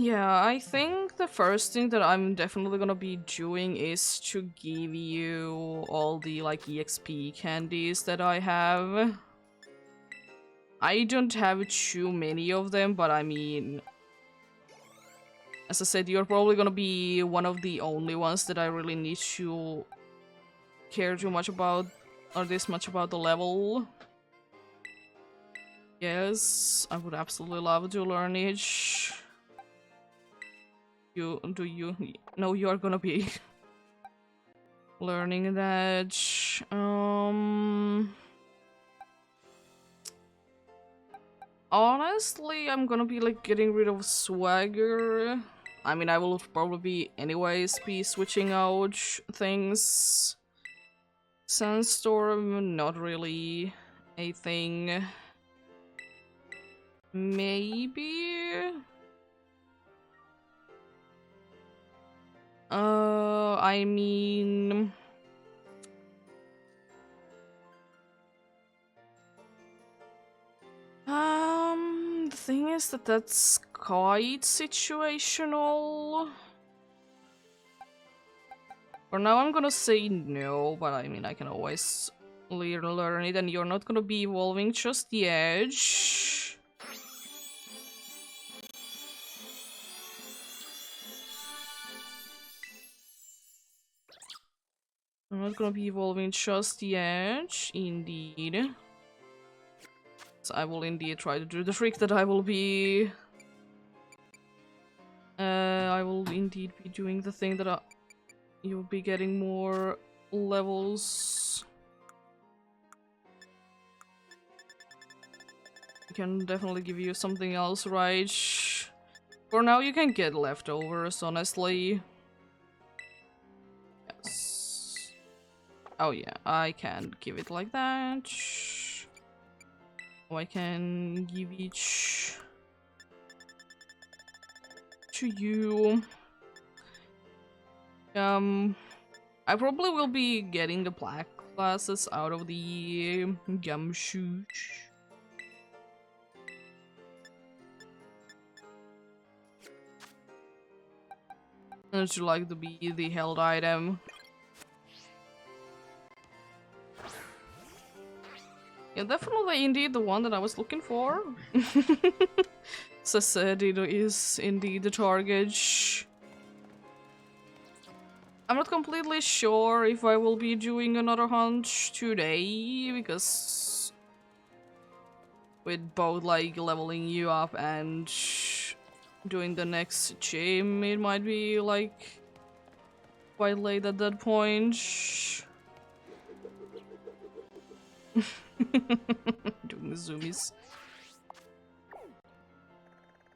Yeah, I think the first thing that I'm definitely gonna be doing is to give you all the like EXP candies that I have. I don't have too many of them, but I mean, as I said, you're probably gonna be one of the only ones that I really need to care too much about, or this much about the level. Yes, I would absolutely love to learn each. You know you are gonna be learning that. Honestly, I'm gonna be like getting rid of Swagger. I mean, I will probably anyways be switching out things. Sandstorm, not really a thing. Maybe. I mean... the thing is that that's quite situational. For now I'm gonna say no, but I mean I can always learn it, and you're not gonna be evolving just yet. I'm not gonna be evolving just yet, indeed. So I will indeed try to do the trick that I will be... I will indeed be doing the thing that you'll be getting more levels. I can definitely give you something else, right? For now you can get leftovers, honestly. Yes. Oh yeah, I can give it like that. Oh, I can give each to you. I probably will be getting the black glasses out of the gumshoe. And would you like to be the held item? Yeah, definitely indeed the one that I was looking for. As I said, it is indeed the target. I'm not completely sure if I will be doing another hunt today, because with both like leveling you up and doing the next gym, it might be like quite late at that point. Doing the zoomies.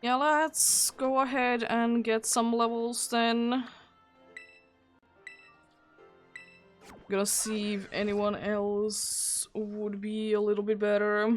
Yeah, let's go ahead and get some levels then. Gonna see if anyone else would be a little bit better.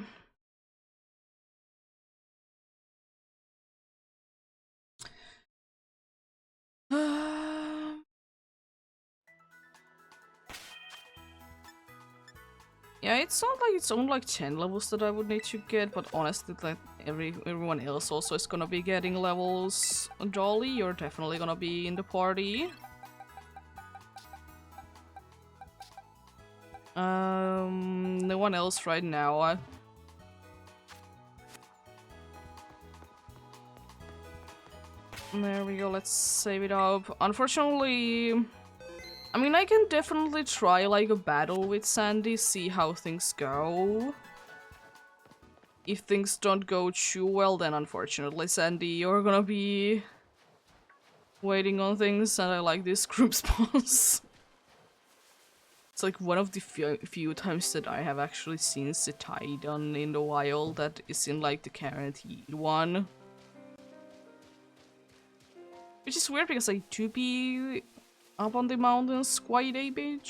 Yeah, it sounds like it's only like 10 levels that I would need to get, but honestly, like everyone else also is gonna be getting levels. Dolly, you're definitely gonna be in the party. No one else right now. There we go, let's save it up. Unfortunately, I mean, I can definitely try like a battle with Sandy, see how things go. If things don't go too well, then unfortunately, Sandy, you're gonna be waiting on things, and I like this group spawns. It's like one of the few times that I have actually seen Setai done in the wild that is in like the guaranteed one. Which is weird because I do be up on the mountains quite a bit.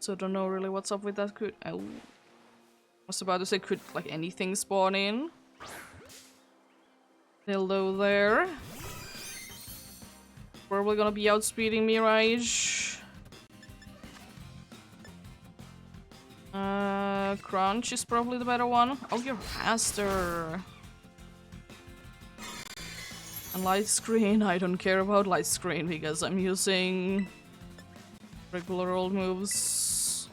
So don't know really what's up with that. Could I was about to say, could like anything spawn in? Hello there. Probably gonna be outspeeding me, right? Crunch is probably the better one. Oh, you're faster. And light screen, I don't care about light screen because I'm using regular old moves.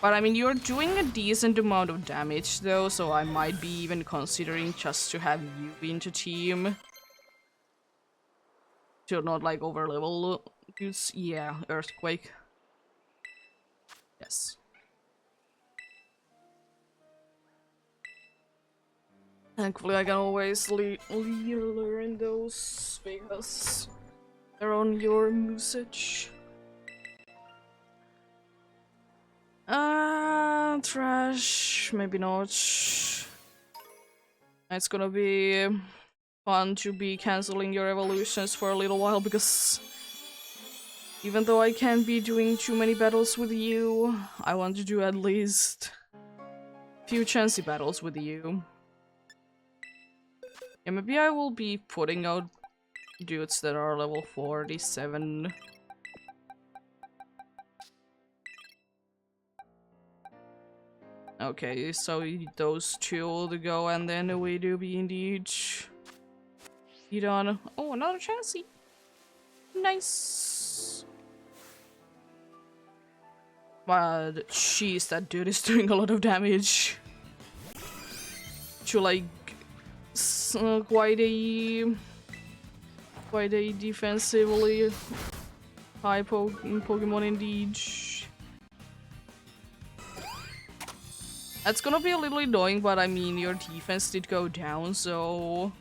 But I mean, you're doing a decent amount of damage though, so I might be even considering just to have you into team. To not like overlevel dudes. Yeah, earthquake. Yes. Thankfully I can always learn those because they're on your usage. Trash, maybe not. It's gonna be fun to be canceling your evolutions for a little while because even though I can't be doing too many battles with you, I want to do at least a few chancy battles with you. Yeah, maybe I will be putting out dudes that are level 47. Okay, so those two to go, and then we do be indeed done. Oh, another chassis. Nice. But jeez, that dude is doing a lot of damage. To like quite a defensively high Pokemon indeed. That's gonna be a little annoying, but I mean your defense did go down, so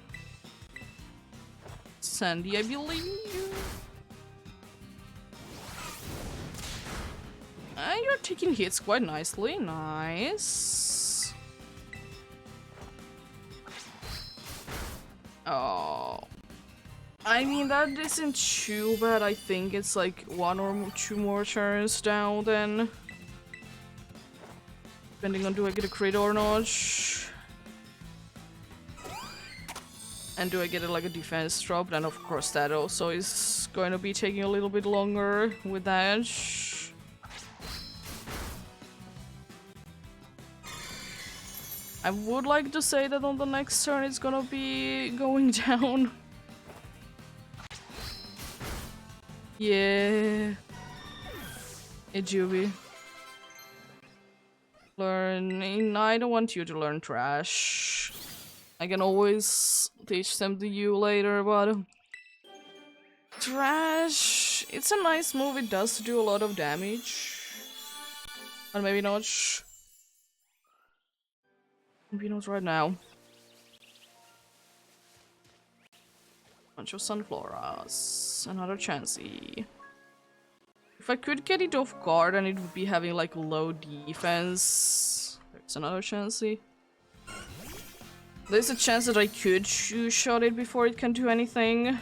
Sandy, I believe in you. You're taking hits quite nicely. Nice. Oh. I mean, that isn't too bad. I think it's like 1 or 2 more turns down then. Depending on do I get a crit or not. And do I get like a defense drop? And of course that also is going to be taking a little bit longer with that. I would like to say that on the next turn it's gonna be going down. Yeah. Hey, Juby. Learning. I don't want you to learn trash. I can always teach them to you later, but trash. It's a nice move. It does do a lot of damage, but maybe not. Maybe not right now. Bunch of Sunfloras. Another Chansey. If I could get it off guard and it would be having like low defense. There's another Chansey. There's a chance that I could shot it before it can do anything.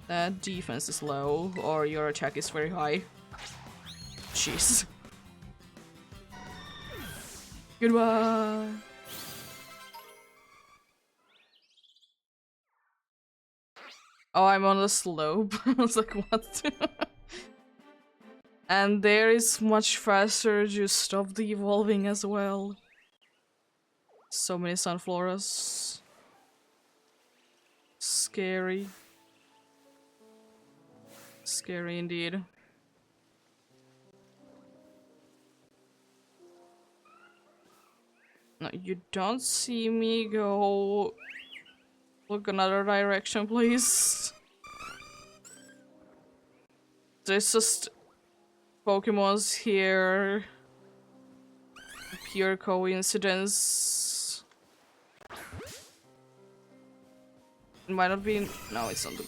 That defense is low, or your attack is very high. Jeez. Goodbye. Oh, I'm on the slope. I was like, what? And there is much faster to stop the evolving as well. So many Sunfloras. Scary. Scary indeed. No, you don't see me go. Look another direction, please. There's just Pokemon's here. Pure coincidence. It might not be. No, it's on the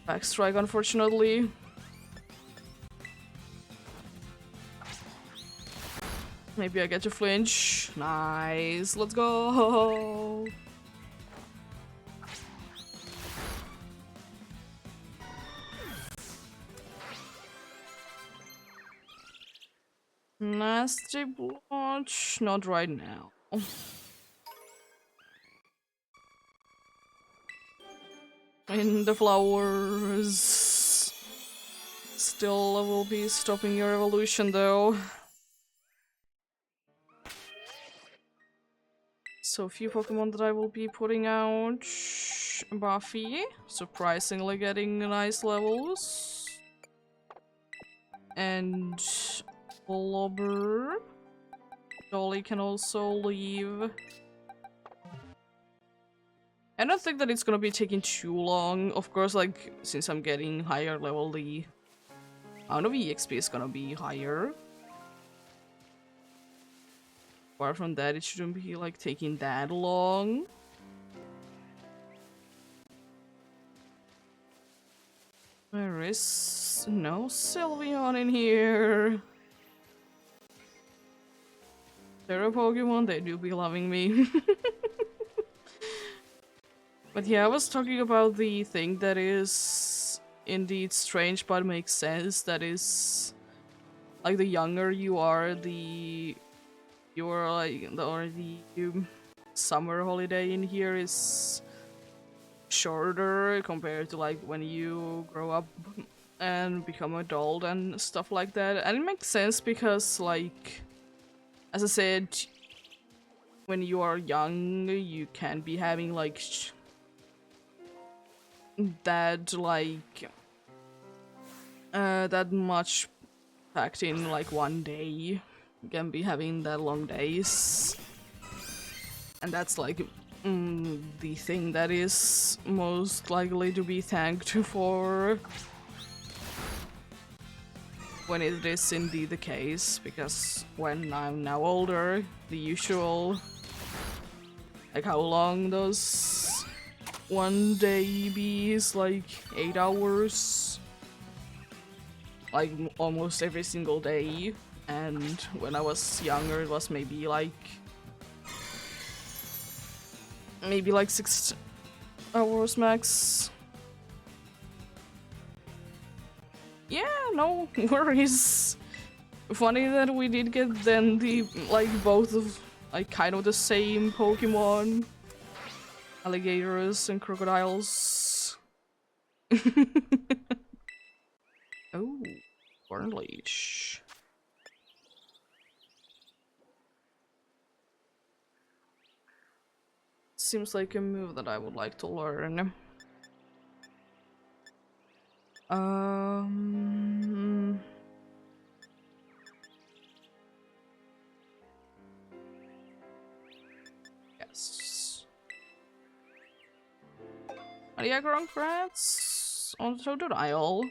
backstrike, unfortunately. Maybe I get to flinch. Nice. Let's go. Nasty blotch. Not right now. In the flowers. Still will be stopping your evolution though. So a few Pokemon that I will be putting out. Buffy, surprisingly getting nice levels. And Blobber. Dolly can also leave. I don't think that it's gonna be taking too long. Of course, like, since I'm getting higher level, the amount of EXP is gonna be higher. Apart from that, it shouldn't be, like, taking that long. There is no Sylveon in here. They're a Pokemon, they do be loving me. But yeah, I was talking about the thing that is indeed strange but makes sense. That is, like, the younger you are, the summer holiday in here is shorter compared to like when you grow up and become adult and stuff like that. And it makes sense because, like, as I said, when you are young, you can be having like that that much packed in like one day. You can be having that long days, and that's like the thing that is most likely to be thanked for when it is indeed the case, because when I'm now older, the usual, like, how long does one day be is like 8 hours, like almost every single day. And when I was younger, it was maybe like 6 hours max. Yeah, no worries. Funny that we did get then the, like, both of, like, kind of the same Pokemon. Alligators and crocodiles. Oh, Leash. Seems like a move that I would like to learn. Yes. Maria Grunkrats on Totodile.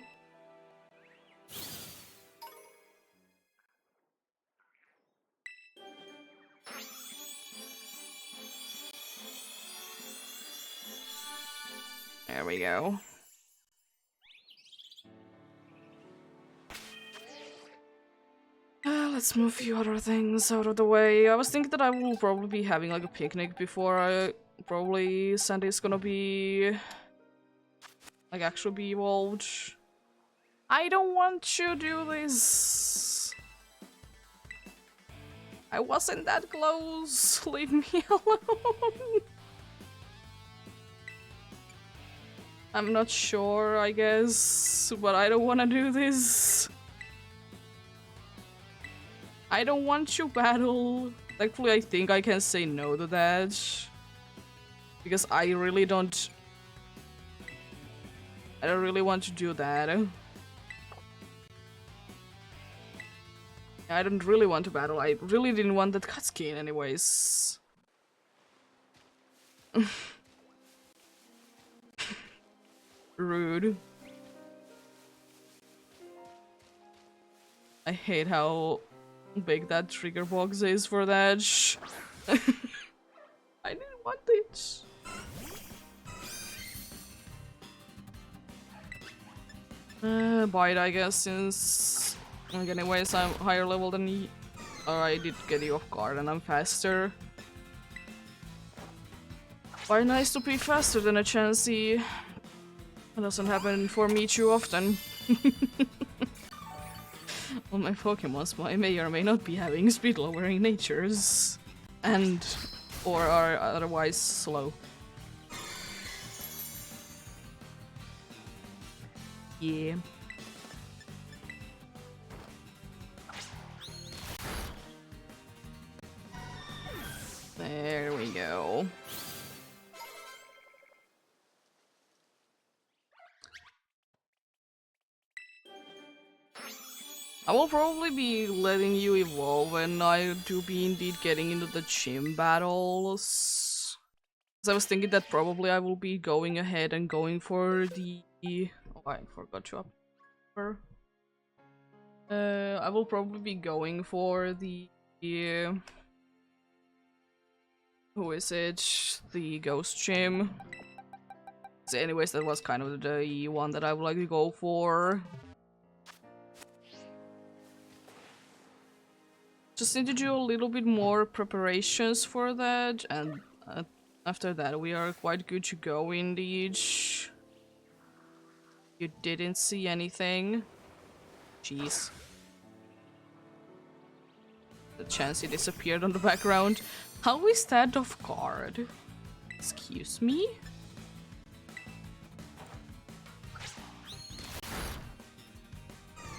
There we go. Let's move a few other things out of the way. I was thinking that I will probably be having like a picnic before probably Sandy's gonna be like actually be evolved. I don't want to do this. I wasn't that close. Leave me alone. I'm not sure, I guess, but I don't want to do this. I don't want to battle. Thankfully, I think I can say no to that. Because I don't really want to do that. I don't really want to battle. I really didn't want that cutscene anyways. Rude. I hate how big that trigger box is for that. I didn't want it. Bite, I guess, since, like, anyways, I'm higher level than you. Or I did get you off guard and I'm faster. Why nice to be faster than a Chansey? It doesn't happen for me too often. Well, my Pokemons may or may not be having speed lowering natures. Or are otherwise slow. Yeah. There we go. I will probably be letting you evolve when I do be indeed getting into the gym battles. Because I was thinking that probably I will be going ahead and going for the... Oh, I forgot to upper. I will probably be going for the... Who is it? The Ghost Gym. So anyways, that was kind of the one that I would like to go for. Just need to do a little bit more preparations for that, and after that we are quite good to go indeed. You didn't see anything? Jeez. The Chansey disappeared on the background. How is that off guard? Excuse me?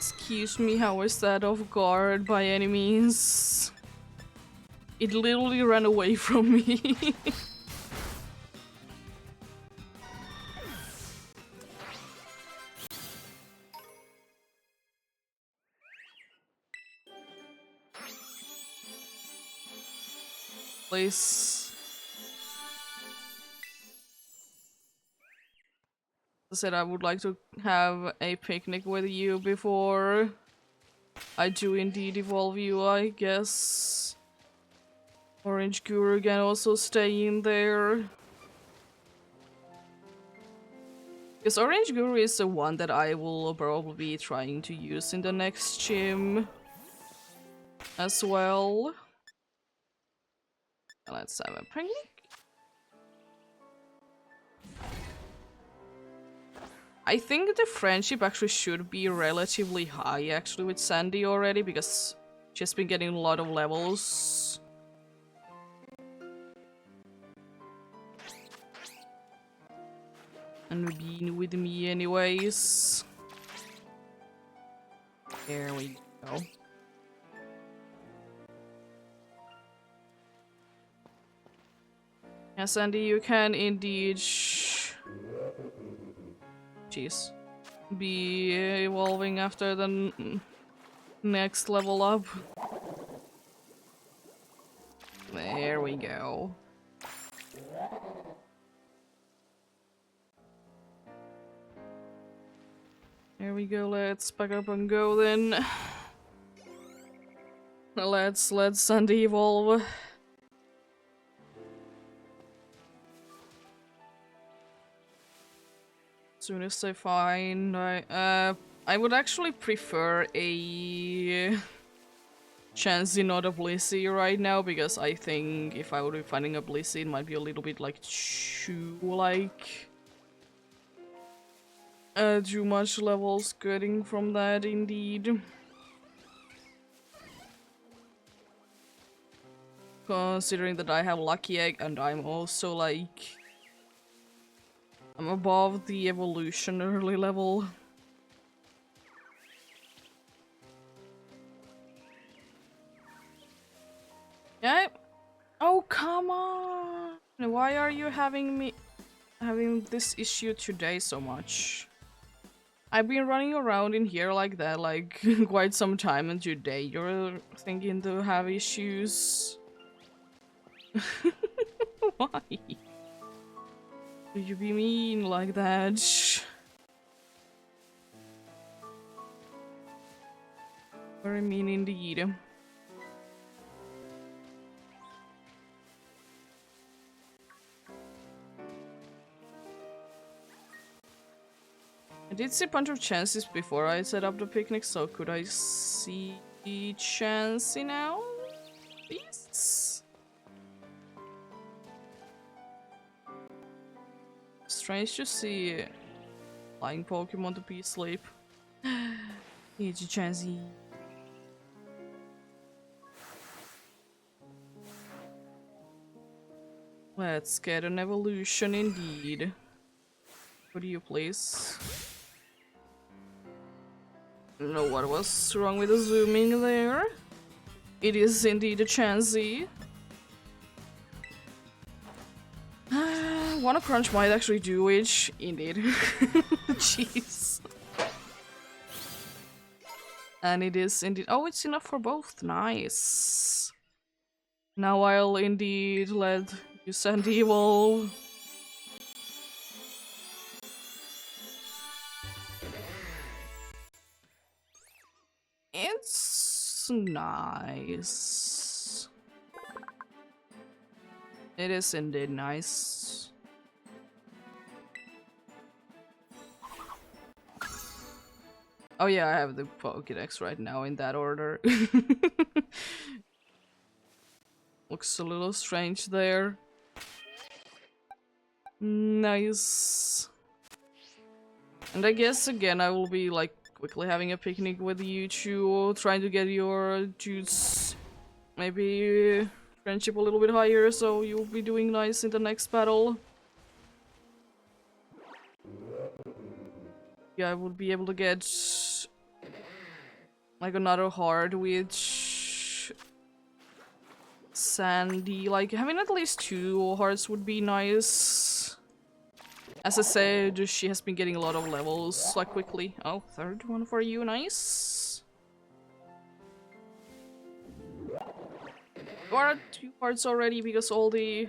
Excuse me, how is that off guard by any means? It literally ran away from me. Please. I said I would like to have a picnic with you before I do indeed evolve you, I guess. Orange Guru can also stay in there. Because Orange Guru is the one that I will probably be trying to use in the next gym as well. Let's have a picnic. I think the friendship actually should be relatively high actually with Sandy already because she's been getting a lot of levels. And being with me anyways. There we go. Yeah, Sandy, you can indeed jeez. Be evolving after the next level up. There we go. There we go, let's back up and go then. Let's let Sandy evolve. Soon as I find I would actually prefer a Chansey, not a Blissey right now, because I think if I would be finding a Blissey, it might be a little bit like too much levels getting from that indeed. Considering that I have Lucky Egg and I'm also like I'm above the evolutionary level. Yeah. Oh, come on. Why are you having this issue today so much? I've been running around in here like that like quite some time, and today you're thinking to have issues. Why? Do you be mean like that? Very mean indeed. I did see a bunch of chances before I set up the picnic, so could I see Chansey now, please? Strange to see flying Pokemon to be asleep. It's Chansey. Let's get an evolution indeed. Would you please? I don't know what was wrong with the zooming there. It is indeed a Chansey. Wanna Crunch might actually do it. Indeed. Jeez. And it is indeed. Oh, it's enough for both. Nice. Now I'll indeed let you Sandy evolve. It's nice. It is indeed nice. Oh yeah, I have the Pokédex right now in that order. Looks a little strange there. Nice. And I guess again I will be like quickly having a picnic with you two, trying to get your dudes maybe friendship a little bit higher, so you'll be doing nice in the next battle. Yeah, I would be able to get like another heart which Sandy, like having at least 2 hearts would be nice. As I said, she has been getting a lot of levels like quickly. Oh, 3rd one for you, nice. You are at 2 hearts already because all the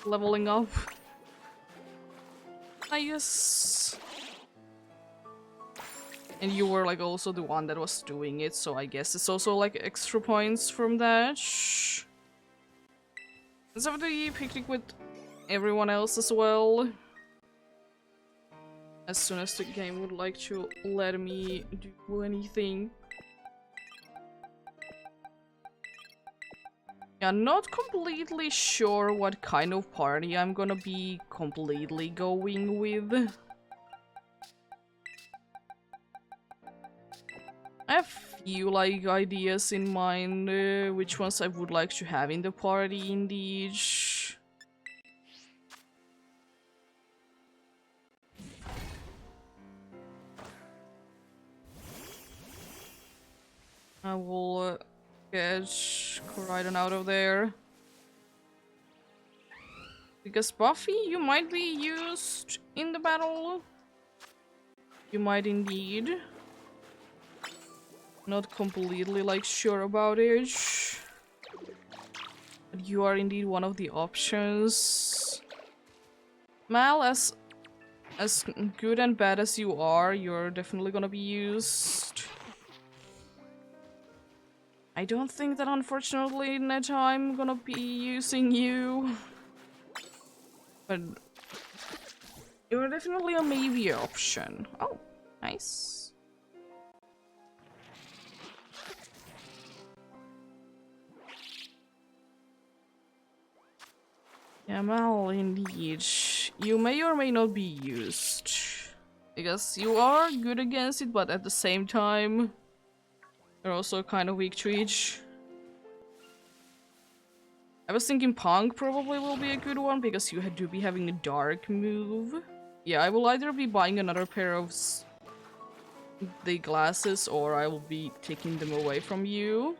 leveling up. Nice. And you were like also the one that was doing it, so I guess it's also like extra points from that. Shh. Let's have the picnic with everyone else as well. As soon as the game would like to let me do anything. Yeah, not completely sure what kind of party I'm gonna be completely going with. I have few like ideas in mind, which ones I would like to have in the party indeed. I will get Koraidon out of there. Because Buffy, you might be used in the battle. You might indeed. Not completely like sure about it. But you are indeed one of the options. Mal, as good and bad as you are, you're definitely gonna be used. I don't think that unfortunately Netta I'm gonna be using you. But you're definitely a maybe option. Oh, nice. Yeah, Mal, indeed. You may or may not be used. Because you are good against it, but at the same time, you're also kind of weak to each. I was thinking Punk probably will be a good one, because you do be having a dark move. Yeah, I will either be buying another pair of the glasses, or I will be taking them away from you.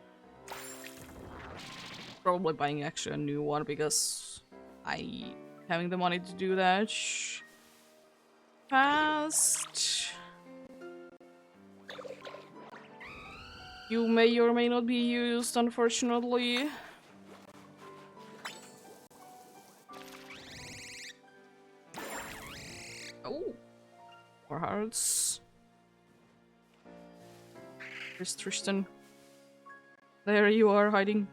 Probably buying actually a new one, because I having the money to do that. Fast. You may or may not be used, unfortunately. Oh, 4 hearts. Where's Tristan? There you are, hiding.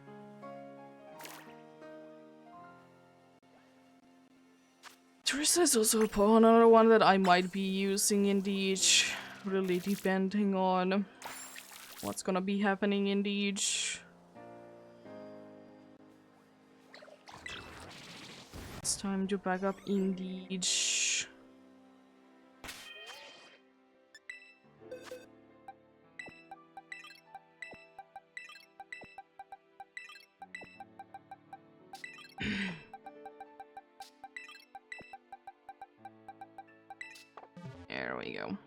Tristan is also a pawn, another one that I might be using indeed. Really depending on what's gonna be happening indeed. It's time to back up indeed. There we go.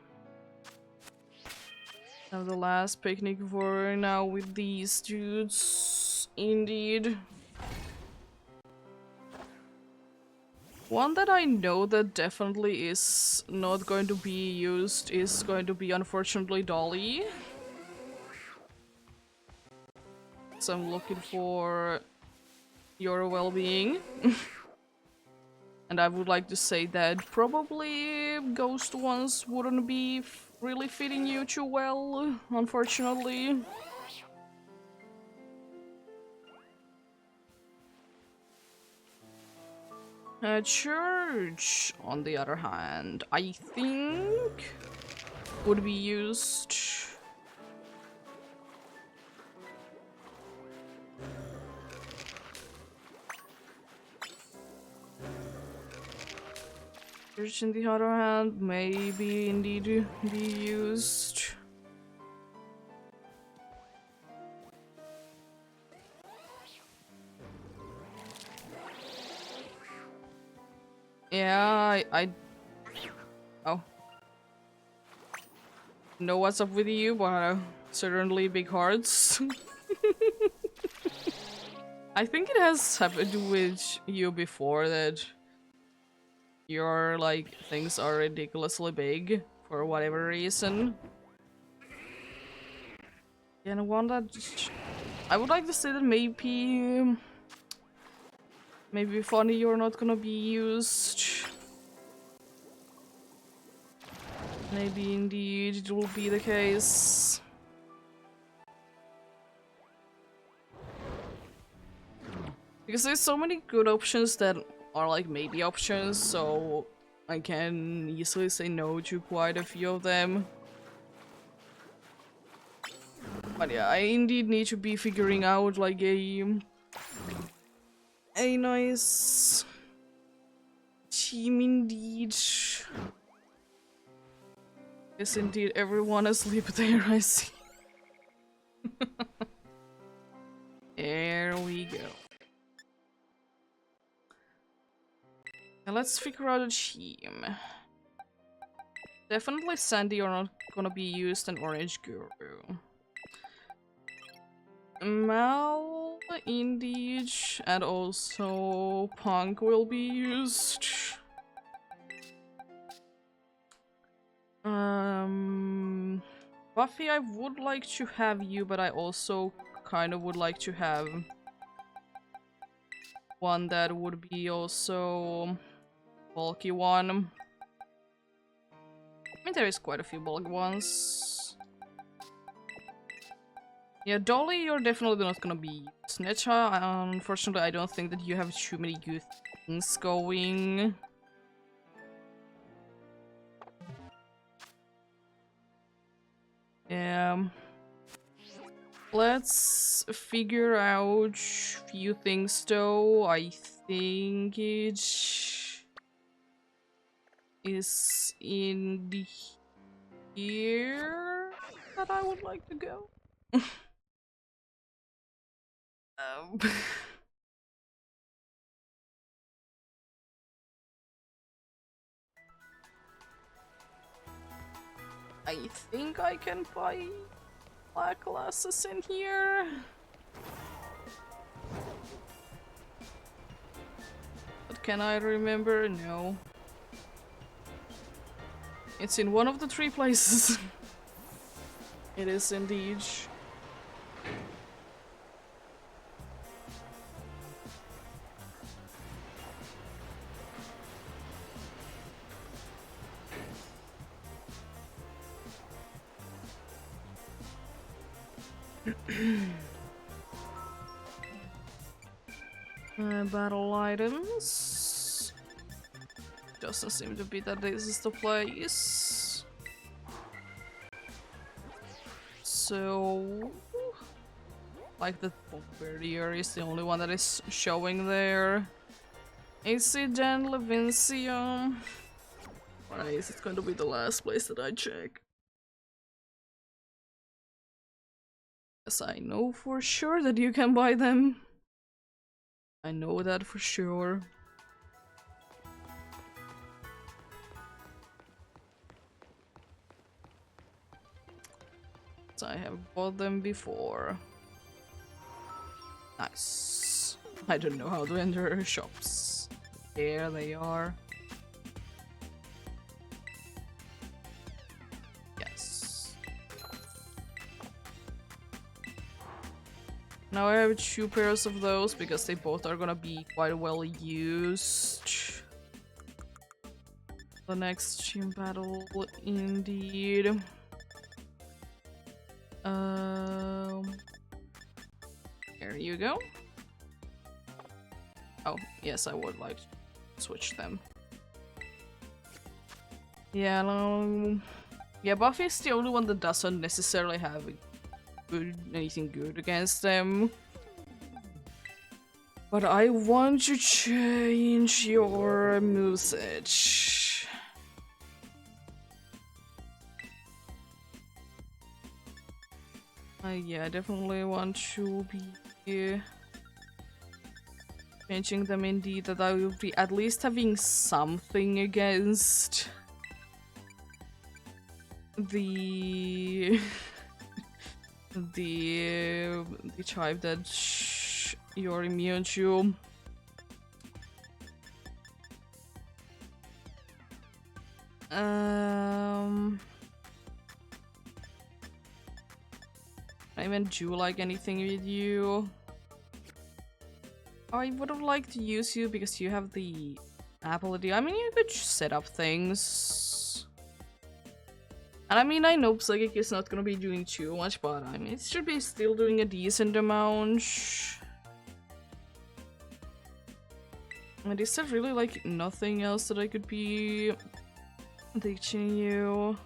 Now the last picnic for now with these dudes. Indeed. One that I know that definitely is not going to be used is going to be, unfortunately, Dolly. So I'm looking for your well-being. And I would like to say that probably ghost ones wouldn't be really fitting you too well, unfortunately. Church, on the other hand, I think would be used. Church, on the other hand, maybe indeed be used. Yeah, I oh. Know what's up with you, but certainly big hearts. I think it has happened with you before that your like things are ridiculously big for whatever reason. And one that I would like to say that maybe funny you're not gonna be used. Maybe indeed it will be the case. Because there's so many good options that are like maybe options, so I can easily say no to quite a few of them. But yeah, I indeed need to be figuring out like a nice team indeed. Yes, indeed, everyone asleep there, I see. There we go. Now let's figure out a team. Definitely Sandy are not gonna be used, and Orange Guru. Mal, indeed, and also Punk will be used. Buffy, I would like to have you, but I also kind of would like to have one that would be also bulky one. I mean, there is quite a few bulky ones. Yeah, Dolly, you're definitely not gonna be used. Necha, unfortunately, I don't think that you have too many good things going. Yeah. Let's figure out few things though. I think it is in the here that I would like to go. I think I can buy black glasses in here. But can I remember? No. It's in one of the 3 places. It is indeed. Battle items. Doesn't seem to be that this is the place. So, like the Bombardier is the only one that is showing there. AC Dan Levincia. Why is it going to be the last place that I check? Yes, I know for sure that you can buy them. I know that for sure. So I have bought them before. Nice. I don't know how to enter shops. There they are. Yes. Now I have 2 pairs of those because they both are gonna be quite well used. The next team battle, indeed. There you go. Oh, yes, I would like to switch them. Yeah, no. Yeah, Buffy is the only one that doesn't necessarily have anything good against them. But I want to change your moveset. Yeah, I definitely want to be changing them indeed, that I will be at least having something against the the type that you're immune to. I even do like anything with you. I would have liked to use you because you have the ability. I mean, you could set up things. And I mean, I know Psychic is not gonna be doing too much, but I mean, it should be still doing a decent amount. And is there really like nothing else that I could be teaching you?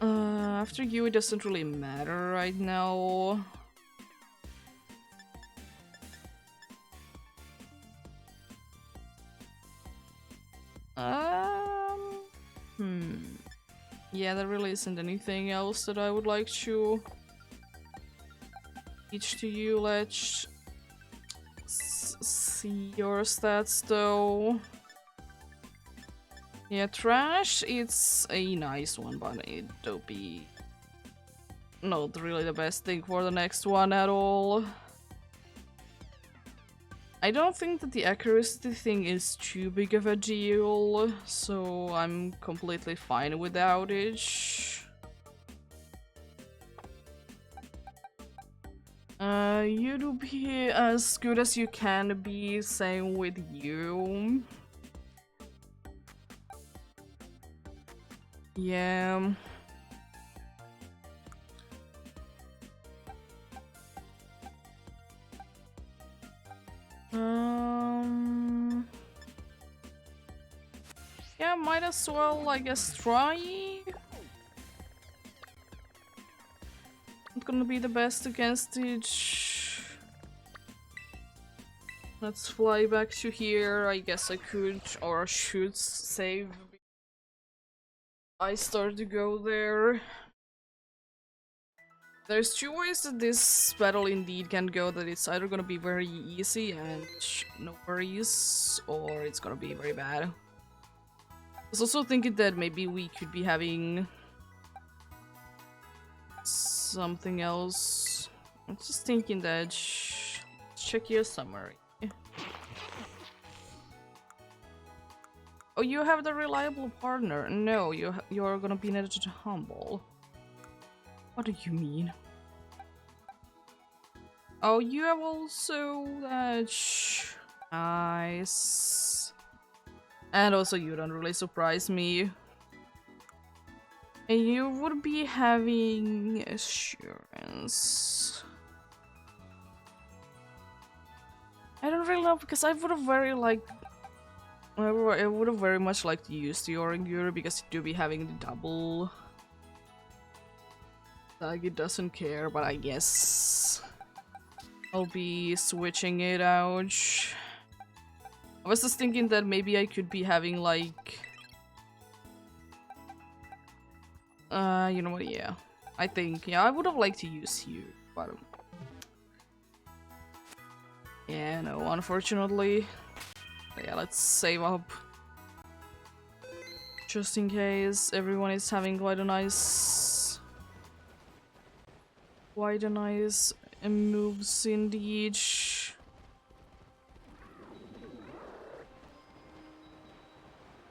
After you, it doesn't really matter right now. Yeah, there really isn't anything else that I would like to teach to you. Let's see your stats though. Yeah, trash, it's a nice one, but it'll be not really the best thing for the next one at all. I don't think that the accuracy thing is too big of a deal, so I'm completely fine without it. You do be as good as you can be, same with you. Yeah. Yeah, might as well, I guess, try. Not gonna be the best against it. Let's fly back to here. I guess I could or should save. I start to go there. There's two ways that this battle indeed can go, that it's either gonna be very easy and no worries, or it's gonna be very bad. I was also thinking that maybe we could be having something else. I'm just thinking that check your summary. Oh, you have the reliable partner. No, you're gonna be netted to humble. What do you mean? Oh, you have also that. Nice. And also, you don't really surprise me. And you would be having assurance. I don't really know, because I would have very I would have very much liked to use the Oranguru because you do be having the double. Like, it doesn't care, but I guess I'll be switching it out. I was just thinking that maybe I could be having like... you know what, yeah. I think, yeah, I would have liked to use you, but... yeah, no, unfortunately. But yeah, let's save up. Just in case everyone is having quite a nice moves indeed.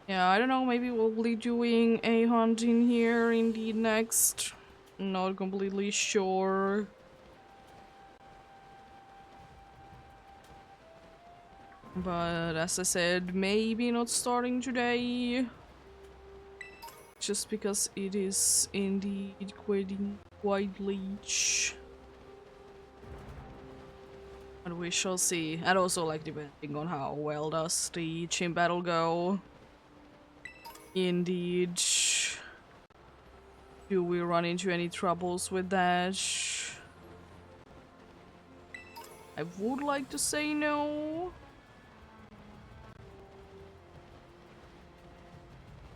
Yeah, I don't know, maybe we'll be doing a hunt in here indeed next. Not completely sure. But as I said, maybe not starting today. Just because it is indeed quite late. But we shall see. And also, like, depending on how well does the gym battle go. Indeed. Do we run into any troubles with that? I would like to say no.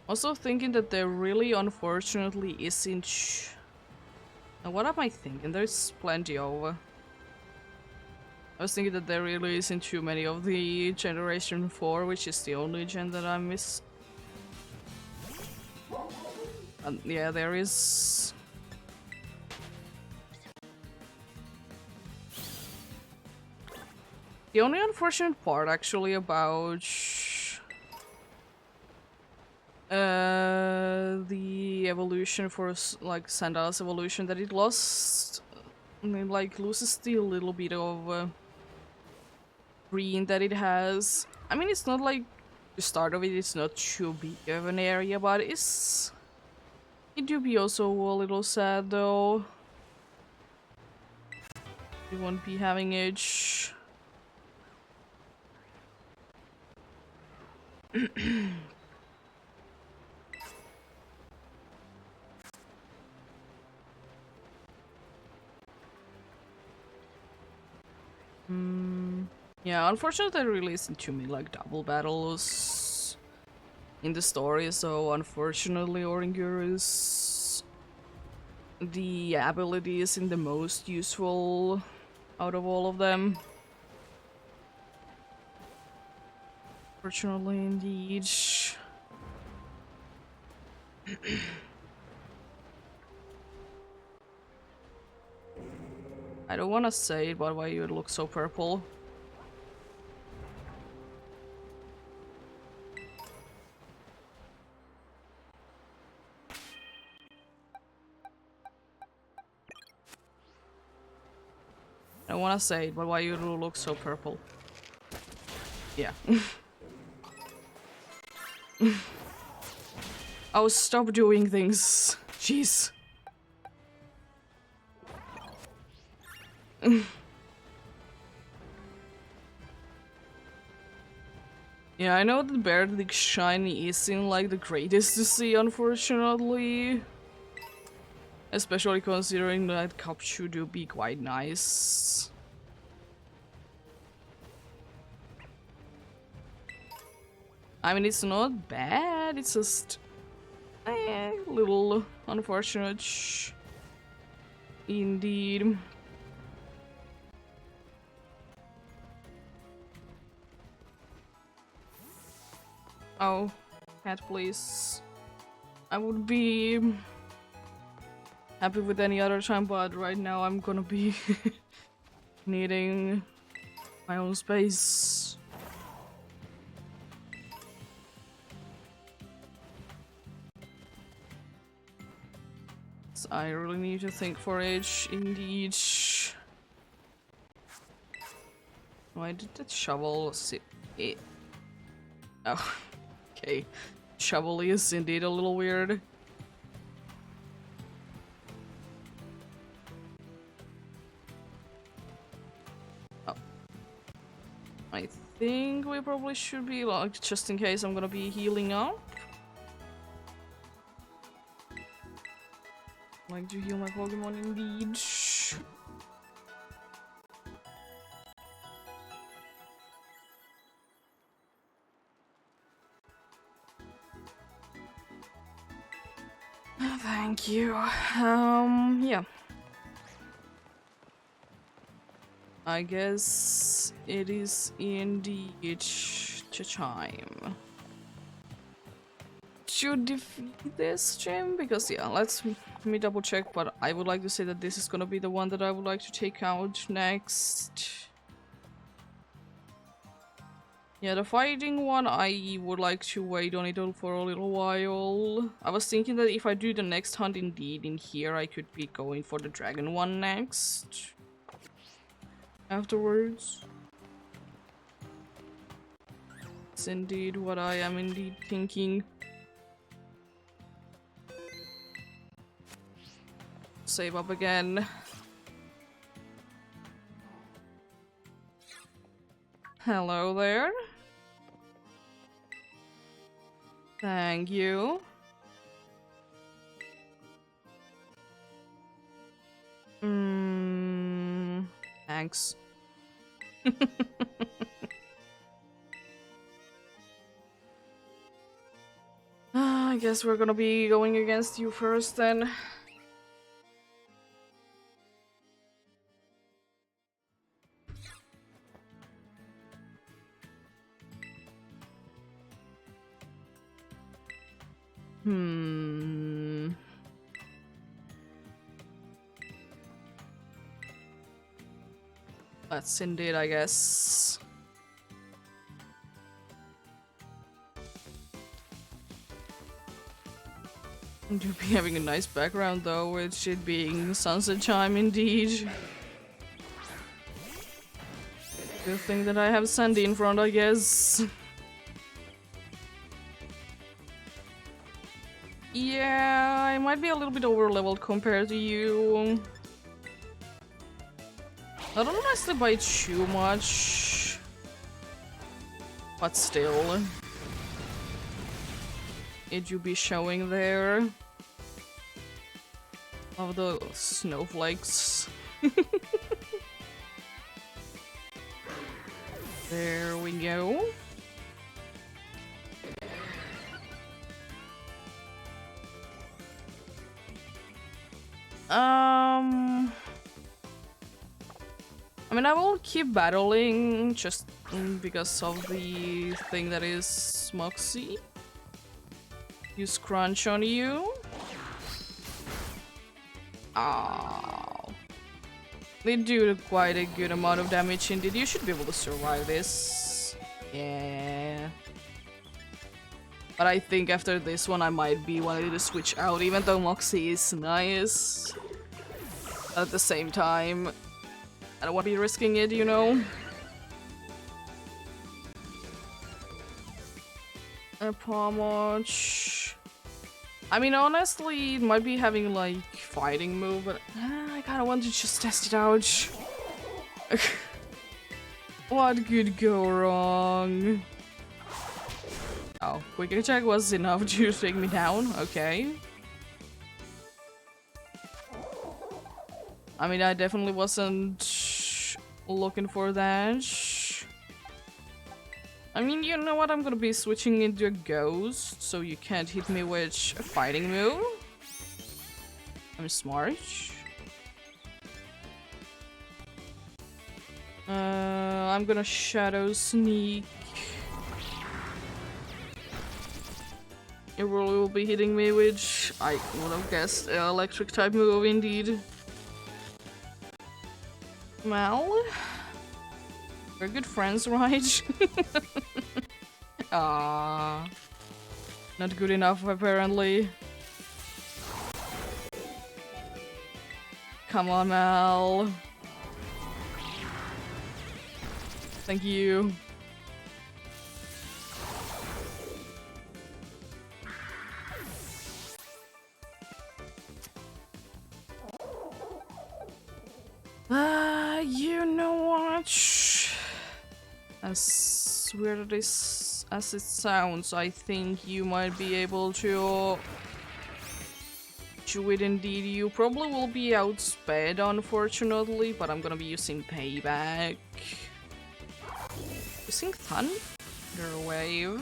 Also thinking that there really unfortunately isn't... Now what am I thinking? There's plenty of... I was thinking that there really isn't too many of the Generation 4, which is the only gen that I miss. Yeah, there is The only unfortunate part actually about the evolution for like Sandal's evolution, that it lost, I mean, like loses the little bit of green that it has. I mean, it's not like the start of it, it's not too big of an area, but it do be also a little sad though. We won't be having it. Yeah, unfortunately there really isn't too many like double battles in the story, so unfortunately Oringur is the ability isn't the most useful out of all of them. Fortunately indeed. I don't wanna say it, but why you look so purple? I don't wanna say it, but why you look so purple? Yeah. Oh, stop doing things. Jeez. Yeah, I know that Beardic Shiny isn't like the greatest to see, unfortunately. Especially considering that Capchu do be quite nice. I mean, it's not bad, it's just a little unfortunate. Indeed. Oh, cat, please. I would be happy with any other time, but right now I'm gonna be needing my own space. So I really need to think for it, indeed. Why did that shovel sit it? Oh, okay. Shovel is indeed a little weird. Oh. I think we probably should be, like, just in case I'm gonna be healing up. Like to heal my Pokemon indeed. Thank you. Yeah. I guess it is indeed time to defeat this gym, because yeah, let me double check, but I would like to say that this is gonna be the one that I would like to take out next. Yeah, the fighting one, I would like to wait on it for a little while. I was thinking that if I do the next hunt indeed in here, I could be going for the dragon one next. Afterwards. It's indeed what I am indeed thinking. Save up again. Hello there. Thank you. Thanks. I guess we're gonna be going against you first then. That's indeed, I guess. Do be having a nice background though, with it being sunset time indeed. Good thing that I have Sandy in front, I guess. Yeah, I might be a little bit over-leveled compared to you. I don't honestly buy too much, but still. It you be showing there. Of the snowflakes. There we go. I mean, I will keep battling just because of the thing that is Moxie. Use Crunch on you. Oh. They do quite a good amount of damage indeed. You should be able to survive this. Yeah. But I think after this one I might be wanting to switch out, even though Moxie is nice. At the same time, I don't want to be risking it, you know? Pomach. I mean, honestly, it might be having like fighting move, but I kind of want to just test it out. What could go wrong? Oh, quick attack was enough to take me down. Okay. I mean, I definitely wasn't looking for that. I mean, you know what? I'm gonna be switching into a ghost, so you can't hit me with a fighting move. I'm smart. I'm gonna shadow sneak. It will be hitting me, which I would have guessed electric type move indeed. Well, we're good friends, right? Ah, not good enough apparently. Come on, Mal. Thank you. You know what? As weird as it sounds, I think you might be able to do it indeed. You probably will be outsped, unfortunately, but I'm gonna be using Payback. Using Thunder Wave.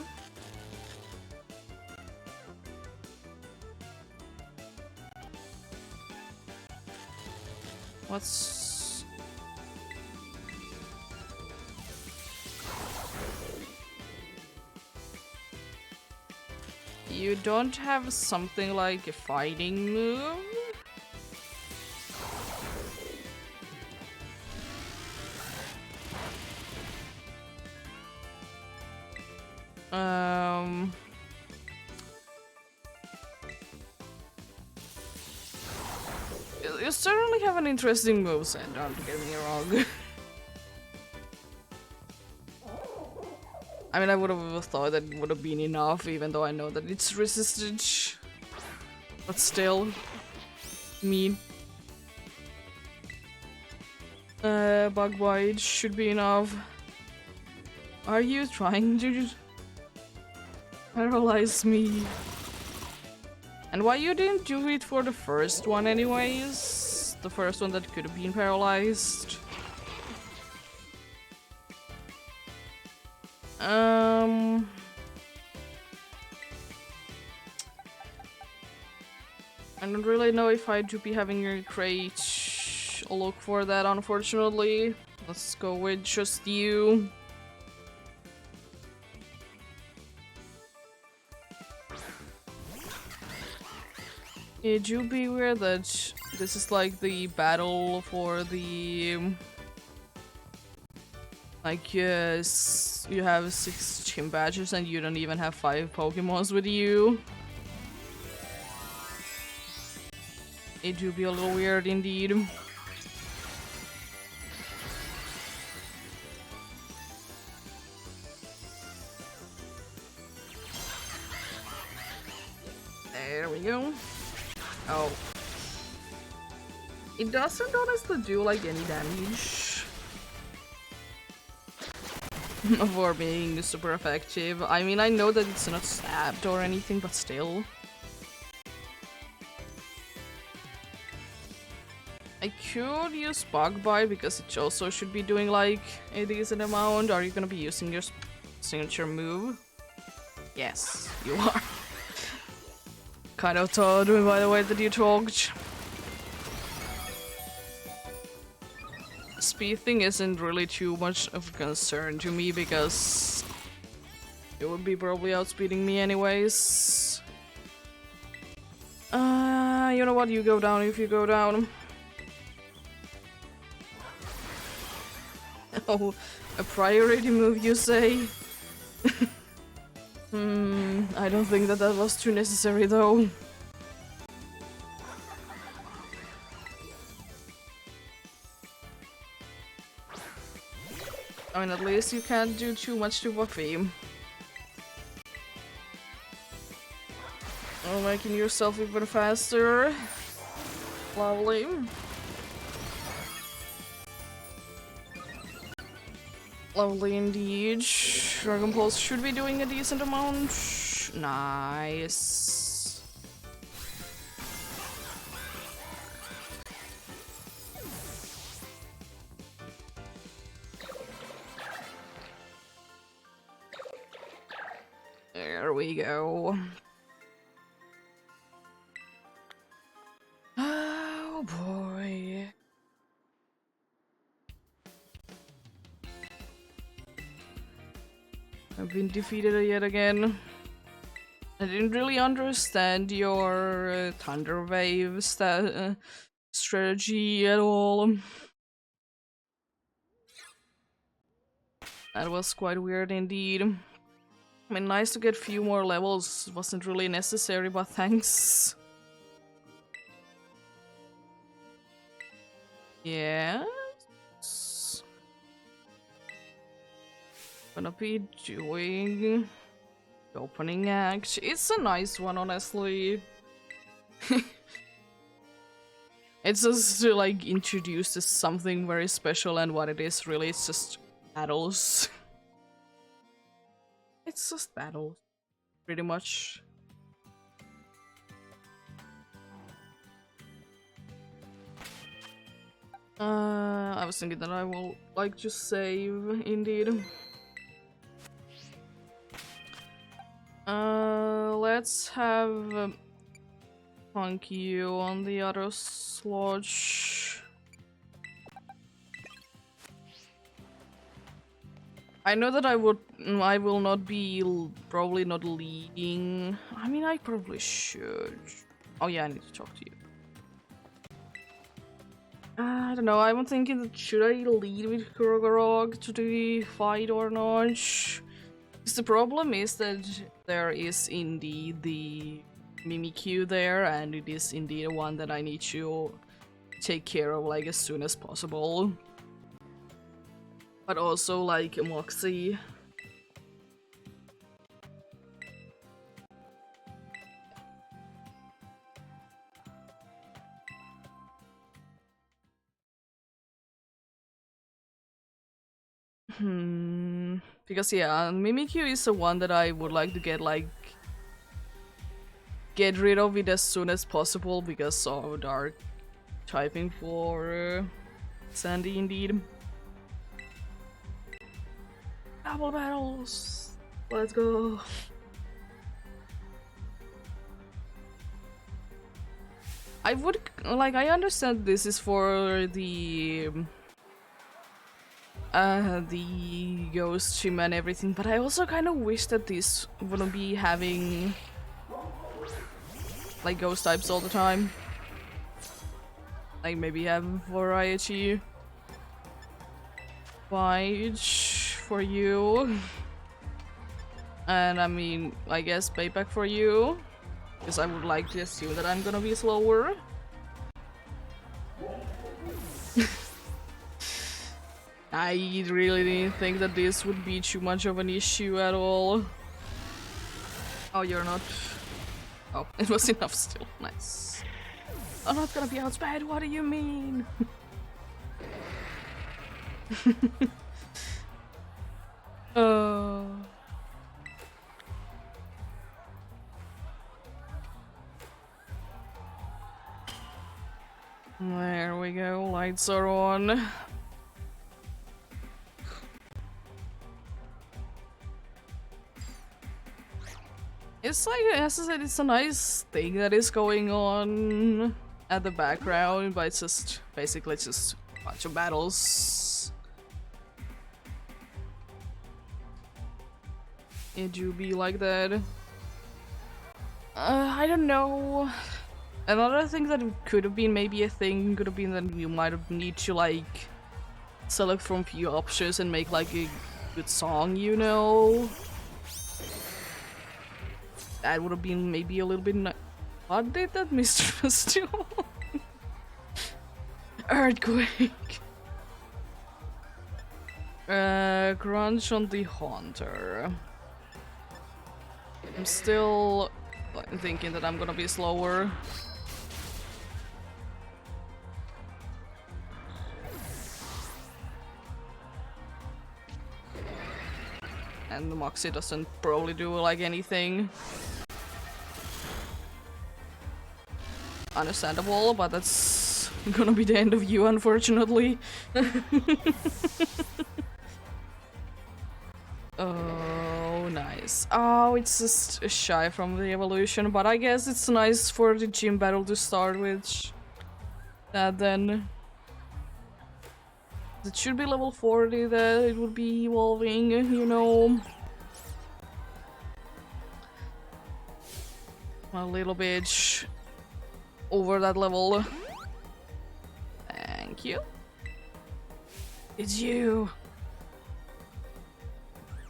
What's... You don't have something like a fighting move? You certainly have an interesting moveset, don't get me wrong. I mean, I would have thought that it would have been enough, even though I know that it's resisted. But still, mean. Bug bite should be enough. Are you trying to paralyze me? And why you didn't do it for the first one anyways? The first one that could have been paralyzed. I don't really know if I do be having a great look for that, unfortunately. Let's go with just you. It do be weird that this is like the battle for the... Like, yes, you have 6 gym badges and you don't even have 5 Pokemons with you. It do be a little weird indeed. There we go. Oh. It doesn't honestly do like any damage. For being super effective. I mean, I know that it's not stabbed or anything, but still. I could use Bug Bite because it also should be doing like a decent amount. Are you gonna be using your signature move? Yes, you are. Kind of told me by the way that you talked. Speed thing isn't really too much of a concern to me because it would be probably outspeeding me anyways. You know what? You go down if you go down. Oh, a priority move, you say? I don't think that was too necessary though. I mean, at least you can't do too much to Buffy. Oh, making yourself even faster. Lovely. Lovely indeed. Dragon Pulse should be doing a decent amount. Nice. There we go. Oh boy. I've been defeated yet again. I didn't really understand your Thunder Wave strategy at all. That was quite weird indeed. I mean, nice to get a few more levels. Wasn't really necessary, but thanks. Yes. Gonna be doing the opening act. It's a nice one, honestly. It's just to like introduce as something very special, and what it is really, it's just battles. It's just battles, pretty much. I was thinking that I will like to save, indeed. Let's have Funky you on the other slot. I know that I will not be, probably not leading. I mean, I probably should. Oh yeah, I need to talk to you. I don't know, I'm thinking that should I lead with Kurogorog to the fight or not? Because the problem is that there is indeed the Mimikyu there, and it is indeed one that I need to take care of like as soon as possible. But also like Moxie. Because yeah, Mimikyu is the one that I would like to get rid of it as soon as possible because of dark typing for Sandy indeed. Double battles! Let's go! I would, like, I understand this is for the ghost shim and everything, but I also kind of wish that this wouldn't be having like ghost types all the time. Like maybe have variety. Fight for you. And I mean, I guess payback for you. Because I would like to assume that I'm gonna be slower. I really didn't think that this would be too much of an issue at all. Oh, you're not. Oh, it was enough still. Nice. I'm not gonna be outsped, what do you mean? uh... There we go, lights are on. It's like, as I said, it's a nice thing that is going on at the background, but it's just basically just a bunch of battles. It do be like that. I don't know. Another thing that could have been maybe a thing could have been that you might have need to like select from few options and make like a good song, you know? That would have been maybe a little bit what did that mistress do? Earthquake. Crunch on the Haunter. I'm still thinking that I'm gonna be slower. And the Moxie doesn't probably do like anything. Understandable, but that's gonna be the end of you, unfortunately. Oh, nice. Oh, it's just shy from the evolution, but I guess it's nice for the gym battle to start with. That then. It should be level 40 that it would be evolving, you know. A little bit over that level. Thank you. It's you.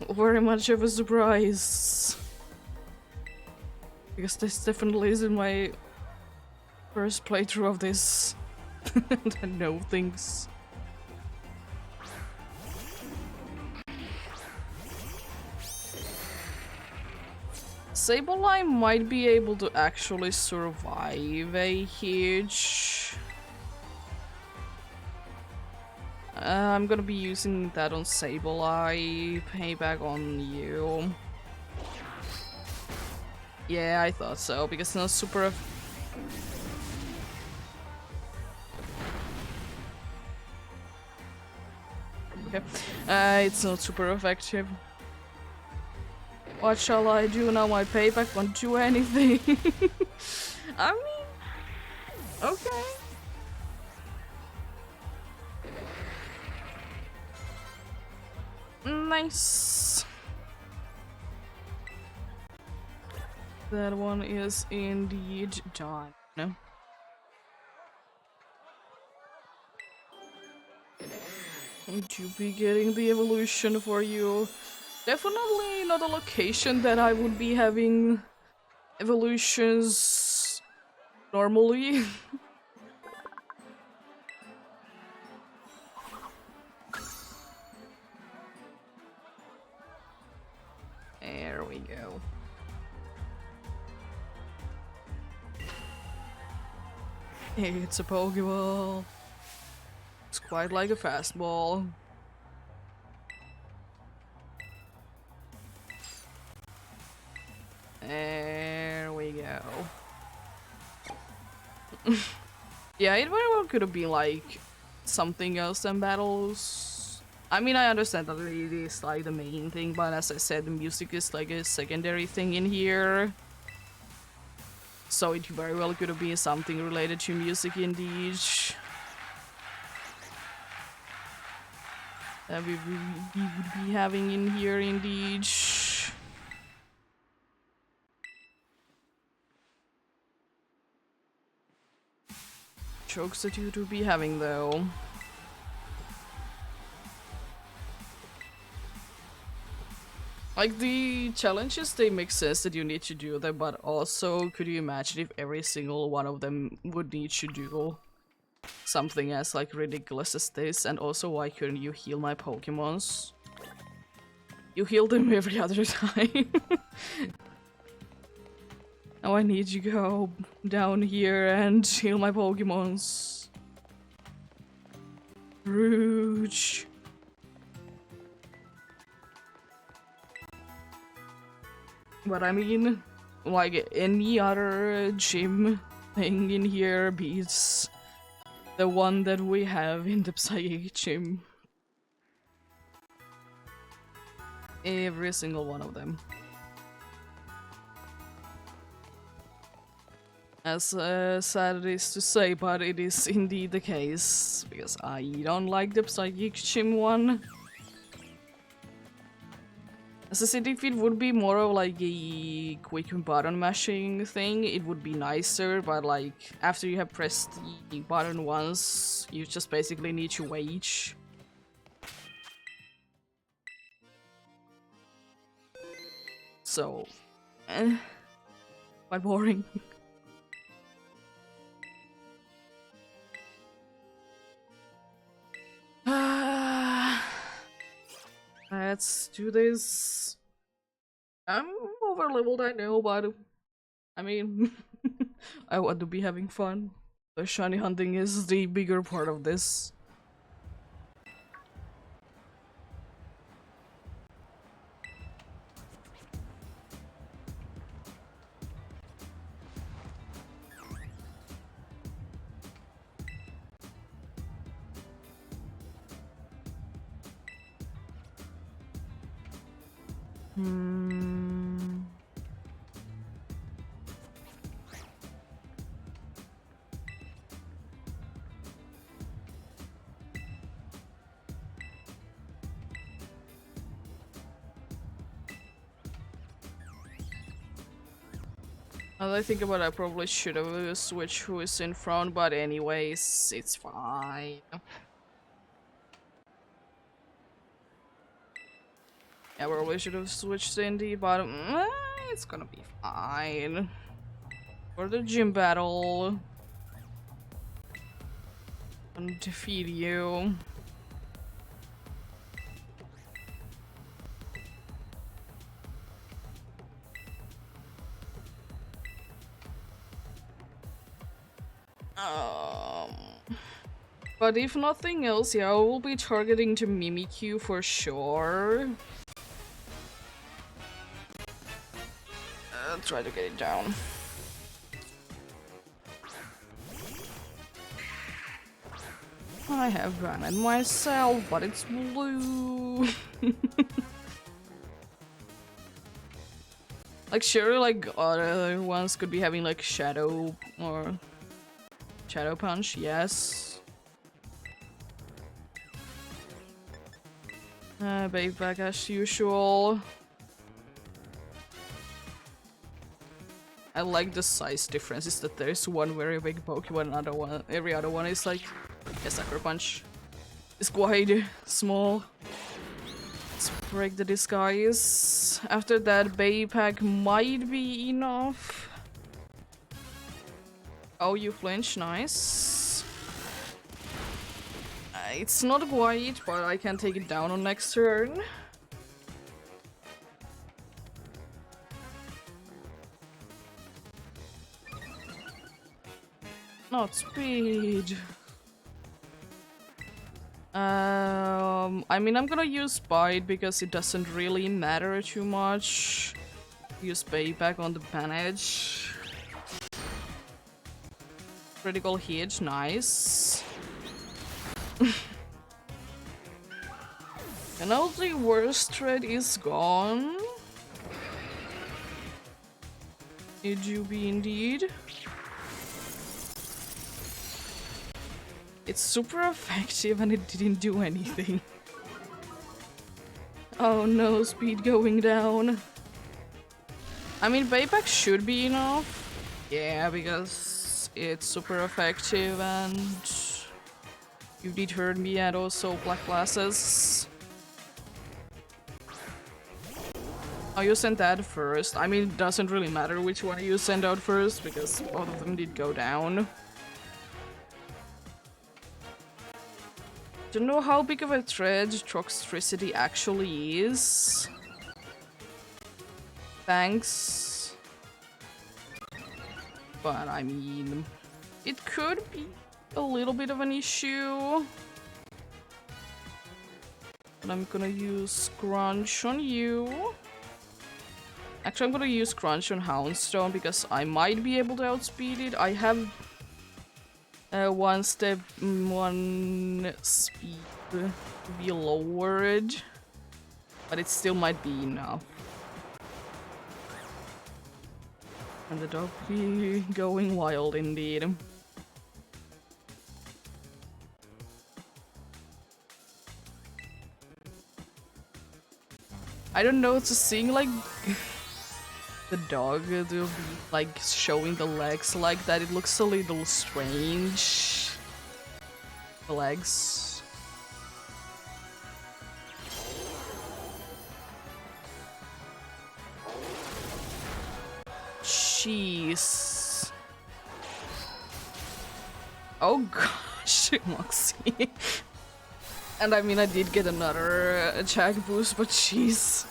Very much of a surprise. Because this definitely isn't my first playthrough of this. I know things. Sableye might be able to actually survive a huge... I'm gonna be using that on Sableye, payback on you. Yeah, I thought so, because it's not super... Okay, it's not super effective. What shall I do now? My payback won't do anything. I mean, okay. Nice. That one is indeed done. To be getting the evolution for you. Definitely not a location that I would be having evolutions normally. There we go. It's a Pokeball. It's quite like a fastball. There we go. Yeah, it very well could have been like something else than battles. I mean, I understand that it is like the main thing, but as I said, the music is like a secondary thing in here. So it very well could have been something related to music indeed. That we would be having in here indeed. Jokes that you would be having though. Like the challenges, they make sense that you need to do them, but also could you imagine if every single one of them would need to do something as like ridiculous as this, and also why couldn't you heal my Pokemons? You heal them every other time. Now I need you to go down here and heal my Pokemons. Rude. But I mean, like any other gym thing in here beats the one that we have in the Psychic Gym. Every single one of them. As sad it is to say, but it is indeed the case, because I don't like the Psychic Gym one. As I said, if it would be more of like a quick button mashing thing, it would be nicer, but like after you have pressed the button once, you just basically need to wait. So, quite boring. Let's do this. I'm over leveled, I know, but I mean, I want to be having fun. The shiny hunting is the bigger part of this. Now that I think about it, I probably should have switched who is in front, but anyways, it's fine. Yeah, we probably should have switched in the bottom. It's gonna be fine. For the gym battle. And defeat you. But if nothing else, yeah, I will be targeting to Mimikyu for sure. Try to get it down. I have banned myself, but it's blue. Like, sure, like other ones could be having like Shadow or Shadow Punch, yes. Bait back as usual. I like the size difference, is that there's one very big Pokemon, another one, every other one is like a Sucker Punch. It's quite small. Let's break the disguise. After that, Bay Pack might be enough. Oh, you flinch, nice. It's not quite, but I can take it down on next turn. Not speed. I mean, I'm gonna use Bite because it doesn't really matter too much. Use Payback on the Bandage. Critical hit, nice. And now the worst threat is gone. It do be indeed. It's super effective and it didn't do anything. Oh no, speed going down. I mean, Payback should be enough. Yeah, because it's super effective and you deterred me, and also Black Glasses. Oh, you sent that first. I mean, it doesn't really matter which one you send out first because both of them did go down. Don't know how big of a threat Toxtricity actually is. Thanks. But I mean, it could be a little bit of an issue. But I'm gonna use Crunch on you. Actually, I'm gonna use Crunch on Houndstone because I might be able to outspeed it. I have one speed to be lowered, but it still might be enough. And the dog be going wild indeed. I don't know, to seeing like the dog to be like showing the legs like that, it looks a little strange. The legs. Jeez. Oh gosh, Moxie. And I mean, I did get another attack boost, but jeez.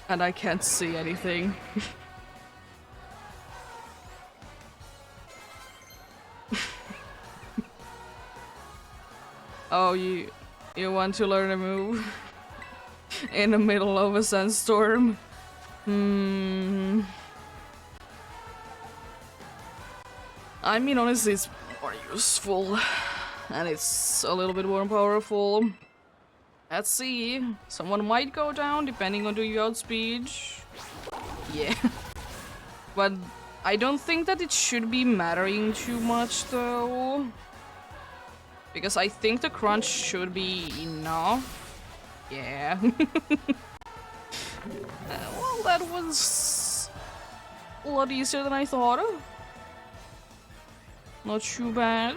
And I can't see anything. Oh, you want to learn a move? In the middle of a sandstorm? I mean, honestly, it's more useful. And it's a little bit more powerful. Let's see. Someone might go down depending on the outspeed. Yeah. But I don't think that it should be mattering too much though. Because I think the crunch should be enough. Yeah. Well, that was a lot easier than I thought. Not too bad.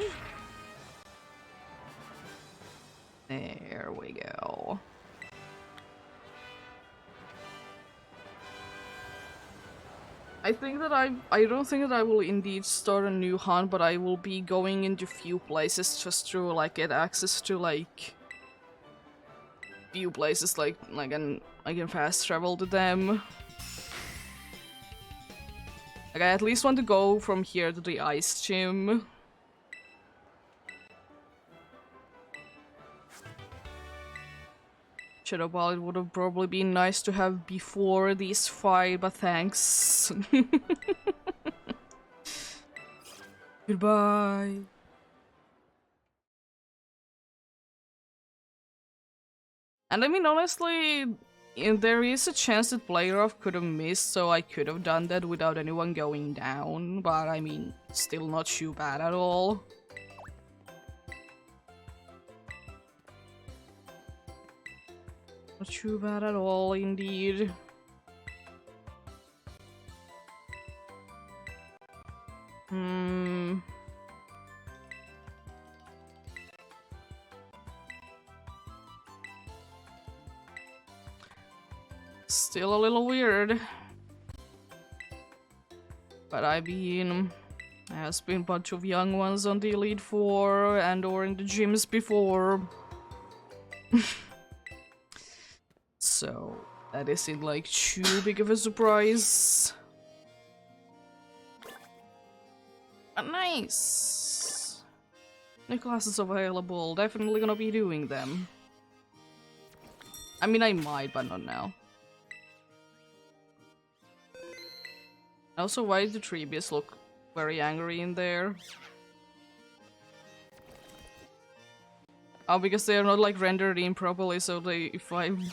There we go. I think that I don't think that I will indeed start a new hunt, but I will be going into few places just to like get access to like few places like I can fast travel to them. Like I at least want to go from here to the ice gym. Shadow Ball, it would have probably been nice to have before this fight, but thanks. Goodbye. And I mean, honestly, there is a chance that Playeroff could have missed, so I could have done that without anyone going down, but I mean, still not too bad at all. Not too bad at all, indeed. Still a little weird. But I mean, there's been a bunch of young ones on the Elite Four and or in the gyms before. So that isn't like too big of a surprise. Nice! New classes available, definitely gonna be doing them. I mean, I might, but not now. Also, why do Treebees look very angry in there? Oh, because they are not like rendered in properly, so they, if I'm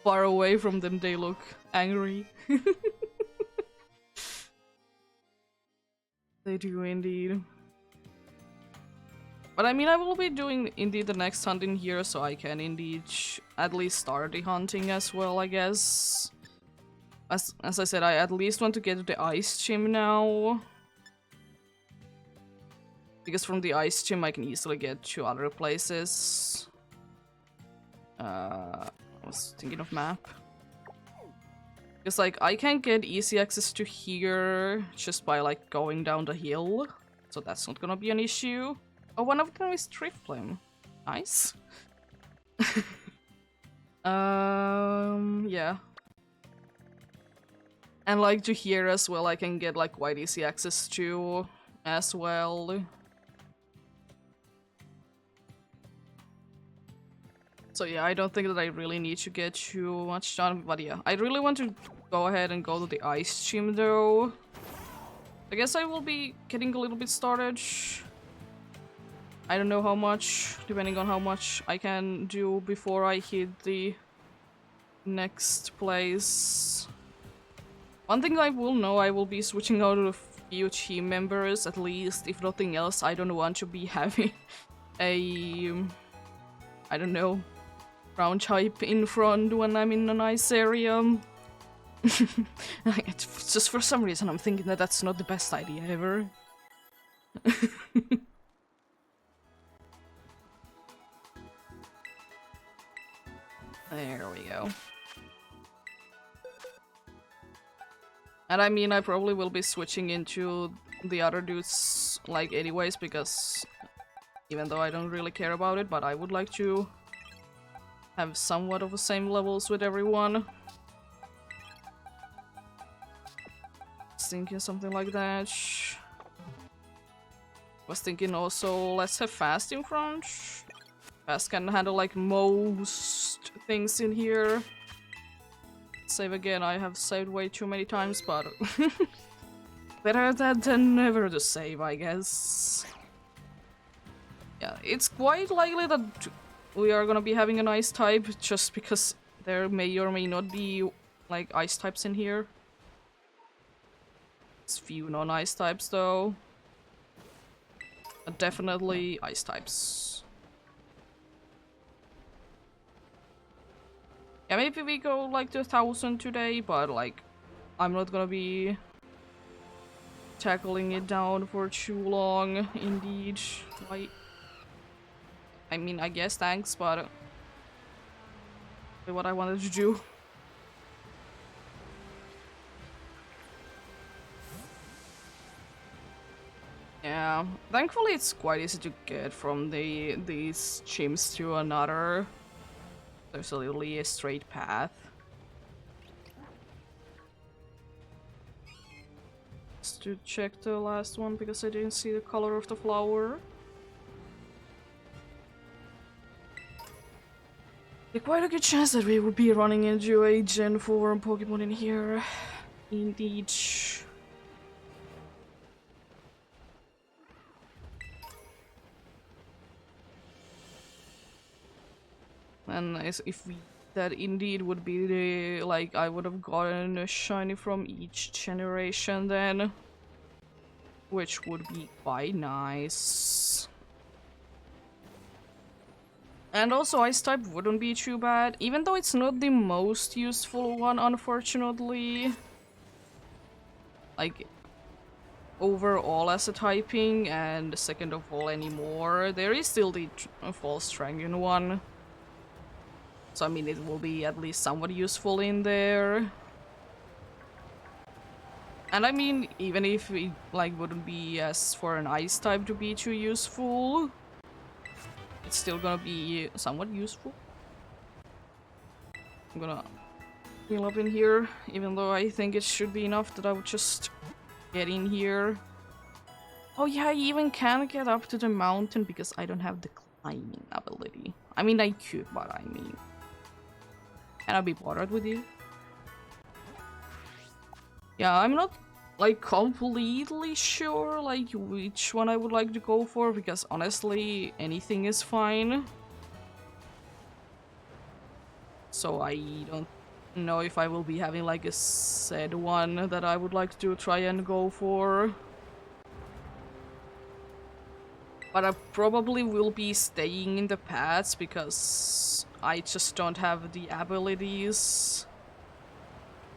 far away from them, they look angry. They do indeed. But I mean, I will be doing indeed the next hunt in here, so I can indeed at least start the hunting as well, I guess. As I said, I at least want to get to the ice gym now. Because from the ice gym I can easily get to other places. I was thinking of map. Because like I can get easy access to here just by like going down the hill. So that's not gonna be an issue. Oh, one of them is Triflim. Nice. Yeah. And like to here as well, I can get like quite easy access to as well. So yeah, I don't think that I really need to get too much done, but yeah, I really want to go ahead and go to the ice gym though. I guess I will be getting a little bit started. I don't know how much, depending on how much I can do before I hit the next place. One thing I will know, I will be switching out a few team members, at least, if nothing else. I don't want to be having a, I don't know, round type in front when I'm in a nice area. It's just for some reason I'm thinking that that's not the best idea ever. There we go. And I mean, I probably will be switching into the other dudes, like, anyways, because even though I don't really care about it, but I would like to have somewhat of the same levels with everyone. Was thinking something like that. Was thinking also, let's have Fast in front. Fast can handle like most things in here. Save again, I have saved way too many times, but better that than never to save, I guess. Yeah, it's quite likely that we are gonna be having an ice type, just because there may or may not be like ice types in here. It's few non-ice types though. But definitely ice types. Yeah, maybe we go like to 1,000 today, but like I'm not gonna be tackling it down for too long, indeed. Like, I mean, I guess thanks, but what I wanted to do. Yeah, thankfully it's quite easy to get from these gyms to another. There's literally a straight path. Just to check the last one because I didn't see the color of the flower. There's quite a good chance that we would be running into a Gen 4 Pokemon in here. Indeed. And if we, that indeed would be the, like, I would have gotten a shiny from each generation then. Which would be quite nice. And also ice type wouldn't be too bad, even though it's not the most useful one, unfortunately. Like, overall as a typing, and second of all anymore, there is still the false dragon one. So I mean, it will be at least somewhat useful in there. And I mean, even if it like wouldn't be as for an ice type to be too useful, it's still gonna be somewhat useful. I'm gonna heal up in here, even though I think it should be enough that I would just get in here. Oh yeah, I even can get up to the mountain because I don't have the climbing ability. I mean, I could, but I mean, can I be bothered with you? Yeah, I'm not like completely sure like which one I would like to go for, because honestly anything is fine. So I don't know if I will be having like a set one that I would like to try and go for. But I probably will be staying in the paths because I just don't have the abilities.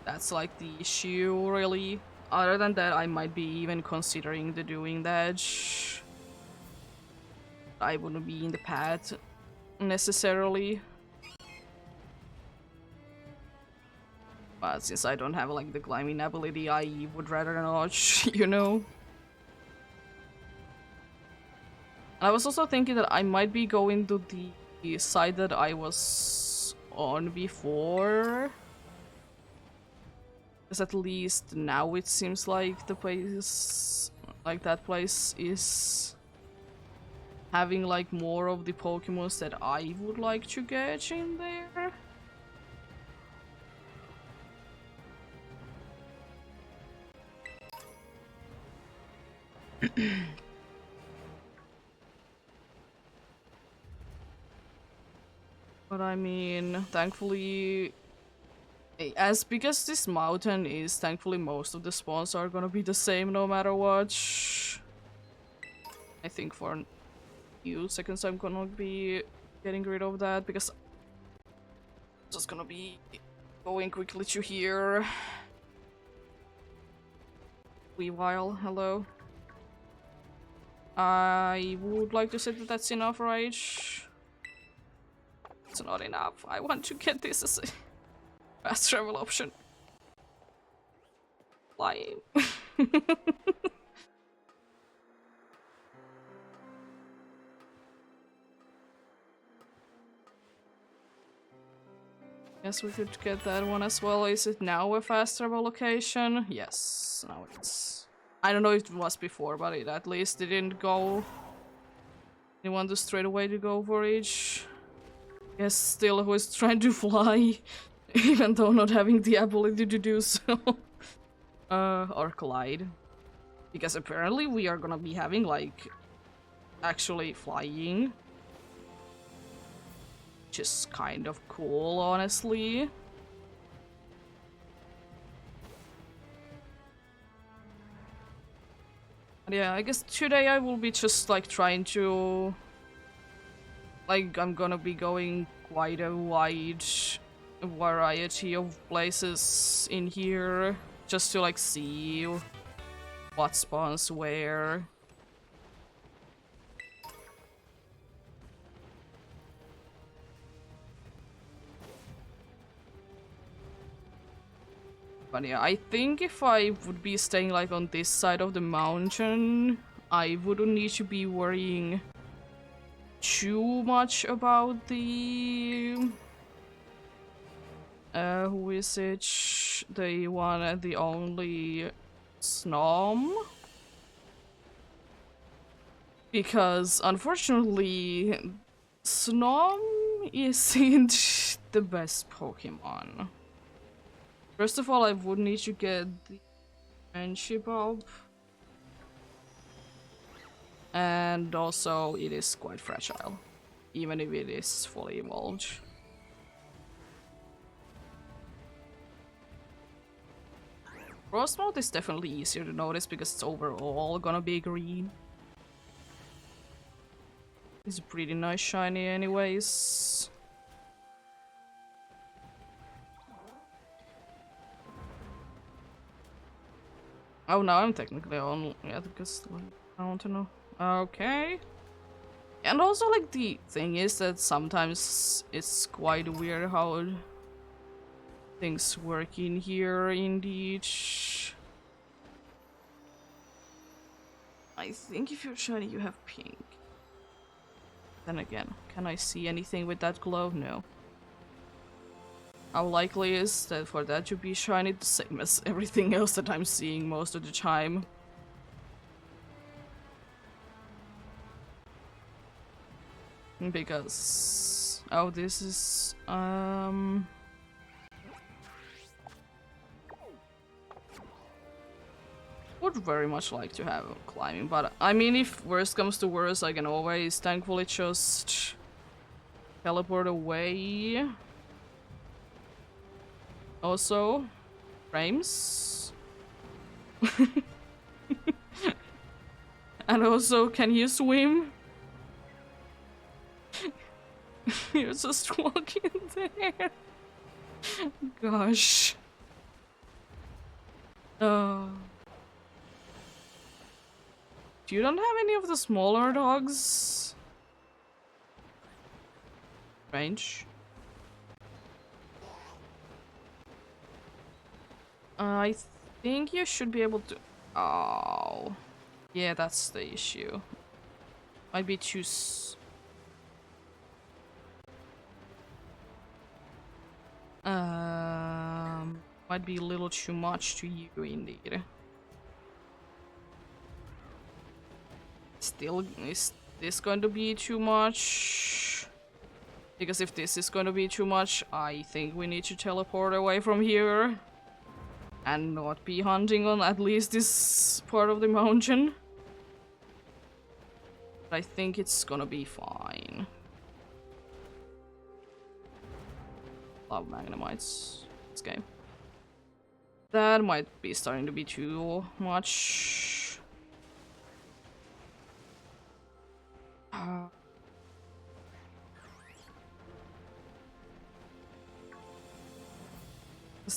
That's like the issue, really. Other than that, I might be even considering doing that. I wouldn't be in the path necessarily. But since I don't have like the climbing ability, I would rather not, you know? I was also thinking that I might be going to the side that I was on before. Because at least now it seems like the place, like that place is having like more of the Pokemons that I would like to get in there. But I mean, thankfully, as big as this mountain is, thankfully most of the spawns are gonna be the same no matter what. I think for a few seconds I'm gonna be getting rid of that because I'm just gonna be going quickly to here. Weavile, hello. I would like to say that that's enough, right? It's not enough. I want to get this as a fast travel option. Flying. Guess we could get that one as well. Is it now a fast travel location? Yes, now it's. I don't know if it was before, but it at least didn't go. They want to straight away to go for each. Yes, still who is trying to fly, even though not having the ability to do so. Or glide. Because apparently we are gonna be having, like, actually flying. Which is kind of cool, honestly. But yeah, I guess today I will be just, like, trying to... Like, I'm gonna be going quite a wide variety of places in here. Just to, like, see what spawns where. But yeah, I think if I would be staying like on this side of the mountain, I wouldn't need to be worrying too much about the... who is it? The one and the only Snom? Because unfortunately, Snom isn't the best Pokemon. First of all, I would need to get the friendship up. And also, it is quite fragile, even if it is fully evolved. Frostmouth is definitely easier to notice because it's overall gonna be green. It's a pretty nice shiny anyways. Oh, now I'm technically on, yeah, because I want to know. Okay. And also, like, the thing is that sometimes it's quite weird how things work in here, indeed. I think if you're shiny, you have pink. Then again, can I see anything with that glow? No. How likely is that for that to be shiny? The same as everything else that I'm seeing most of the time. Because... oh, this is... would very much like to have climbing, but I mean, if worst comes to worst, I can always thankfully just teleport away. Also, frames. And also, can you swim? You're just walking there. Gosh. You don't have any of the smaller dogs? Strange. I think you should be able to... oh. Yeah, that's the issue. Might be too might be a little too much to you indeed. Still, is this going to be too much? Because if this is going to be too much, I think we need to teleport away from here. And not be hunting on at least this part of the mountain. But I think it's gonna be fine. Love Magnemites. This game. That might be starting to be too much.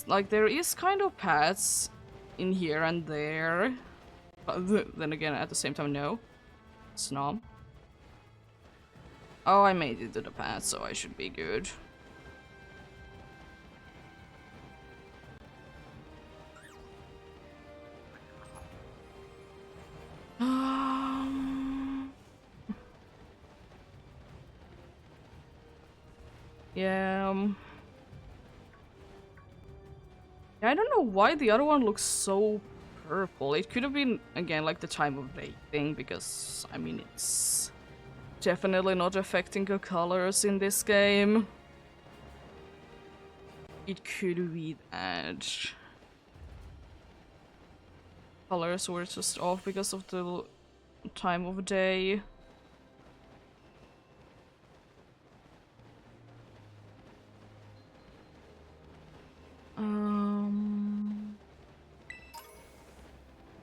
Like, there is kind of paths in here and there. But then again, at the same time, no. It's not. Oh, I made it to the path, so I should be good. Yeah, I don't know why the other one looks so purple. It could have been, again, like the time of day thing, because, I mean, it's definitely not affecting the colors in this game. It could be that colors were just off because of the time of day.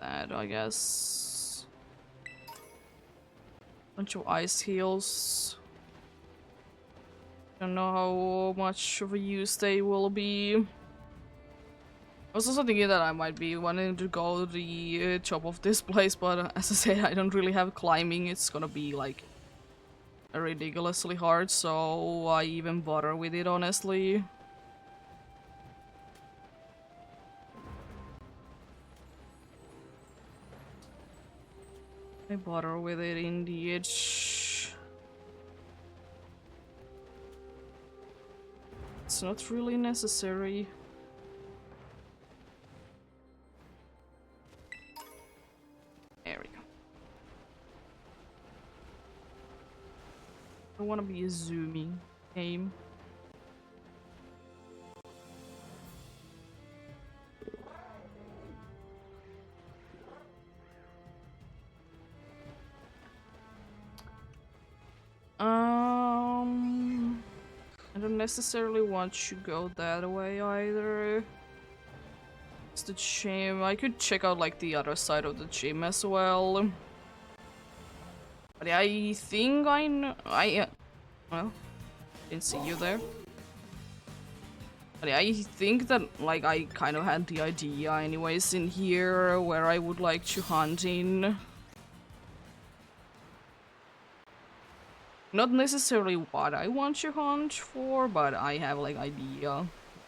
That, I guess. Bunch of ice heals. Don't know how much of a use they will be. I was also thinking that I might be wanting to go to the top of this place, but as I said, I don't really have climbing. It's gonna be like ridiculously hard, so why even bother with it, honestly? I bother with it indeed. It's not really necessary. There we go. I want to be a zooming game. I don't necessarily want to go that way either. It's the gym. I could check out like the other side of the gym as well. But yeah, I think I know. Well, didn't see you there. But yeah, I think that like I kind of had the idea anyways in here where I would like to hunt in. Not necessarily what I want to hunt for, but I have like idea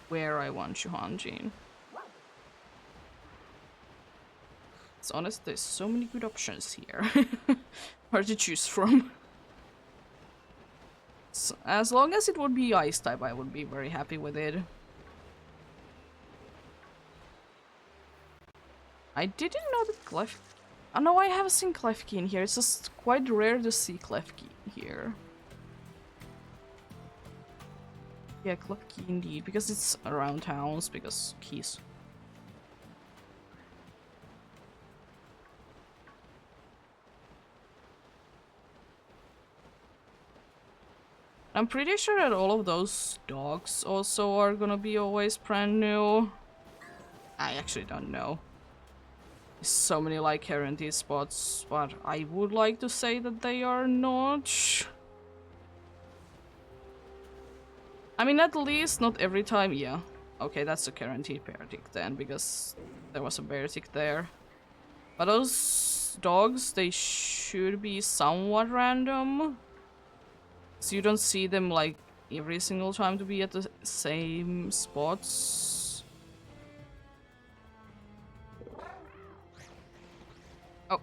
where I want to hunt in. It's honest, there's so many good options here. Hard to choose from. So, as long as it would be ice type, I would be very happy with it. I didn't know that Klefki... Oh no, I have seen Klefki in here. It's just quite rare to see Klefki here. Yeah, Klefki indeed, because it's around towns, because keys. I'm pretty sure that all of those dogs also are gonna be always brand new. I actually don't know. There's so many like guaranteed spots, but I would like to say that they are not. I mean, at least not every time, yeah. Okay, that's a guaranteed bear tick then, because there was a bear tick there. But those dogs, they should be somewhat random. So you don't see them like every single time to be at the same spots. Oh.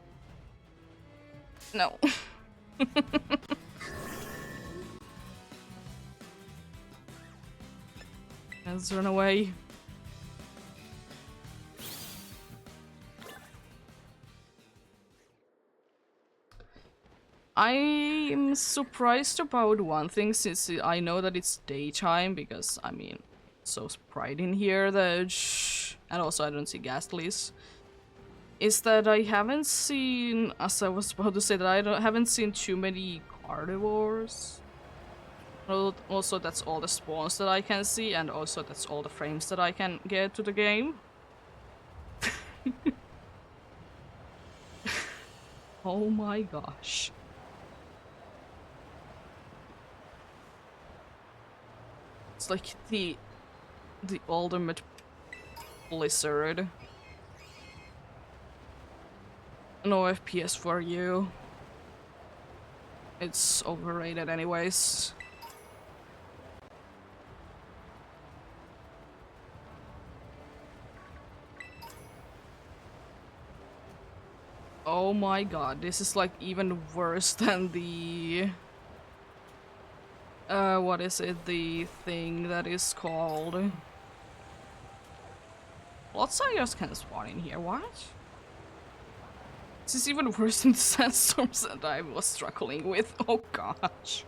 No. Let's run away. I'm surprised about one thing, since I know that it's daytime, because, I mean, it's so bright in here that... And also I don't see ghastlies. Is that I haven't seen, as I was about to say, that I haven't seen too many carnivores. Also, that's all the spawns that I can see, and also that's all the frames that I can get to the game. Oh my gosh. It's like the ultimate blizzard. No FPS for you. It's overrated anyways. Oh my god, this is like even worse than the... what is it? The thing that is called... Lots of just can spawn in here, what? This is even worse than the sandstorms that I was struggling with, oh gosh.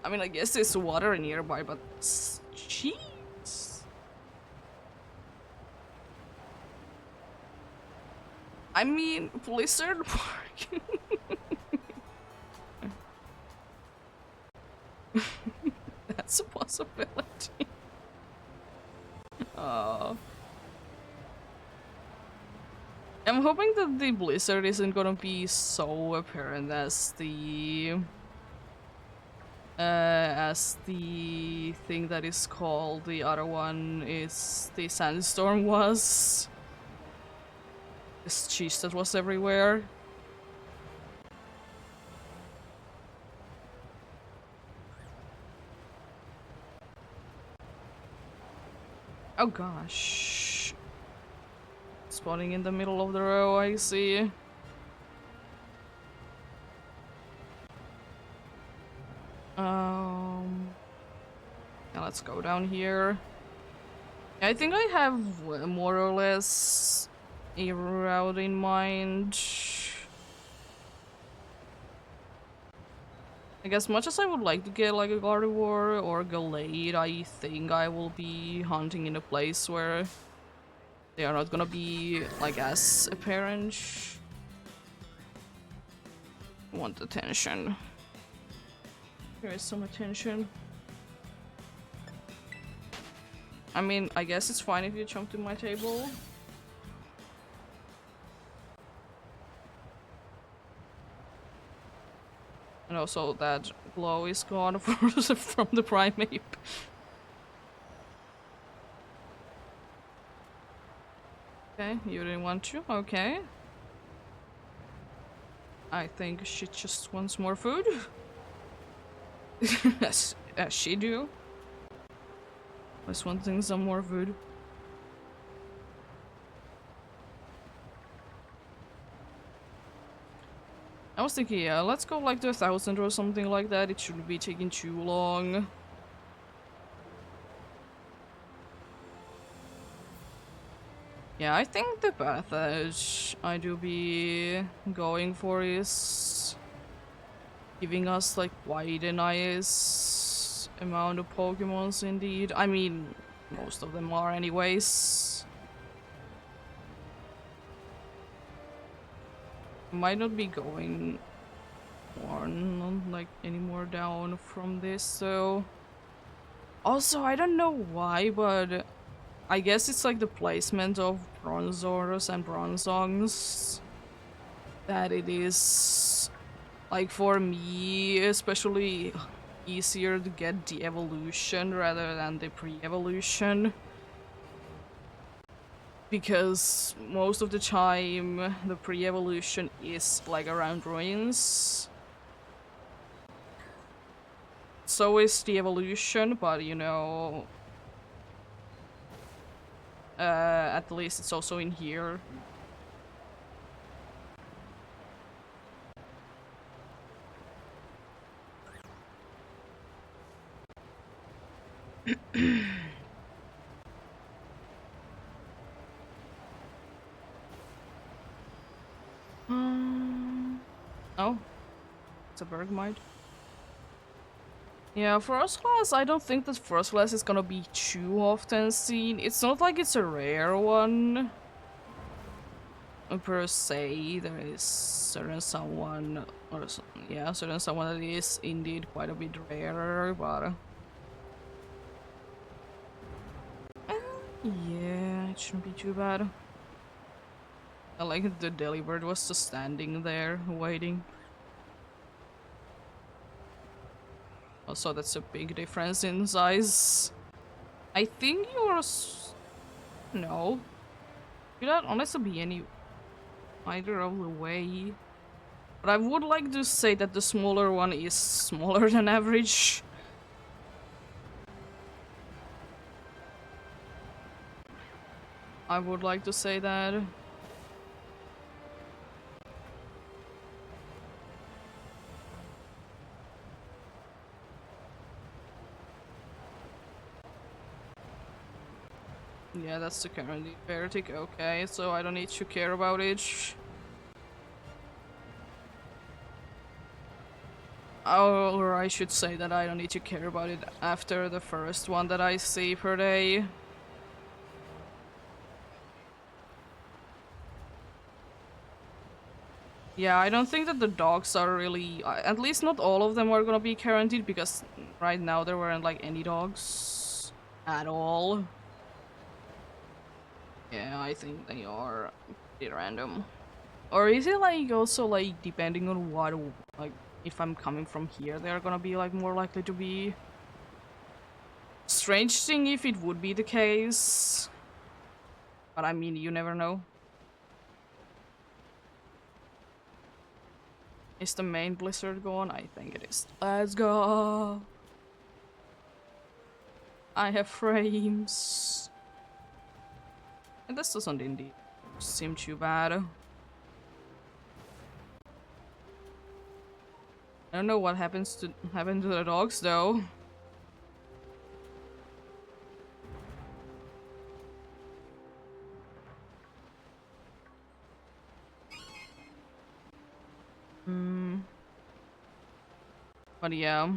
I mean, I guess there's water nearby, but... Jeez. I mean, Blizzard Park. That's a possibility. I'm hoping that the blizzard isn't gonna be so apparent as the thing that is called the other one is the sandstorm was. This cheese that was everywhere. Oh gosh. Spawning in the middle of the row, I see. Yeah, let's go down here. I think I have more or less a route in mind. Like, as much as I would like to get like a carnivore or Gallade, I think I will be hunting in a place where they are not gonna be like as apparent. I want attention. There is some attention. I mean, I guess it's fine if you jump to my table. And also that glow is gone from the primate. Okay, you didn't want to? Okay. I think she just wants more food. as she do. Just wanting some more food. I was thinking, yeah, let's go like to 1,000 or something like that. It shouldn't be taking too long. Yeah, I think the path that I do be going for is giving us like quite a nice amount of Pokemons indeed. I mean, most of them are anyways. Might not be going on like any more down from this, so also I don't know why, but I guess it's like the placement of Bronzors and Bronzongs that it is like for me especially easier to get the evolution rather than the pre-evolution. Because most of the time the pre-evolution is like around ruins. So is the evolution, but you know, at least it's also in here. Oh, it's a Bergmite. Yeah, first class, I don't think that first class is gonna be too often seen. It's not like it's a rare one. Per se, there is certain someone, or yeah, certain someone that is indeed quite a bit rarer, but yeah, it shouldn't be too bad. I like the Delibird was just standing there waiting. Also, that's a big difference in size. I think yours. No, could that honestly be any either of the way? But I would like to say that the smaller one is smaller than average. I would like to say that. Yeah, that's the current Vertic. Okay, so I don't need to care about it. Or I should say that I don't need to care about it after the first one that I see per day. Yeah, I don't think that the dogs are really, at least not all of them are gonna be guaranteed, because right now there weren't like any dogs at all. Yeah, I think they are pretty random. Or is it like also like depending on what, like if I'm coming from here, they're gonna be like more likely to be? Strange thing if it would be the case. But I mean, you never know. Is the main blizzard gone? I think it is. Let's go! I have frames. And this doesn't indeed seem too bad. I don't know what happened to the dogs though. But yeah.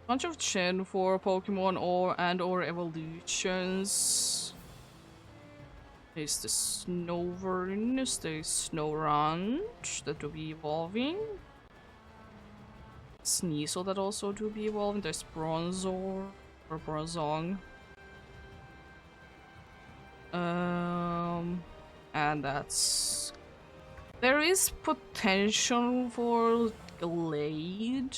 Bunch of Gen 4 Pokemon or evolutions. There's the Snover, there's the Snorunt that will be evolving. Sneasel that also to be evolving. There's Bronzor or Bronzong. And that's. There is potential for Glade.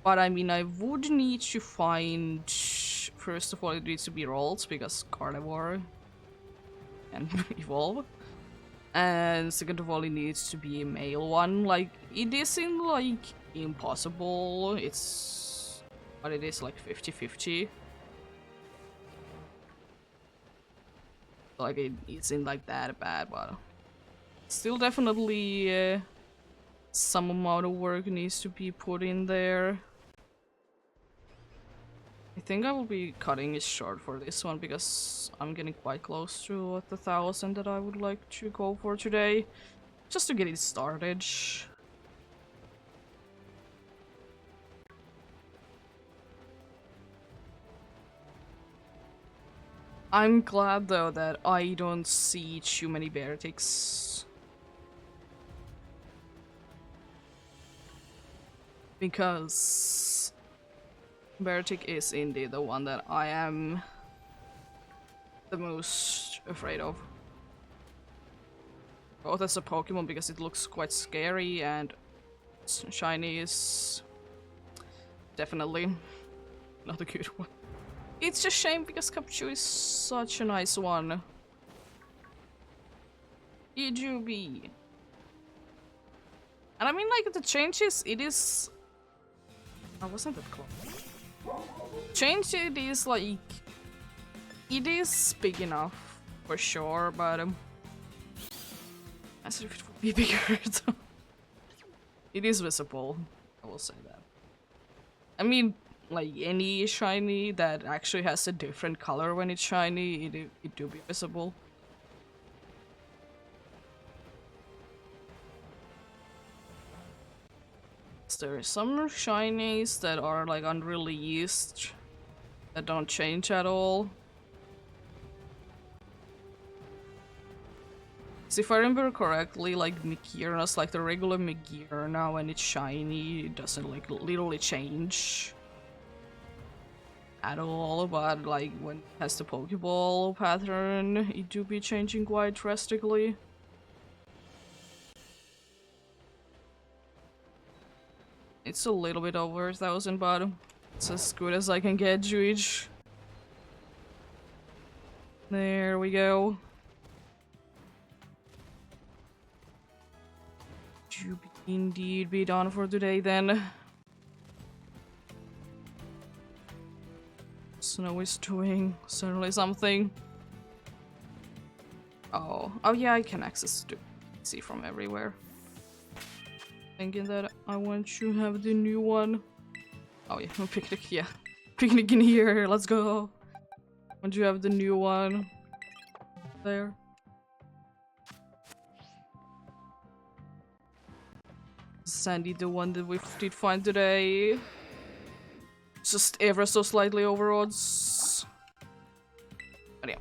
But I mean, I would need to find. First of all, it needs to be rolled because Carnivore can evolve. And second of all, it needs to be a male one. Like, it isn't like impossible. It's. But it is like 50-50. Like, it isn't like that bad, but. Still, definitely. Some amount of work needs to be put in there. I think I will be cutting it short for this one because I'm getting quite close to the 1,000 that I would like to go for today. Just to get it started. I'm glad though that I don't see too many Bearticks. Because Beartic is indeed the one that I am the most afraid of. Both as a Pokemon because it looks quite scary and shiny is definitely not a good one. It's a shame because Capchu is such a nice one. EGB. And I mean, like, the changes, it is. I wasn't that close. Change it is like. It is big enough for sure, but as if it would be bigger. It is visible, I will say that. I mean, like any shiny that actually has a different color when it's shiny, it do be visible. There are some shinies that are like unreleased that don't change at all. So if I remember correctly, like Mikirna's like the regular Mikirna when it's shiny, it doesn't like literally change at all, but like when it has the Pokeball pattern, it do be changing quite drastically. It's a little bit over 1,000, but it's as good as I can get, Juich. There we go. You indeed be done for today then. Snow is doing certainly something. Oh yeah, I can access to see from everywhere. Thinking that I want to have the new one. Oh yeah, picnic, yeah. Picnic in here, let's go. Want you have the new one. There. Sandy, the one that we did find today. Just ever so slightly over odds. But yeah.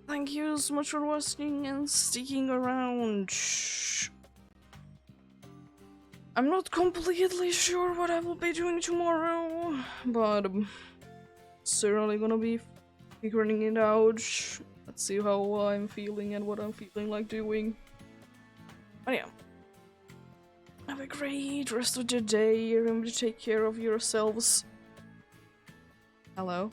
Thank you so much for watching and sticking around. I'm not completely sure what I will be doing tomorrow, but I'm certainly gonna be figuring it out. Let's see how I'm feeling and what I'm feeling like doing. But yeah. Have a great rest of the day. Remember to take care of yourselves. Hello?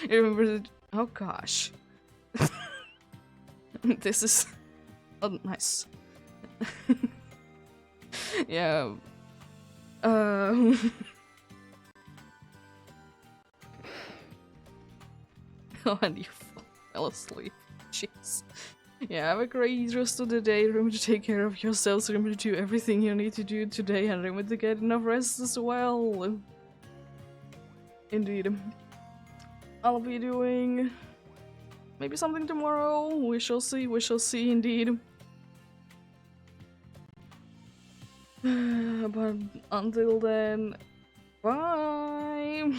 Remember to... Oh gosh. This is... Oh, nice. Yeah. Oh, and you fell asleep. Jeez. Yeah, have a great rest of the day. Remember to take care of yourselves. Remember to do everything you need to do today, and remember to get enough rest as well. Indeed. I'll be doing maybe something tomorrow. We shall see indeed. But until then, bye!